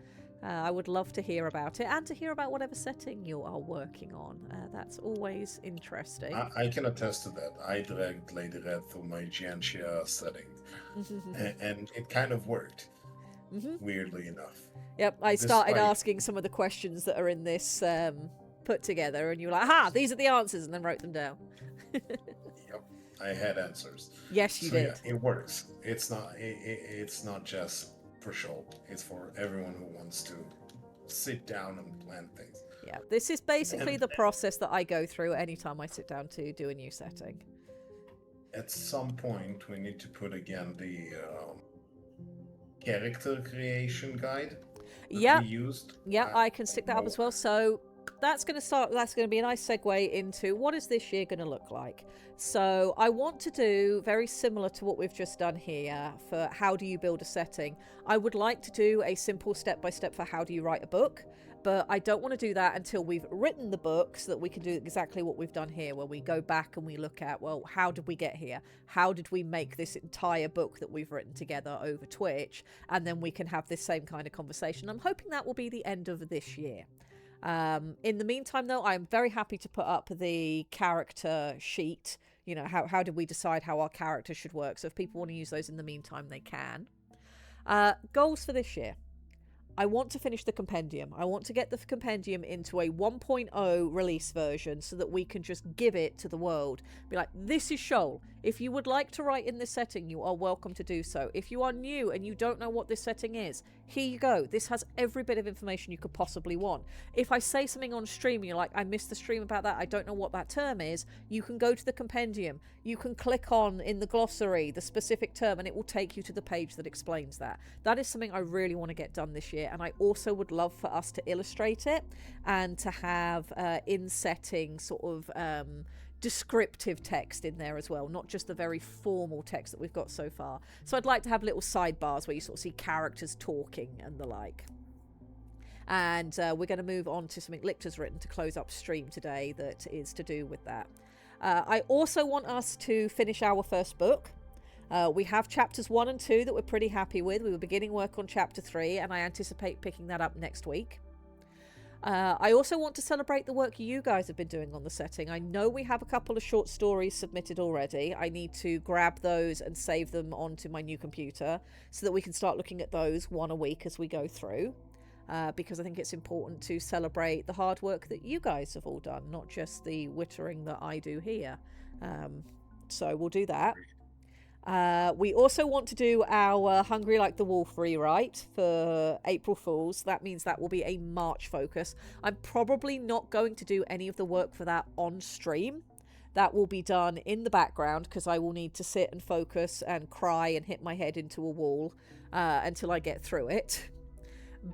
I would love to hear about it and to hear about whatever setting you are working on. That's always interesting. I can attest to that. I dragged Lady Red through my Giantia setting, and it kind of worked, weirdly enough. Yep, I started Despite- asking some of the questions that are in this put together, and you were like, aha, these are the answers, and then wrote them down. Yep, I had answers. Yes, you So, did. yeah, it works. It's not just for Shoal. It's for everyone who wants to sit down and plan things. Yeah, this is basically And- the process that I go through anytime I sit down to do a new setting. At some point, we need to put again the character creation guide that Yeah, we used. yeah, I can stick that up as well. So that's going to be a nice segue into what is this year going to look like. So I want to do very similar to what we've just done here for how do you build a setting. I would like to do a simple step-by-step for how do you write a book, but I don't want to do that until we've written the book so that we can do exactly what we've done here, where we go back and we look at, well, how did we get here? How did we make this entire book that we've written together over Twitch? And then we can have this same kind of conversation. I'm hoping that will be the end of this year. In the meantime, though, I'm very happy to put up the character sheet. You know, how did we decide how our character should work? So if people want to use those in the meantime, they can. Goals for this year. I want to finish the compendium. I want to get the compendium into a 1.0 release version so that we can just give it to the world. Be like, this is Shoal. If you would like to write in this setting, you are welcome to do so. If you are new and you don't know what this setting is, here you go. This has every bit of information you could possibly want. If I say something on stream and you're like, I missed the stream about that, I don't know what that term is, you can go to the compendium. You can click on in the glossary the specific term and it will take you to the page that explains that. That is something I really want to get done this year, and I also would love for us to illustrate it and to have in setting sort of descriptive text in there as well, not just the very formal text that we've got so far. So I'd like to have little sidebars where you sort of see characters talking and the like. And we're going to move on to something Lictor's written to close up stream today that is to do with that. I also want us to finish our first book. We have chapters 1 and 2 that we're pretty happy with. We were beginning work on chapter 3, and I anticipate picking that up next week. I also want to celebrate the work you guys have been doing on the setting. I know we have a couple of short stories submitted already. I need to grab those and save them onto my new computer so that we can start looking at those one a week as we go through. Because I think it's important to celebrate the hard work that you guys have all done, not just the wittering that I do here. So we'll do that. We also want to do our Hungry Like the Wolf rewrite for April Fools. That means that will be a March focus. I'm probably not going to do any of the work for that on stream. That will be done in the background because I will need to sit and focus and cry and hit my head into a wall until I get through it.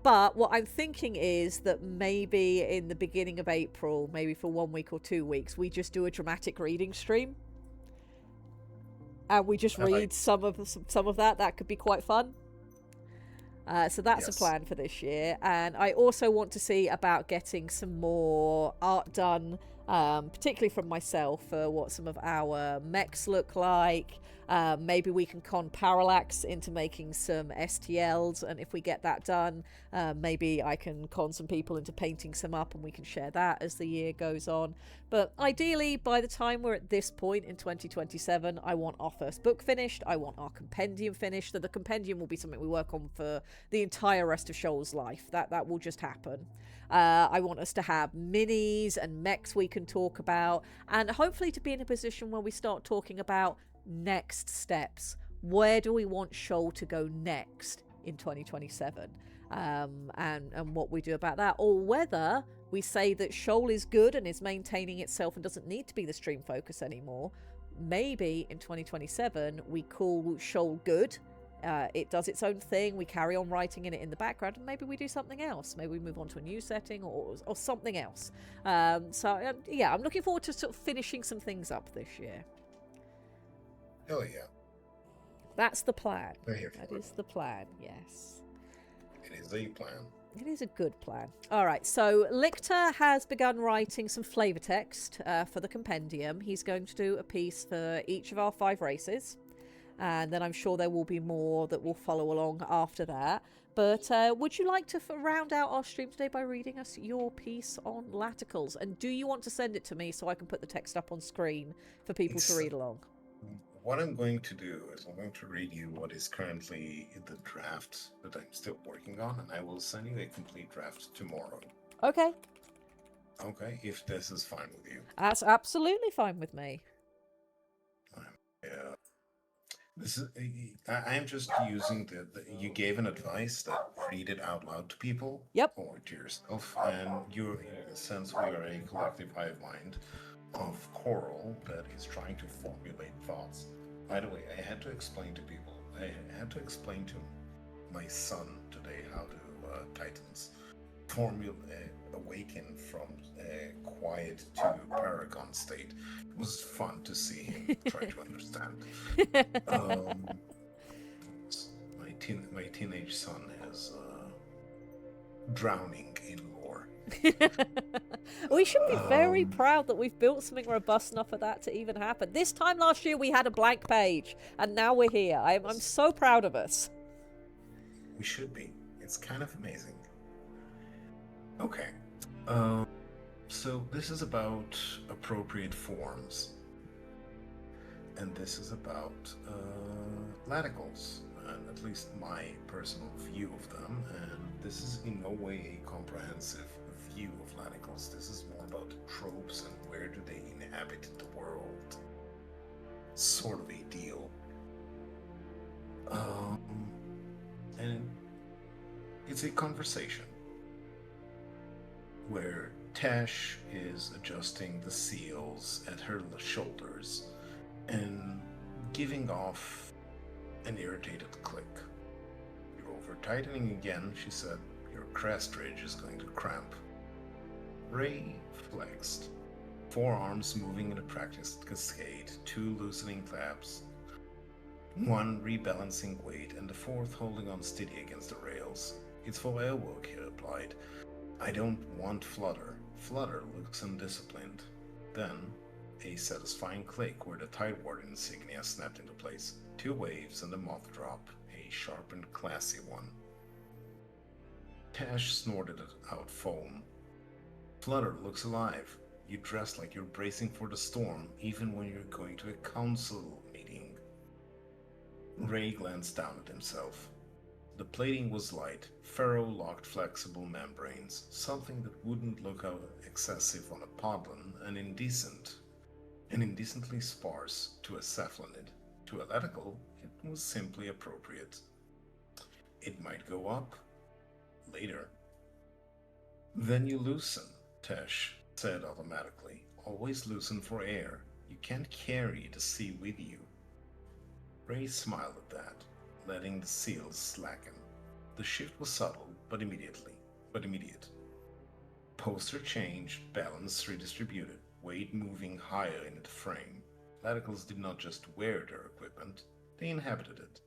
But what I'm thinking is that maybe in the beginning of April, maybe for 1 week or 2 weeks, we just do a dramatic reading stream. And we just read some of that. That could be quite fun. So that's a plan for this year. And I also want to see about getting some more art done, particularly from myself, for what some of our mechs look like. Maybe we can con Parallax into making some STLs, and if we get that done, maybe I can con some people into painting some up, and we can share that as the year goes on. But ideally, by the time we're at this point in 2027, I want our first book finished, I want our compendium finished, so the compendium will be something we work on for the entire rest of Shoal's life. That will just happen. I want us to have minis and mechs we can talk about, and hopefully to be in a position where we start talking about next steps. Where do we want Shoal to go next in 2027? And what we do about that, or whether we say that Shoal is good and is maintaining itself and doesn't need to be the stream focus anymore. Maybe in 2027 we call Shoal good. It does its own thing. We carry on writing in it in the background, and maybe we do something else. Maybe we move on to a new setting or something else. Yeah, I'm looking forward to sort of finishing some things up this year. Hell yeah. That's the plan. We're here That for is the plan, yes. it. It is a plan. It is a good plan. All right, so Lictor has begun writing some flavor text for the compendium. He's going to do a piece for each of our 5 races. and then I'm sure there will be more that will follow along after that. But would you like to round out our stream today by reading us your piece on laticles? And do you want to send it to me so I can put the text up on screen for people to read along? What I'm going to do is I'm going to read you what is currently in the draft that I'm still working on, and I will send you a complete draft tomorrow. Okay. Okay, if this is fine with you. That's absolutely fine with me. Yeah. This is. I'm just using you gave an advice that read it out loud to people. Yep. Or to yourself, and since we are a collective hive mind of coral that is trying to formulate thoughts. By the way, I had to explain to people. I had to explain to my son today how to Titans awaken from quiet to paragon state. It was fun to see him try to understand. My teenage son is drowning in lore. We should be very proud that we've built something robust enough for that to even happen. This time last year we had a blank page, and now we're here. I'm so proud of us. We should be. It's kind of amazing. Okay. So this is about appropriate forms. And this is about laticles, and at least my personal view of them. And this is in no way a comprehensive view of laticles. This is more about tropes and where do they inhabit the world. Sort of a deal. And it's a conversation where Tash is adjusting the seals at her shoulders and giving off an irritated click. You're over-tightening again, she said. Your crest ridge is going to cramp. Ray flexed, forearms moving in a practiced cascade, 2 loosening claps, 1 rebalancing weight, and the 4th holding on steady against the rails. It's for airwork, he replied. I don't want flutter. Flutter looks undisciplined. Then, a satisfying click where the Tideward insignia snapped into place. 2 waves and a moth drop, a sharpened, classy one. Tash snorted out foam. Flutter looks alive. You dress like you're bracing for the storm, even when you're going to a council meeting. Ray glanced down at himself. The plating was light, ferro-locked flexible membranes, something that wouldn't look out excessive on a podlin, and indecently sparse to a cephalonid. To a leticle, it was simply appropriate. It might go up later. Then you loosen, Tesh said automatically. Always loosen for air. You can't carry the sea with you. Ray smiled at that, letting the seals slacken. The shift was subtle, but immediate. Poster changed, balance redistributed, weight moving higher in the frame. Laticles did not just wear their equipment, they inhabited it.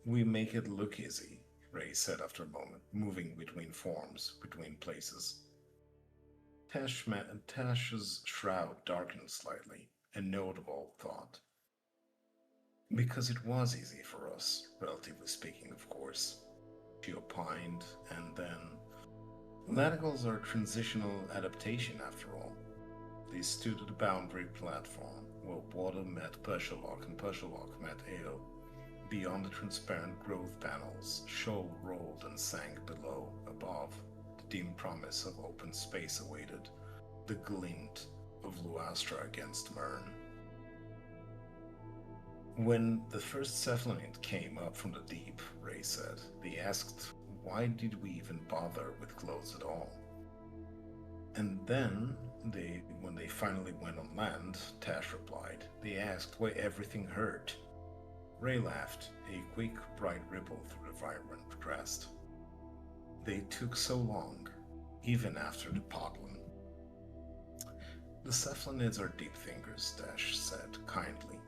We make it look easy, Ray said after a moment, moving between forms, between places. Tash's shroud darkened slightly, a notable thought. Because it was easy for us, relatively speaking, of course. She opined, and then... Laticles are transitional adaptation, after all. They stood at the boundary platform, where water met pressure lock and pressure lock met air. Beyond the transparent growth panels, Shoal rolled and sank below. Above, the dim promise of open space awaited, the glint of Luastra against Mern. When the first cephalonid came up from the deep, Ray said, they asked, why did we even bother with clothes at all? And then, when they finally went on land, Tash replied, they asked why everything hurt. Ray laughed, a quick, bright ripple through the vibrant crest. They took so long, even after the podlin. The cephalonids are deep thinkers, Tash said kindly.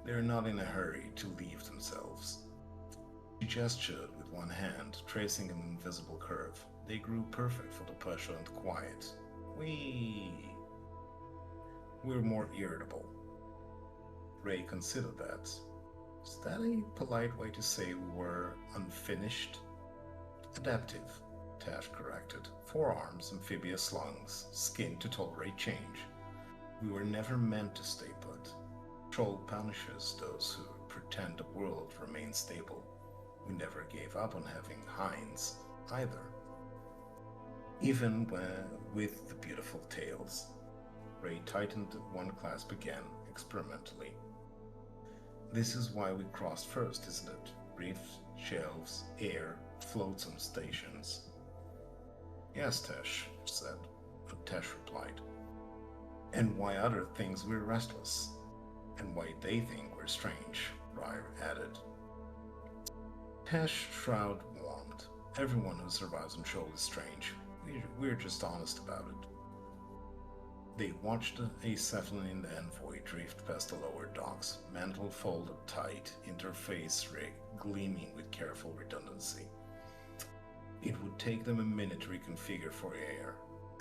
They are not in a hurry to leave themselves. She gestured with one hand, tracing an invisible curve. They grew perfect for the pressure and quiet. We're more irritable. Ray considered that. Is that a polite way to say we were unfinished? Adaptive, Tash corrected. Forearms, amphibious lungs, skin to tolerate change. We were never meant to stay put. Shoal punishes those who pretend the world remains stable. We never gave up on having hinds, either. Even with the beautiful tails. Ray tightened one clasp again, experimentally. This is why we crossed first, isn't it? Reefs, shelves, air, flotsam stations. Yes, Tesh said, but Tesh replied. And why other things we're restless, and why they think we're strange, Ryer added. Tesh shroud warmed. Everyone who survives on Shoal is strange. We're just honest about it. They watched a Cephalin envoy drift past the lower docks, mantle folded tight, interface rig gleaming with careful redundancy. It would take them a minute to reconfigure for air,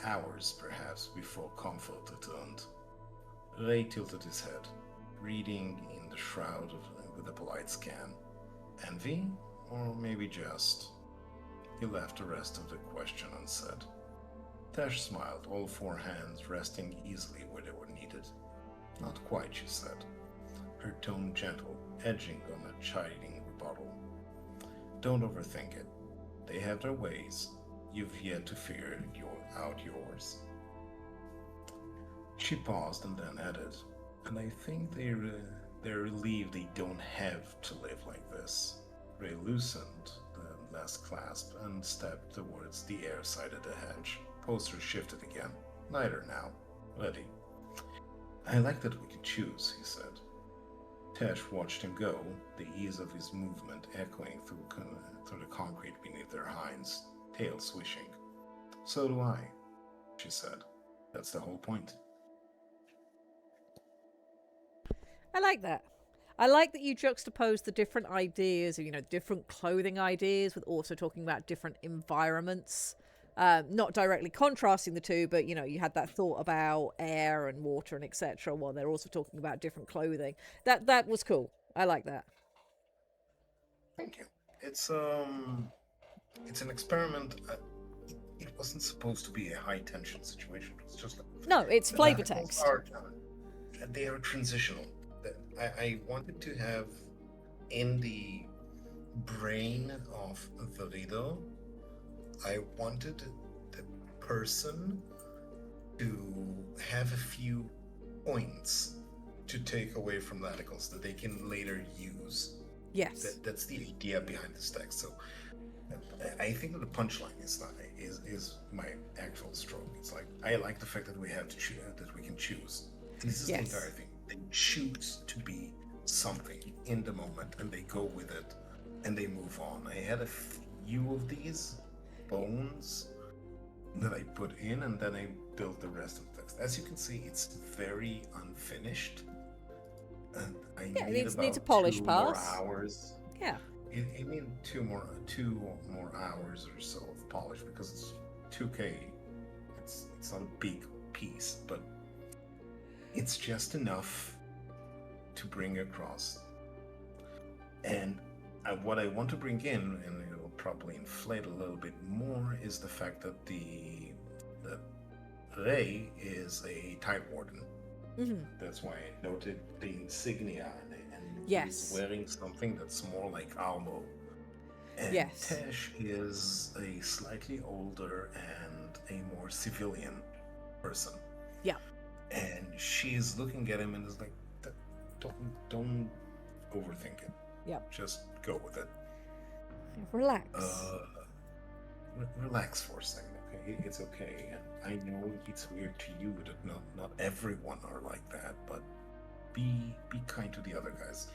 hours perhaps, before comfort returned. Ray tilted his head, reading in the shroud with a polite scan. Envy? Or maybe just? He left the rest of the question unsaid. Tash smiled, all four hands resting easily where they were needed. Not quite, she said, her tone gentle, edging on a chiding rebuttal. Don't overthink it. They have their ways. You've yet to figure out yours. She paused and then added, and I think they're relieved they don't have to live like this. Ray loosened the last clasp and stepped towards the air side of the hedge. Poster shifted again. Lighter now. Ready. I like that we can choose, he said. Tesh watched him go, the ease of his movement echoing through the concrete beneath their hinds, tail swishing. So do I, she said. That's the whole point. I like that. I like that you juxtapose the different ideas, different clothing ideas, with also talking about different environments. Not directly contrasting the two, but you had that thought about air and water and etc. while they're also talking about different clothing. That was cool. I like that. Thank you. It's an experiment. It wasn't supposed to be a high tension situation. It was just no, it's flavor text. They are transitional. I wanted to have in the brain of Valido, I wanted the person to have a few points to take away from radicals that they can later use. Yes. That's the idea behind this text. So I think that the punchline is my actual stroke. It's like, I like the fact that we have to choose, that we can choose. And this is the entire thing. They choose to be something in the moment and they go with it and they move on. I had a few of these bones that I put in and then I built the rest of the text. As you can see, it's very unfinished. And I need about a polish 2 pass. more hours. Yeah. It needs two more hours or so of polish because it's 2K. It's not a big piece, but it's just enough to bring across. And what I want to bring in, and it will probably inflate a little bit more, is the fact that the Ray is a Tide Warden. Mm-hmm. That's why I noted the insignia, and yes, he's wearing something that's more like Almo. And yes, Tesh is a slightly older and a more civilian person. Yeah. And she's looking at him and is like, don't overthink it. Yeah. Just go with it. Relax. Relax for a second, okay? It's okay. And I know it's weird to you that not everyone are like that, but be kind to the other guys.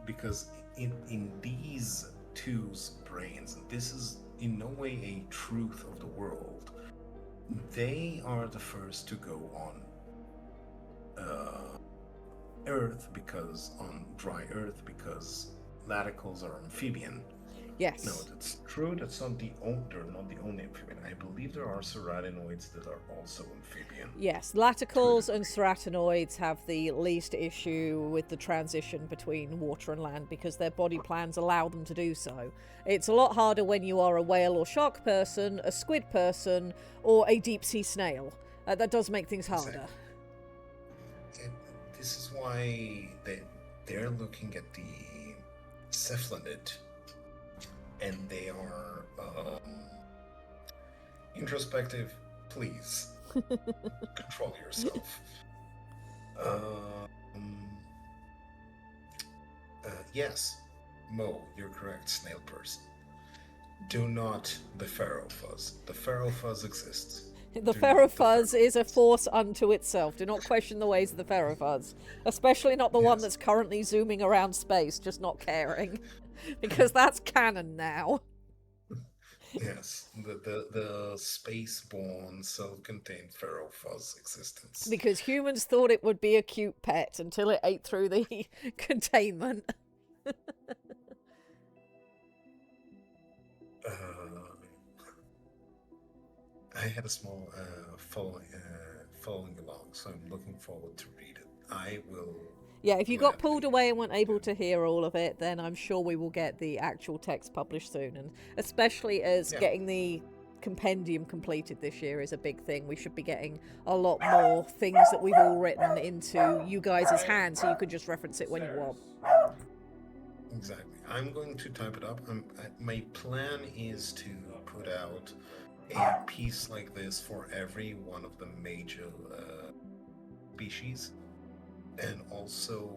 Because in these two's brains, and this is in no way a truth of the world, they are the first to go on Earth, because on dry Earth, because laticals are amphibian, Yes. No, that's true. That's not the only. They're not the only amphibian. I believe there are ceratinoids that are also amphibian. Yes, laticals and ceratinoids have the least issue with the transition between water and land because their body plans allow them to do so. It's a lot harder when you are a whale or shark person, a squid person, or a deep sea snail. That does make things harder. And this is why they're looking at the cephalid, and they are introspective. Please control yourself. Yes, Mo, you're correct. Snail person. Do not the pharaoh fuzz. The pharaoh fuzz exists. The Do pharaoh not the fuzz pharaoh is a force unto itself. Do not question the ways of the pharaoh fuzz. Especially not the one Yes. that's currently zooming around space, just not caring. Because that's canon now. Yes, the space-born, self-contained pharaoh fuzz existence. Because humans thought it would be a cute pet until it ate through the containment. I had a small following along, so I'm looking forward to read it. I will. Yeah, if you got gladly- pulled away and weren't able to hear all of it, then I'm sure we will get the actual text published soon. And especially as Yeah. getting the compendium completed this year is a big thing. We should be getting a lot more things that we've all written into you guys' hands so you can just reference it when you want. Exactly. I'm going to type it up. My plan is to put out a piece like this for every one of the major species, and also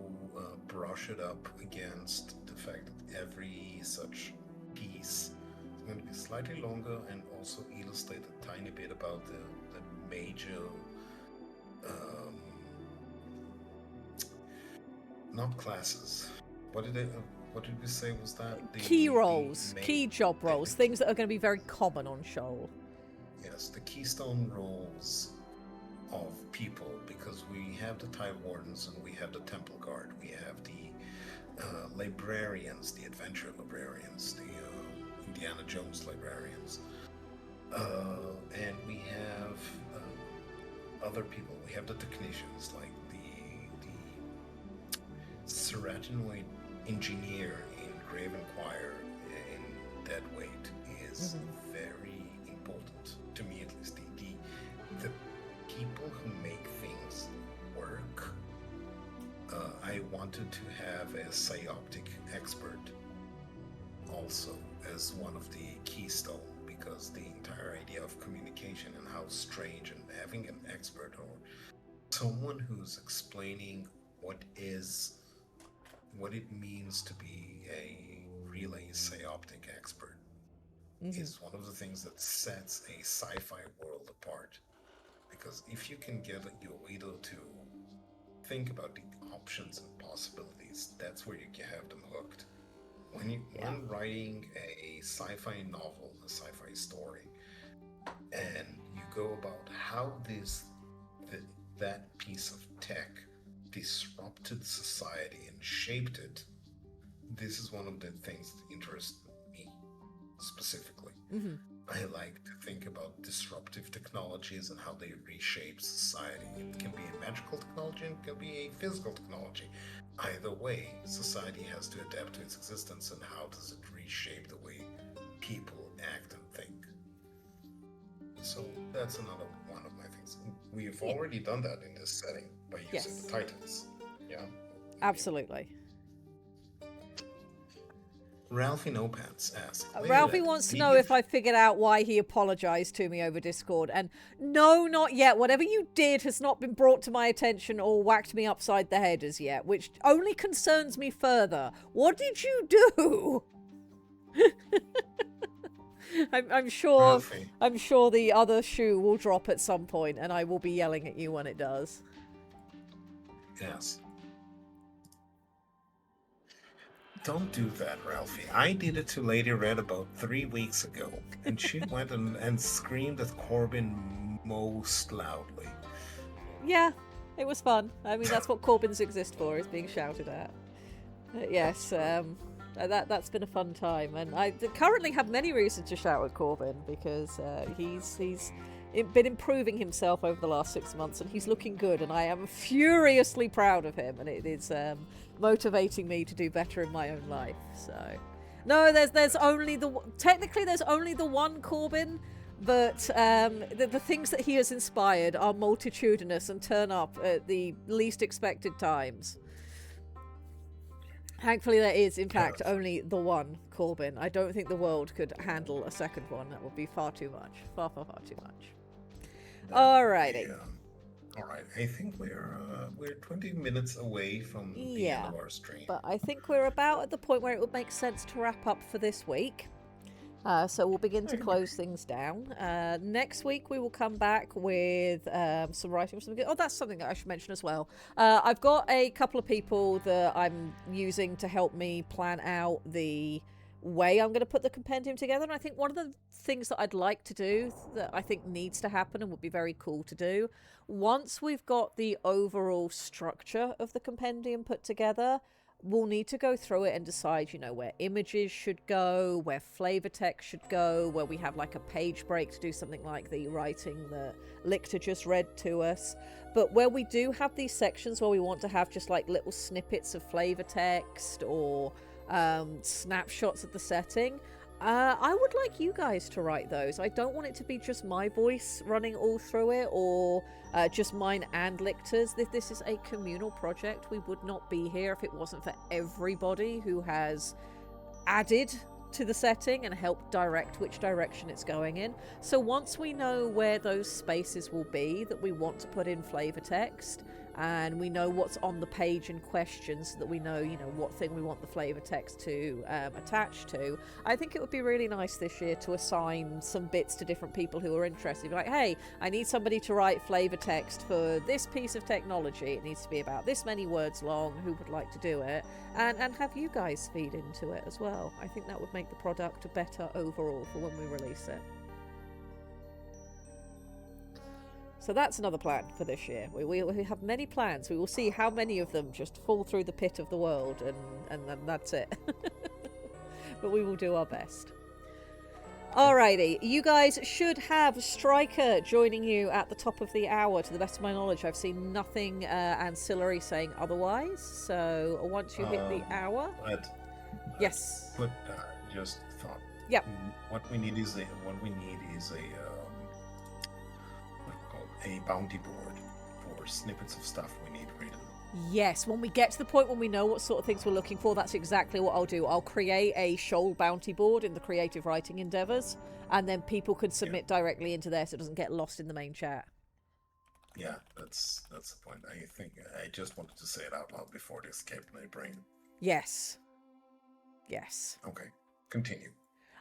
brush it up against the fact that every such piece is going to be slightly longer and also illustrate a tiny bit about the major not classes. What did we say was that? Key roles, main- key job roles, things that are going to be very common on Shoal. Yes, the keystone roles of people, because we have the Tide Wardens and we have the Temple Guard, we have the librarians, the adventure librarians, the Indiana Jones librarians, and we have other people. We have the technicians, like the ceratinoid engineer in Graven Choir in Deadweight is very important to me, at least. The people who make things work. I wanted to have a psyoptic expert also as one of the keystone, because the entire idea of communication and how strange, and having an expert or someone who's explaining what it means to be a relay psyoptic expert is one of the things that sets a sci-fi world apart. Because if you can get your reader to think about the options and possibilities, that's where you can have them hooked. When writing a sci-fi novel, a sci-fi story, and you go about how that piece of tech disrupted society and shaped it, this is one of the things that interest me specifically. I like to think about disruptive technologies and how they reshape society. It can be a magical technology and it can be a physical technology. Either way, society has to adapt to its existence, and how does it reshape the way people act and think? So that's another one of my things. We've already done that in this setting by using Yes. the Titans. Yeah. Absolutely. Ralphie No Pants asks. Ralphie wants to know if I figured out why he apologised to me over Discord. And no, not yet. Whatever you did has not been brought to my attention or whacked me upside the head as yet, which only concerns me further. What did you do? I'm sure. Ralphie. I'm sure the other shoe will drop at some point, and I will be yelling at you when it does. Yes. Don't do that, Ralphie. I did it to Lady Red about 3 weeks ago, and she went and screamed at Corbin most loudly. Yeah, it was fun. I mean, that's what Corbins exist for, is being shouted at. Yes, That's been a fun time, and I currently have many reasons to shout at Corbin because he's been improving himself over the last 6 months, and he's looking good, and I am furiously proud of him, and it is motivating me to do better in my own life. So, no, there's only technically there's only the one Corbin, but the things that he has inspired are multitudinous and turn up at the least expected times. Thankfully, there is, in fact, only the one Corbin. I don't think the world could handle a second one. That would be far too much. Far, far, far too much. Alrighty. Yeah. All right. I think we're 20 minutes away from the end of our stream. But I think we're about at the point where it would make sense to wrap up for this week. So we'll begin to close things down. Next week we will come back with some writing. Oh, that's something that I should mention as well. I've got a couple of people that I'm using to help me plan out the way I'm going to put the compendium together. And I think one of the things that I'd like to do that I think needs to happen and would be very cool to do, once we've got the overall structure of the compendium put together, we'll need to go through it and decide, where images should go, where flavor text should go, where we have like a page break to do something like the writing that Lictor just read to us. But where we do have these sections where we want to have just like little snippets of flavor text or snapshots of the setting, I would like you guys to write those. I don't want it to be just my voice running all through it, or just mine and Lictor's. This is a communal project. We would not be here if it wasn't for everybody who has added to the setting and helped direct which direction it's going in. So once we know where those spaces will be that we want to put in flavor text, and we know what's on the page in question, so that we know, what thing we want the flavor text to attach to, I think it would be really nice this year to assign some bits to different people who are interested. Be like, hey, I need somebody to write flavor text for this piece of technology. It needs to be about this many words long. Who would like to do it? And have you guys feed into it as well. I think that would make the product better overall for when we release it. So that's another plan for this year. We have many plans. We will see how many of them just fall through the pit of the world, and then that's it. But we will do our best. Alrighty, you guys should have Striker joining you at the top of the hour. To the best of my knowledge, I've seen nothing ancillary saying otherwise. So once you hit the hour, yes. But just thought. Yep. What we need is a bounty board for snippets of stuff we need written. Yes, when we get to the point when we know what sort of things we're looking for, that's exactly what I'll do. I'll create a Shoal bounty board in the creative writing endeavors, and then people can submit directly into there so it doesn't get lost in the main chat. Yeah, that's the point. I think I just wanted to say it out loud before this escaped my brain. Yes. Yes. Okay, continue.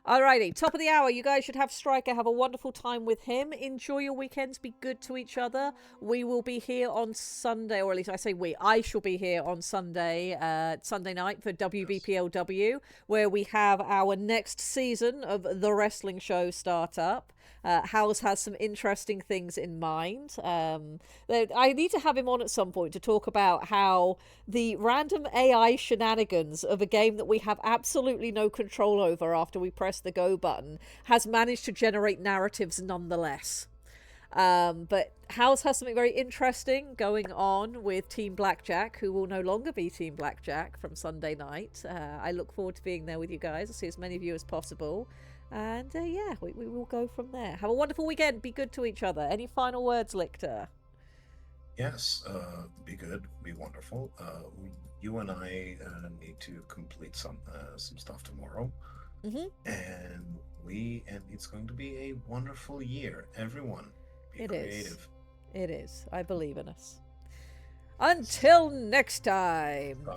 Alrighty, top of the hour. You guys should have Striker. Have a wonderful time with him. Enjoy your weekends. Be good to each other. We will be here on Sunday, or at least I say we. I shall be here on Sunday night for WBPLW, where we have our next season of The Wrestling Show start up. House has some interesting things in mind. I need to have him on at some point to talk about how the random AI shenanigans of a game that we have absolutely no control over after we press the go button has managed to generate narratives nonetheless. But House has something very interesting going on with Team Blackjack, who will no longer be Team Blackjack from Sunday night. I look forward to being there with you guys. I'll see as many of you as possible. And yeah, we will go from there. Have a wonderful weekend. Be good to each other. Any final words, Lictor? Yes, be good, be wonderful. You and I need to complete some stuff tomorrow. Mm-hmm. And it's going to be a wonderful year. Everyone, be creative. It is. I believe in us. Until next time. Bye.